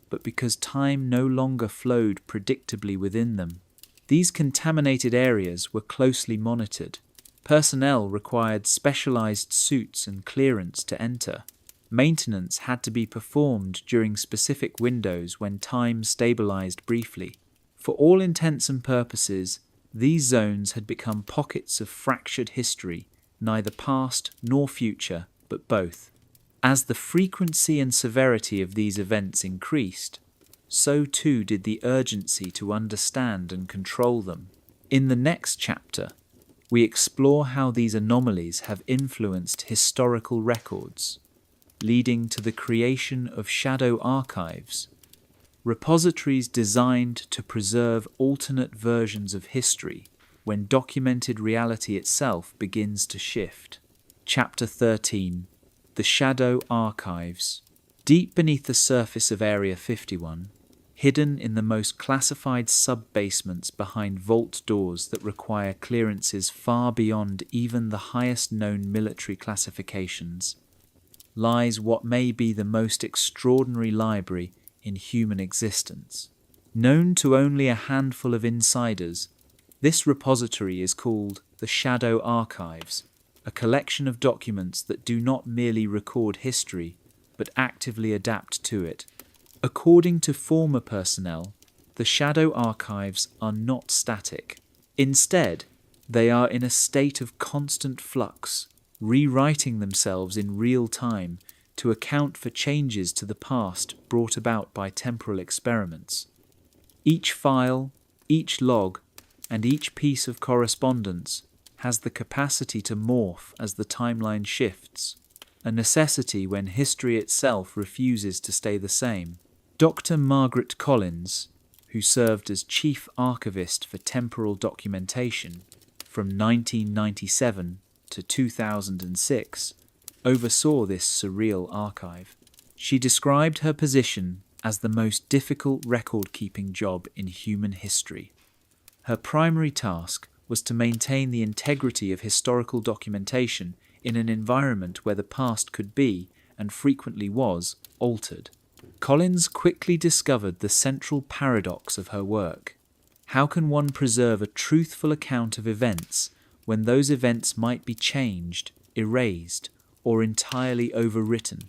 but because time no longer flowed predictably within them. These contaminated areas were closely monitored. Personnel required specialized suits and clearance to enter. Maintenance had to be performed during specific windows when time stabilized briefly. For all intents and purposes, these zones had become pockets of fractured history, neither past nor future, but both. As the frequency and severity of these events increased, so too did the urgency to understand and control them. In the next chapter, we explore how these anomalies have influenced historical records, leading to the creation of shadow archives, repositories designed to preserve alternate versions of history when documented reality itself begins to shift. Chapter 13. The Shadow Archives. Deep beneath the surface of Area 51, hidden in the most classified sub-basements behind vault doors that require clearances far beyond even the highest known military classifications, lies what may be the most extraordinary library in human existence. Known to only a handful of insiders, this repository is called the Shadow Archives, a collection of documents that do not merely record history, but actively adapt to it. According to former personnel, the Shadow Archives are not static. Instead, they are in a state of constant flux, rewriting themselves in real time to account for changes to the past brought about by temporal experiments. Each file, each log, and each piece of correspondence has the capacity to morph as the timeline shifts, a necessity when history itself refuses to stay the same. Dr. Margaret Collins, who served as Chief Archivist for Temporal Documentation from 1997 to 2006, oversaw this surreal archive. She described her position as the most difficult record-keeping job in human history. Her primary task was to maintain the integrity of historical documentation in an environment where the past could be, and frequently was, altered. Collins quickly discovered the central paradox of her work. How can one preserve a truthful account of events when those events might be changed, erased, or entirely overwritten?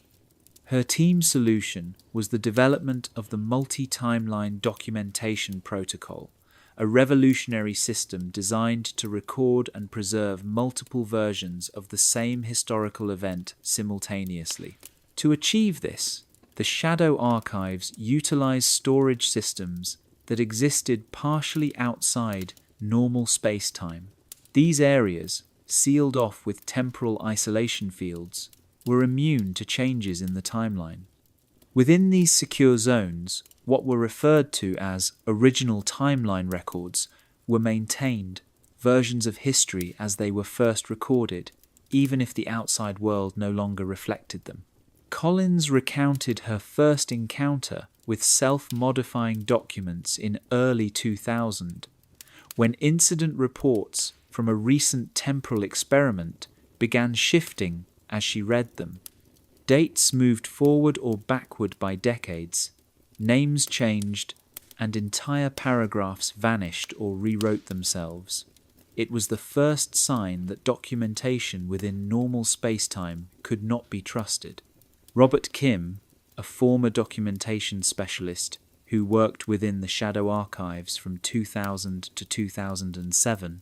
Her team's solution was the development of the multi-timeline documentation protocol, a revolutionary system designed to record and preserve multiple versions of the same historical event simultaneously. To achieve this, the Shadow Archives utilized storage systems that existed partially outside normal space-time. These areas, sealed off with temporal isolation fields, were immune to changes in the timeline. Within these secure zones, what were referred to as original timeline records were maintained, versions of history as they were first recorded, even if the outside world no longer reflected them. Collins recounted her first encounter with self-modifying documents in early 2000, when incident reports from a recent temporal experiment began shifting as she read them. Dates moved forward or backward by decades, names changed, and entire paragraphs vanished or rewrote themselves. It was the first sign that documentation within normal space-time could not be trusted. Robert Kim, a former documentation specialist who worked within the Shadow Archives from 2000 to 2007,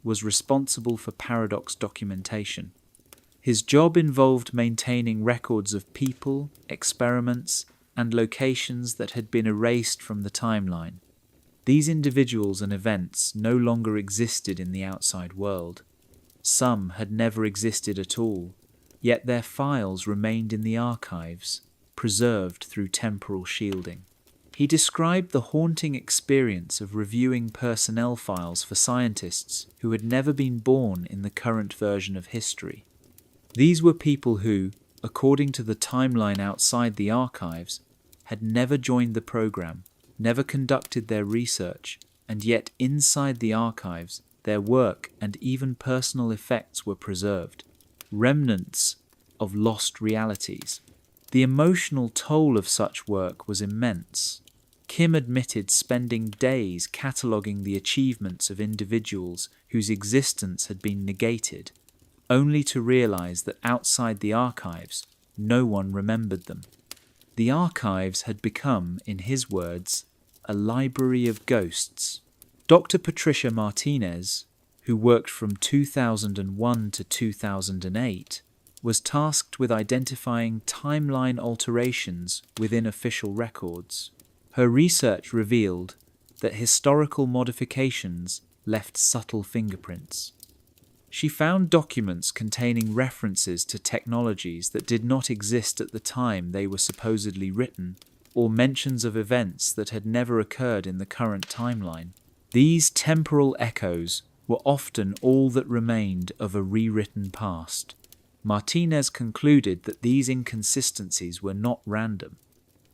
was responsible for paradox documentation. His job involved maintaining records of people, experiments, and locations that had been erased from the timeline. These individuals and events no longer existed in the outside world. Some had never existed at all, yet their files remained in the archives, preserved through temporal shielding. He described the haunting experience of reviewing personnel files for scientists who had never been born in the current version of history. These were people who, according to the timeline outside the archives, had never joined the program, never conducted their research, and yet inside the archives, their work and even personal effects were preserved, remnants of lost realities. The emotional toll of such work was immense. Kim admitted spending days cataloguing the achievements of individuals whose existence had been negated, only to realize that outside the archives, no one remembered them. The archives had become, in his words, a library of ghosts. Dr. Patricia Martinez, who worked from 2001 to 2008, was tasked with identifying timeline alterations within official records. Her research revealed that historical modifications left subtle fingerprints. She found documents containing references to technologies that did not exist at the time they were supposedly written, or mentions of events that had never occurred in the current timeline. These temporal echoes were often all that remained of a rewritten past. Martinez concluded that these inconsistencies were not random.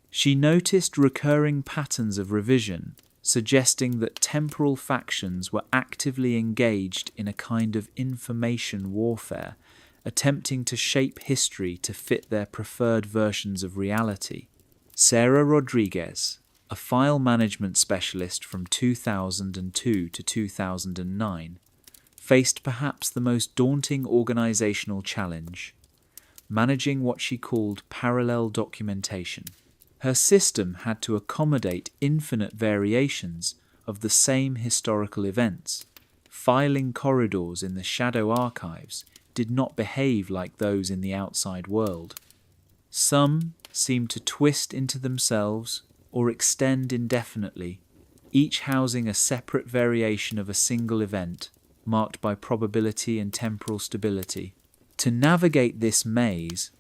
She noticed recurring patterns of revision, suggesting that temporal factions were actively engaged in a kind of information warfare, attempting to shape history to fit their preferred versions of reality. Sarah Rodriguez, a file management specialist from 2002 to 2009, faced perhaps the most daunting organizational challenge, managing what she called parallel documentation. Her system had to accommodate infinite variations of the same historical events. Filing corridors in the shadow archives did not behave like those in the outside world. Some seemed to twist into themselves or extend indefinitely, each housing a separate variation of a single event, marked by probability and temporal stability. To navigate this maze,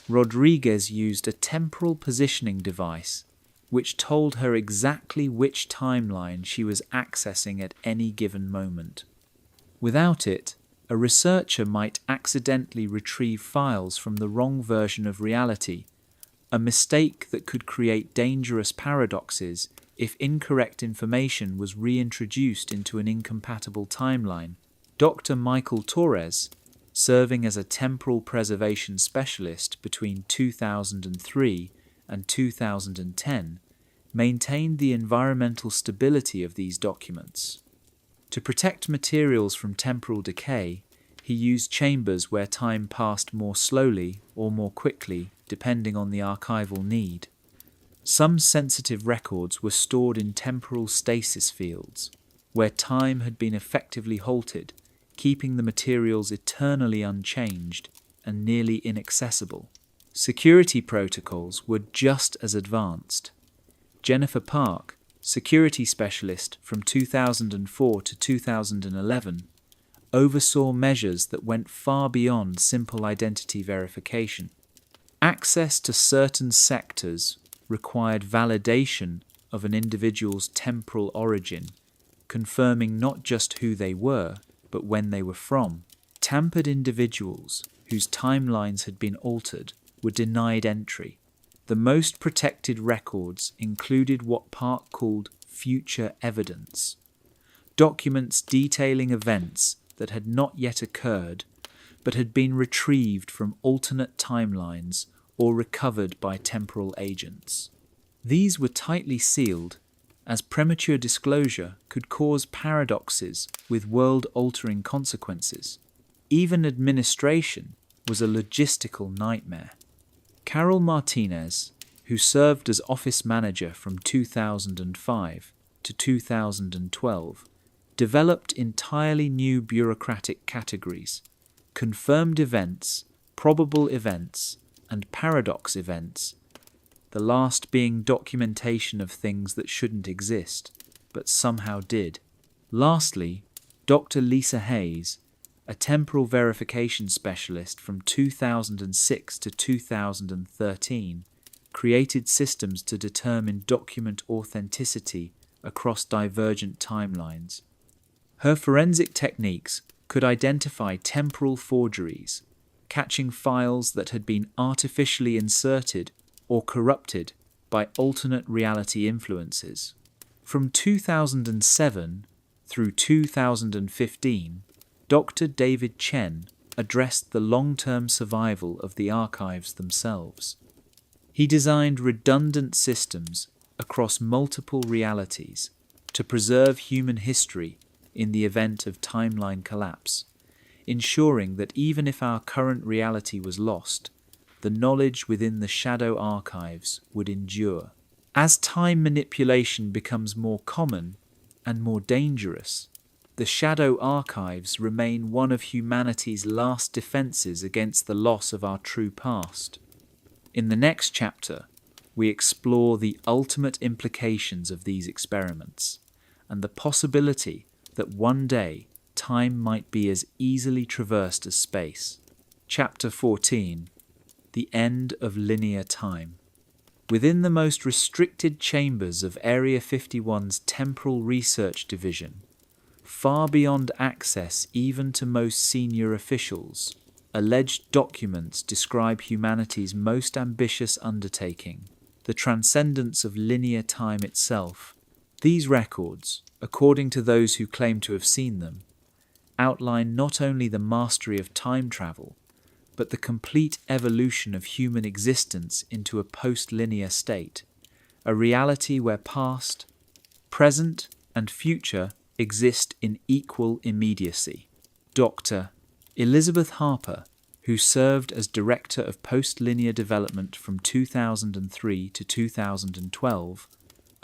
Rodriguez used a temporal positioning device which told her exactly which timeline she was accessing at any given moment. Without it, a researcher might accidentally retrieve files from the wrong version of reality, a mistake that could create dangerous paradoxes if incorrect information was reintroduced into an incompatible timeline. Dr. Michael Torres, serving as a temporal preservation specialist between 2003 and 2010, maintained the environmental stability of these documents. To protect materials from temporal decay, he used chambers where time passed more slowly or more quickly, depending on the archival need. Some sensitive records were stored in temporal stasis fields, where time had been effectively halted, keeping the materials eternally unchanged and nearly inaccessible. Security protocols were just as advanced. Jennifer Park, security specialist from 2004 to 2011, oversaw measures that went far beyond simple identity verification. Access to certain sectors required validation of an individual's temporal origin, confirming not just who they were, but when they were from. Tampered individuals whose timelines had been altered were denied entry. The most protected records included what Park called future evidence, documents detailing events that had not yet occurred but had been retrieved from alternate timelines or recovered by temporal agents. These were tightly sealed, as premature disclosure could cause paradoxes with world-altering consequences. Even administration was a logistical nightmare. Carol Martinez, who served as office manager from 2005 to 2012, developed entirely new bureaucratic categories: confirmed events, probable events, and paradox events, the last being documentation of things that shouldn't exist, but somehow did. Lastly, Dr. Lisa Hayes, a temporal verification specialist from 2006 to 2013, created systems to determine document authenticity across divergent timelines. Her forensic techniques could identify temporal forgeries, catching files that had been artificially inserted or corrupted by alternate reality influences. From 2007 through 2015, Dr. David Chen addressed the long-term survival of the archives themselves. He designed redundant systems across multiple realities to preserve human history in the event of timeline collapse, ensuring that even if our current reality was lost, the knowledge within the shadow archives would endure. As time manipulation becomes more common and more dangerous, the shadow archives remain one of humanity's last defenses against the loss of our true past. In the next chapter, we explore the ultimate implications of these experiments and the possibility that one day time might be as easily traversed as space. Chapter 14. The End of Linear Time. Within the most restricted chambers of Area 51's Temporal Research Division, far beyond access even to most senior officials, alleged documents describe humanity's most ambitious undertaking, the transcendence of linear time itself. These records, according to those who claim to have seen them, outline not only the mastery of time travel, but the complete evolution of human existence into a post-linear state, a reality where past, present, and future exist in equal immediacy. Dr. Elizabeth Harper, who served as Director of Post-Linear Development from 2003 to 2012,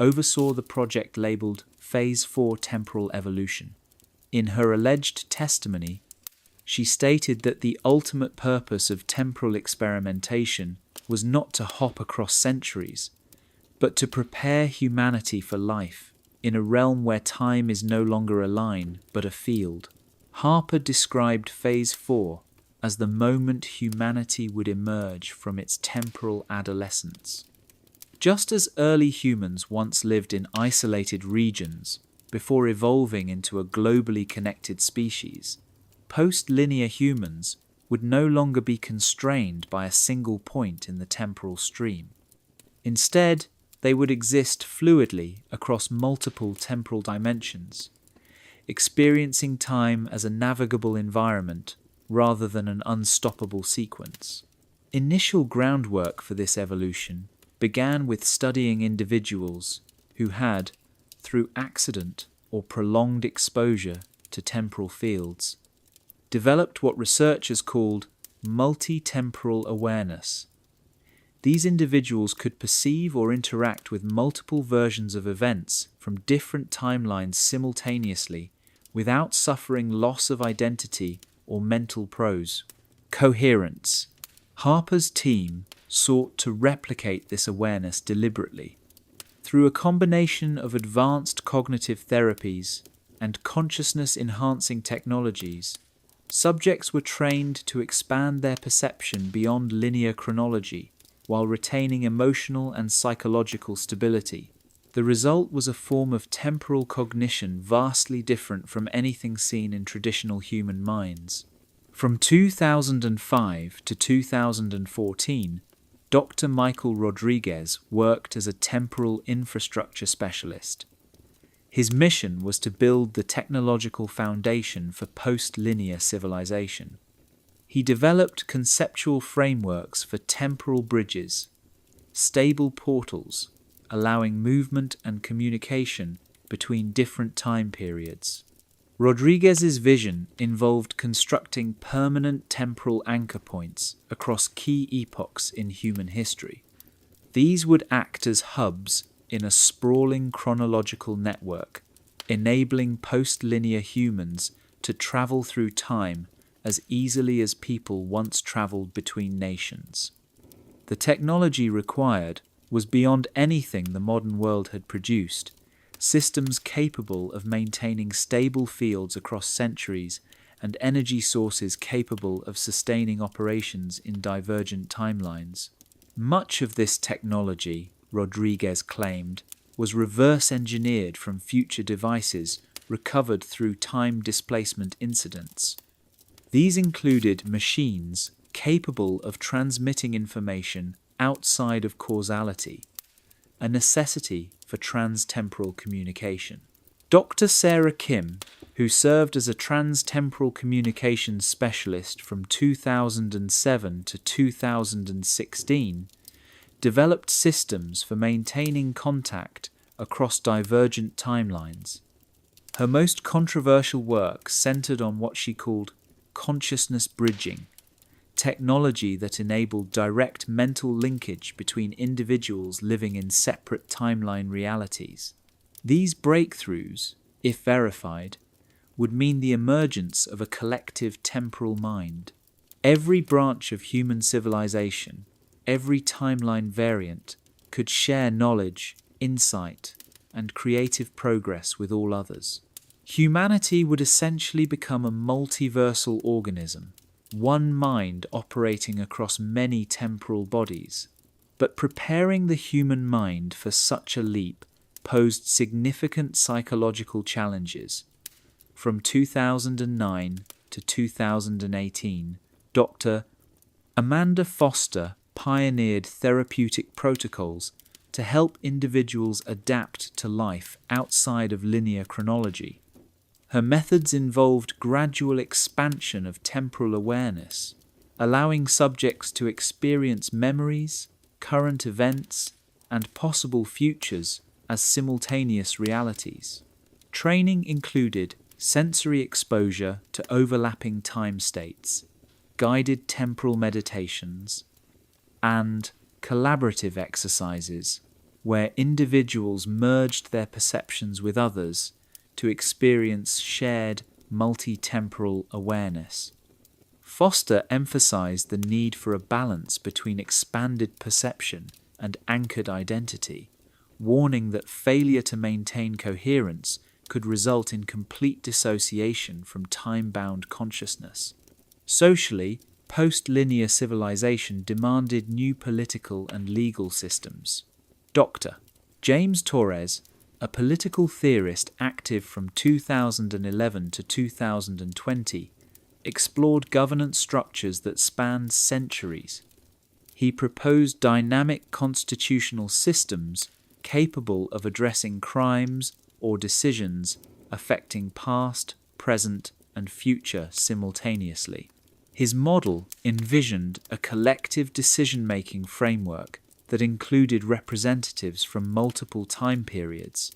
oversaw the project labelled Phase 4 Temporal Evolution. In her alleged testimony, she stated that the ultimate purpose of temporal experimentation was not to hop across centuries, but to prepare humanity for life in a realm where time is no longer a line, but a field. Harper described Phase 4 as the moment humanity would emerge from its temporal adolescence. Just as early humans once lived in isolated regions before evolving into a globally connected species, post-linear humans would no longer be constrained by a single point in the temporal stream. Instead, they would exist fluidly across multiple temporal dimensions, experiencing time as a navigable environment rather than an unstoppable sequence. Initial groundwork for this evolution began with studying individuals who had, through accident or prolonged exposure to temporal fields, developed what researchers called multi-temporal awareness. These individuals could perceive or interact with multiple versions of events from different timelines simultaneously without suffering loss of identity or mental prose. Coherence. Harper's team sought to replicate this awareness deliberately. Through a combination of advanced cognitive therapies and consciousness-enhancing technologies, subjects were trained to expand their perception beyond linear chronology while retaining emotional and psychological stability. The result was a form of temporal cognition vastly different from anything seen in traditional human minds. From 2005 to 2014, Dr. Michael Rodriguez worked as a temporal infrastructure specialist. His mission was to build the technological foundation for post-linear civilization. He developed conceptual frameworks for temporal bridges, stable portals, allowing movement and communication between different time periods. Rodriguez's vision involved constructing permanent temporal anchor points across key epochs in human history. These would act as hubs in a sprawling chronological network, enabling post-linear humans to travel through time as easily as people once traveled between nations. The technology required was beyond anything the modern world had produced, systems capable of maintaining stable fields across centuries and energy sources capable of sustaining operations in divergent timelines. Much of this technology, Rodriguez claimed, was reverse engineered from future devices recovered through time displacement incidents. These included machines capable of transmitting information outside of causality, a necessity for trans-temporal communication. Dr. Sarah Kim, who served as a trans-temporal communications specialist from 2007 to 2016, developed systems for maintaining contact across divergent timelines. Her most controversial work centered on what she called consciousness bridging, technology that enabled direct mental linkage between individuals living in separate timeline realities. These breakthroughs, if verified, would mean the emergence of a collective temporal mind. Every branch of human civilization, every timeline variant, could share knowledge, insight, and creative progress with all others. Humanity would essentially become a multiversal organism, one mind operating across many temporal bodies. But preparing the human mind for such a leap posed significant psychological challenges. From 2009 to 2018, Dr. Amanda Foster pioneered therapeutic protocols to help individuals adapt to life outside of linear chronology. Her methods involved gradual expansion of temporal awareness, allowing subjects to experience memories, current events, and possible futures as simultaneous realities. Training included sensory exposure to overlapping time states, guided temporal meditations, and collaborative exercises where individuals merged their perceptions with others to experience shared multi-temporal awareness. Foster emphasized the need for a balance between expanded perception and anchored identity, warning that failure to maintain coherence could result in complete dissociation from time-bound consciousness. Socially, post-linear civilization demanded new political and legal systems. Dr. James Torres, a political theorist active from 2011 to 2020, explored governance structures that spanned centuries. He proposed dynamic constitutional systems capable of addressing crimes or decisions affecting past, present, and future simultaneously. His model envisioned a collective decision-making framework that included representatives from multiple time periods,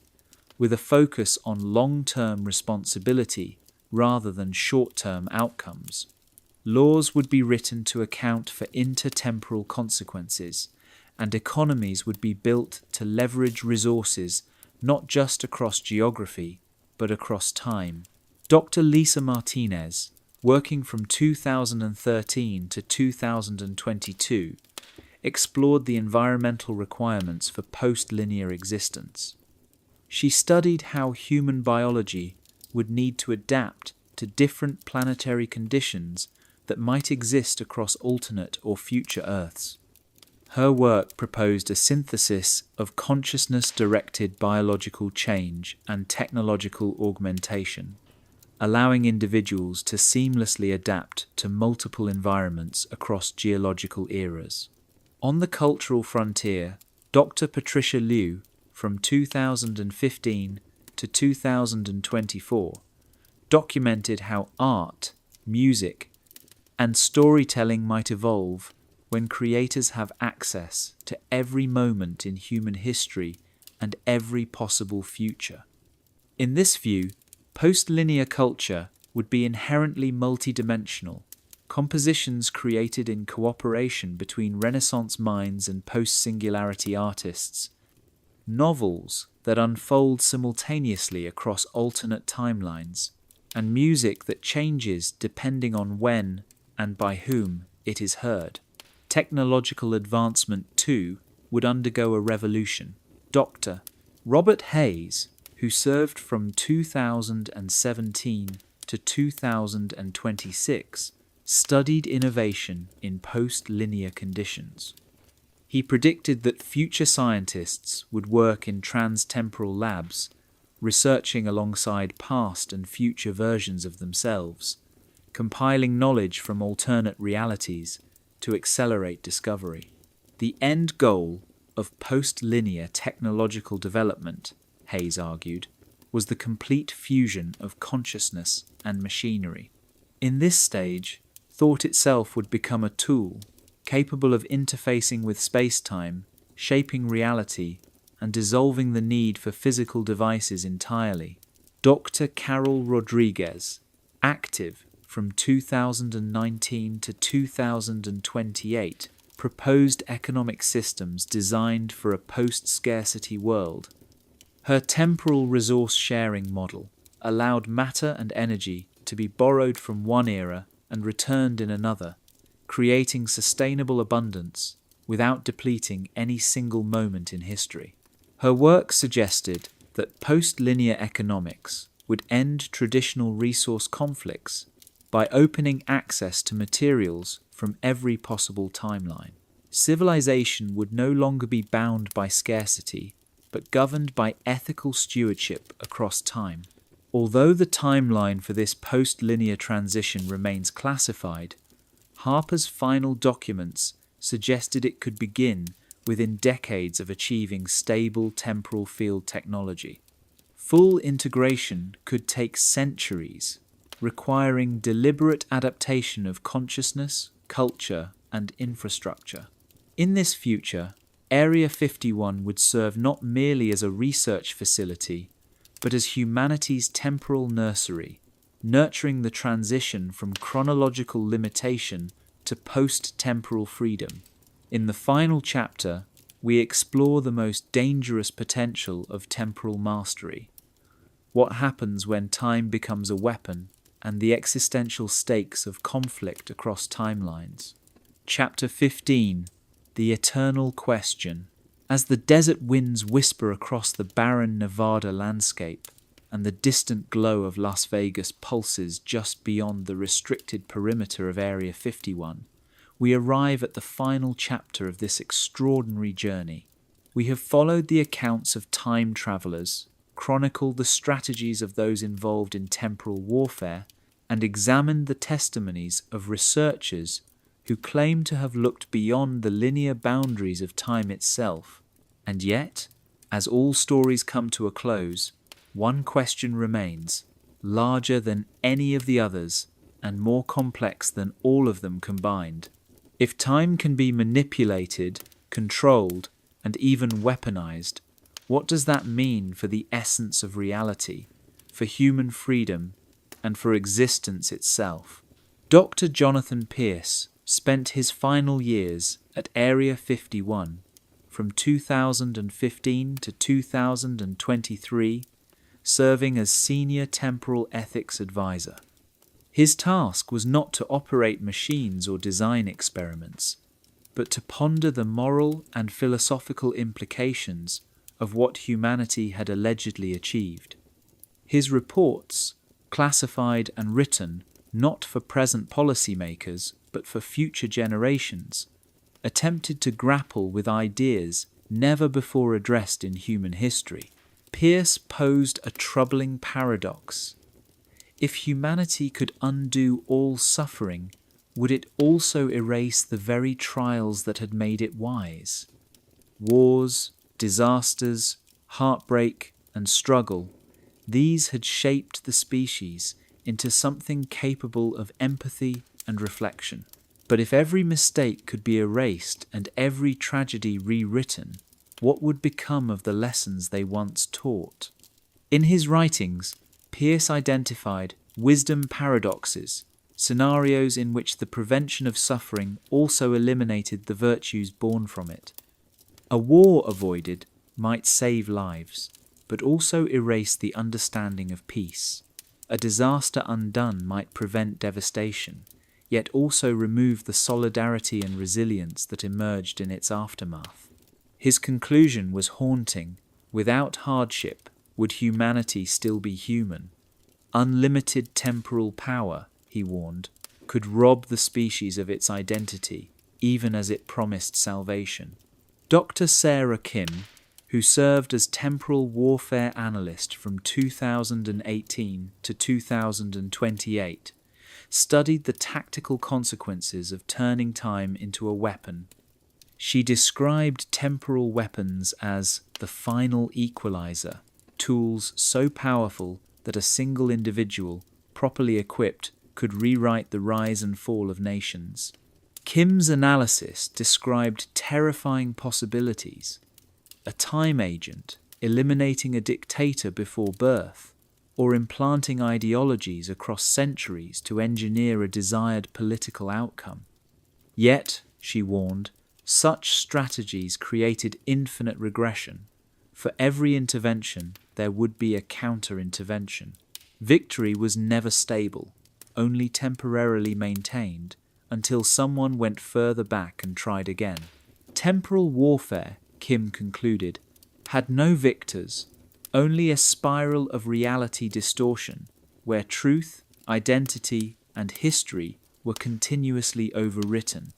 with a focus on long-term responsibility rather than short-term outcomes. Laws would be written to account for intertemporal consequences, and economies would be built to leverage resources not just across geography, but across time. Dr. Lisa Martinez, working from 2013 to 2022, explored the environmental requirements for post-linear existence. She studied how human biology would need to adapt to different planetary conditions that might exist across alternate or future Earths. Her work proposed a synthesis of consciousness-directed biological change and technological augmentation, allowing individuals to seamlessly adapt to multiple environments across geological eras. On the cultural frontier, Dr. Patricia Liu, from 2015 to 2024, documented how art, music, and storytelling might evolve when creators have access to every moment in human history and every possible future. In this view, post-linear culture would be inherently multidimensional, compositions created in cooperation between Renaissance minds and post-singularity artists, novels that unfold simultaneously across alternate timelines, and music that changes depending on when and by whom it is heard. Technological advancement, too, would undergo a revolution. Dr. Robert Hayes, who served from 2017 to 2026, studied innovation in post-linear conditions. He predicted that future scientists would work in trans-temporal labs, researching alongside past and future versions of themselves, compiling knowledge from alternate realities to accelerate discovery. The end goal of post-linear technological development, Hayes argued, was the complete fusion of consciousness and machinery. In this stage, thought itself would become a tool capable of interfacing with space-time, shaping reality, and dissolving the need for physical devices entirely. Dr. Carol Rodriguez, active from 2019 to 2028, proposed economic systems designed for a post-scarcity world. Her temporal resource sharing model allowed matter and energy to be borrowed from one era and returned in another, creating sustainable abundance without depleting any single moment in history. Her work suggested that post-linear economics would end traditional resource conflicts by opening access to materials from every possible timeline. Civilization would no longer be bound by scarcity, but governed by ethical stewardship across time. Although the timeline for this post-linear transition remains classified, Harper's final documents suggested it could begin within decades of achieving stable temporal field technology. Full integration could take centuries, requiring deliberate adaptation of consciousness, culture, and infrastructure. In this future, Area 51 would serve not merely as a research facility, but as humanity's temporal nursery, nurturing the transition from chronological limitation to post-temporal freedom. In the final chapter, we explore the most dangerous potential of temporal mastery. What happens when time becomes a weapon and the existential stakes of conflict across timelines. Chapter 15, The Eternal Question. As the desert winds whisper across the barren Nevada landscape and the distant glow of Las Vegas pulses just beyond the restricted perimeter of Area 51, we arrive at the final chapter of this extraordinary journey. We have followed the accounts of time travelers, chronicled the strategies of those involved in temporal warfare, and examined the testimonies of researchers who claim to have looked beyond the linear boundaries of time itself. And yet, as all stories come to a close, one question remains, larger than any of the others and more complex than all of them combined. If time can be manipulated, controlled, and even weaponized, what does that mean for the essence of reality, for human freedom, and for existence itself? Dr. Jonathan Pierce spent his final years at Area 51 from 2015 to 2023, serving as Senior Temporal Ethics Advisor. His task was not to operate machines or design experiments, but to ponder the moral and philosophical implications of what humanity had allegedly achieved. His reports, classified and written not for present policymakers but for future generations, attempted to grapple with ideas never before addressed in human history. Pierce posed a troubling paradox. If humanity could undo all suffering, would it also erase the very trials that had made it wise? Wars, disasters, heartbreak, and struggle, these had shaped the species into something capable of empathy and reflection. But if every mistake could be erased and every tragedy rewritten, what would become of the lessons they once taught? In his writings, Pierce identified wisdom paradoxes, scenarios in which the prevention of suffering also eliminated the virtues born from it. A war avoided might save lives, but also erase the understanding of peace. A disaster undone might prevent devastation, yet also remove the solidarity and resilience that emerged in its aftermath. His conclusion was haunting. Without hardship, would humanity still be human? Unlimited temporal power, he warned, could rob the species of its identity, even as it promised salvation. Dr. Sarah Kim, who served as temporal warfare analyst from 2018 to 2028, studied the tactical consequences of turning time into a weapon. She described temporal weapons as the final equalizer, tools so powerful that a single individual, properly equipped, could rewrite the rise and fall of nations. Kim's analysis described terrifying possibilities: a time agent, eliminating a dictator before birth, or implanting ideologies across centuries to engineer a desired political outcome. Yet, she warned, such strategies created infinite regression. For every intervention, there would be a counter-intervention. Victory was never stable, only temporarily maintained, until someone went further back and tried again. Temporal warfare, Kim concluded, had no victors, only a spiral of reality distortion, where truth, identity, and history were continuously overwritten.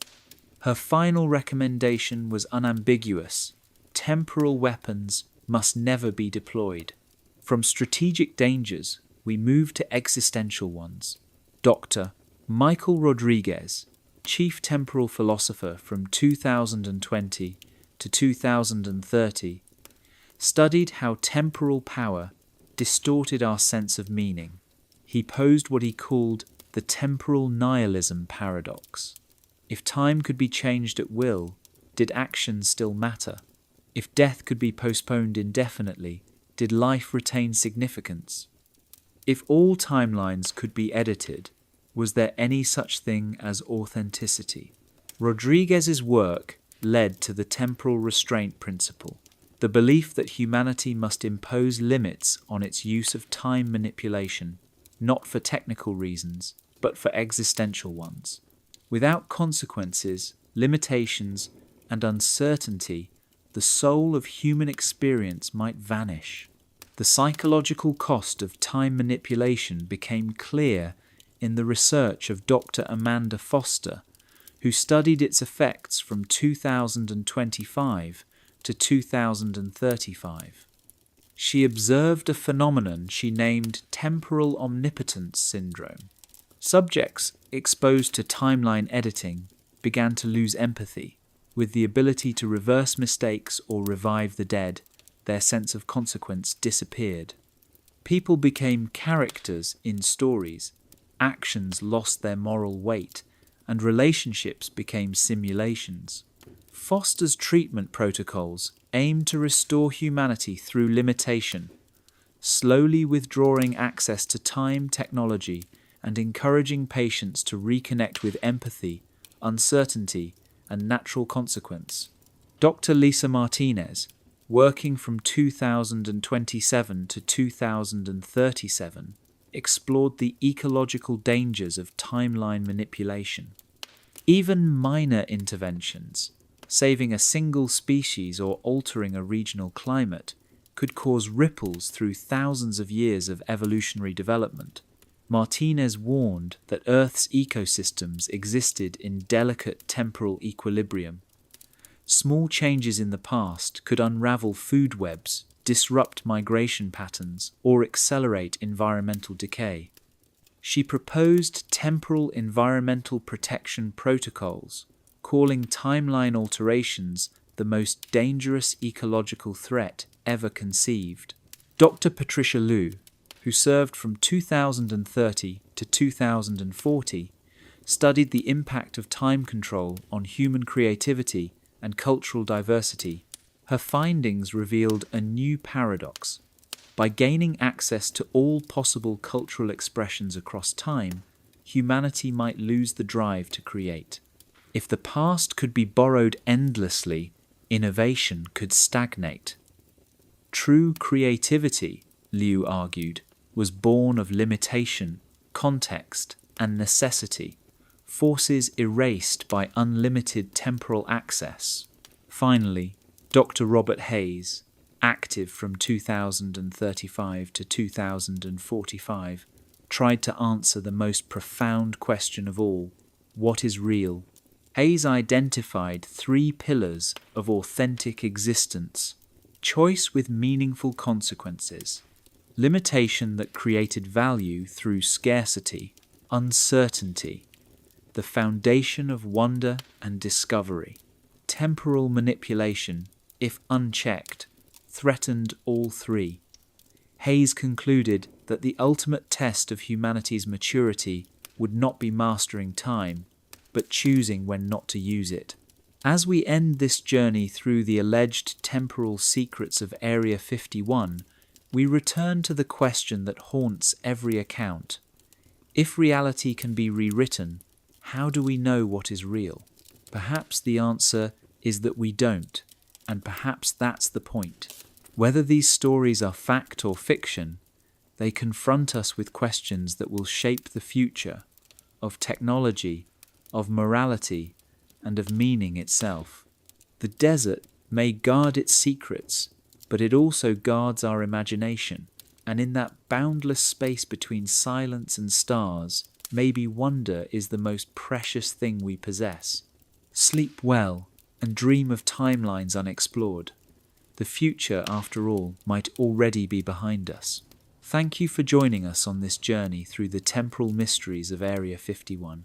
Her final recommendation was unambiguous: temporal weapons must never be deployed. From strategic dangers, we move to existential ones. Dr. Michael Rodriguez, chief temporal philosopher from 2020 to 2030, studied how temporal power distorted our sense of meaning. He posed what he called the temporal nihilism paradox. If time could be changed at will, did action still matter? If death could be postponed indefinitely, did life retain significance? If all timelines could be edited, was there any such thing as authenticity? Rodriguez's work led to the temporal restraint principle, the belief that humanity must impose limits on its use of time manipulation, not for technical reasons, but for existential ones. Without consequences, limitations, and uncertainty, the soul of human experience might vanish. The psychological cost of time manipulation became clear in the research of Dr. Amanda Foster, who studied its effects from 2025 to 2035. She observed a phenomenon she named temporal omnipotence syndrome. Subjects exposed to timeline editing began to lose empathy. With the ability to reverse mistakes or revive the dead, their sense of consequence disappeared. People became characters in stories, actions lost their moral weight, and relationships became simulations. Foster's treatment protocols aimed to restore humanity through limitation, slowly withdrawing access to time technology and encouraging patients to reconnect with empathy, uncertainty, and natural consequence. Dr. Lisa Martinez, working from 2027 to 2037, explored the ecological dangers of timeline manipulation. Even minor interventions, saving a single species or altering a regional climate, could cause ripples through thousands of years of evolutionary development. Martinez warned that Earth's ecosystems existed in delicate temporal equilibrium. Small changes in the past could unravel food webs, disrupt migration patterns, or accelerate environmental decay. She proposed temporal environmental protection protocols, calling timeline alterations the most dangerous ecological threat ever conceived. Dr. Patricia Liu, who served from 2030 to 2040, studied the impact of time control on human creativity and cultural diversity. Her findings revealed a new paradox. By gaining access to all possible cultural expressions across time, humanity might lose the drive to create. If the past could be borrowed endlessly, innovation could stagnate. True creativity, Liu argued, was born of limitation, context, and necessity, forces erased by unlimited temporal access. Finally, Dr. Robert Hayes, active from 2035 to 2045, tried to answer the most profound question of all: what is real? Hayes identified 3 pillars of authentic existence: choice with meaningful consequences, limitation that created value through scarcity, uncertainty, the foundation of wonder and discovery. Temporal manipulation, if unchecked, threatened all 3. Hayes concluded that the ultimate test of humanity's maturity would not be mastering time, but choosing when not to use it. As we end this journey through the alleged temporal secrets of Area 51, we return to the question that haunts every account. If reality can be rewritten, how do we know what is real? Perhaps the answer is that we don't, and perhaps that's the point. Whether these stories are fact or fiction, they confront us with questions that will shape the future of technology, of morality, and of meaning itself. The desert may guard its secrets, but it also guards our imagination, and in that boundless space between silence and stars, maybe wonder is the most precious thing we possess. Sleep well and dream of timelines unexplored. The future, after all, might already be behind us. Thank you for joining us on this journey through the temporal mysteries of Area 51.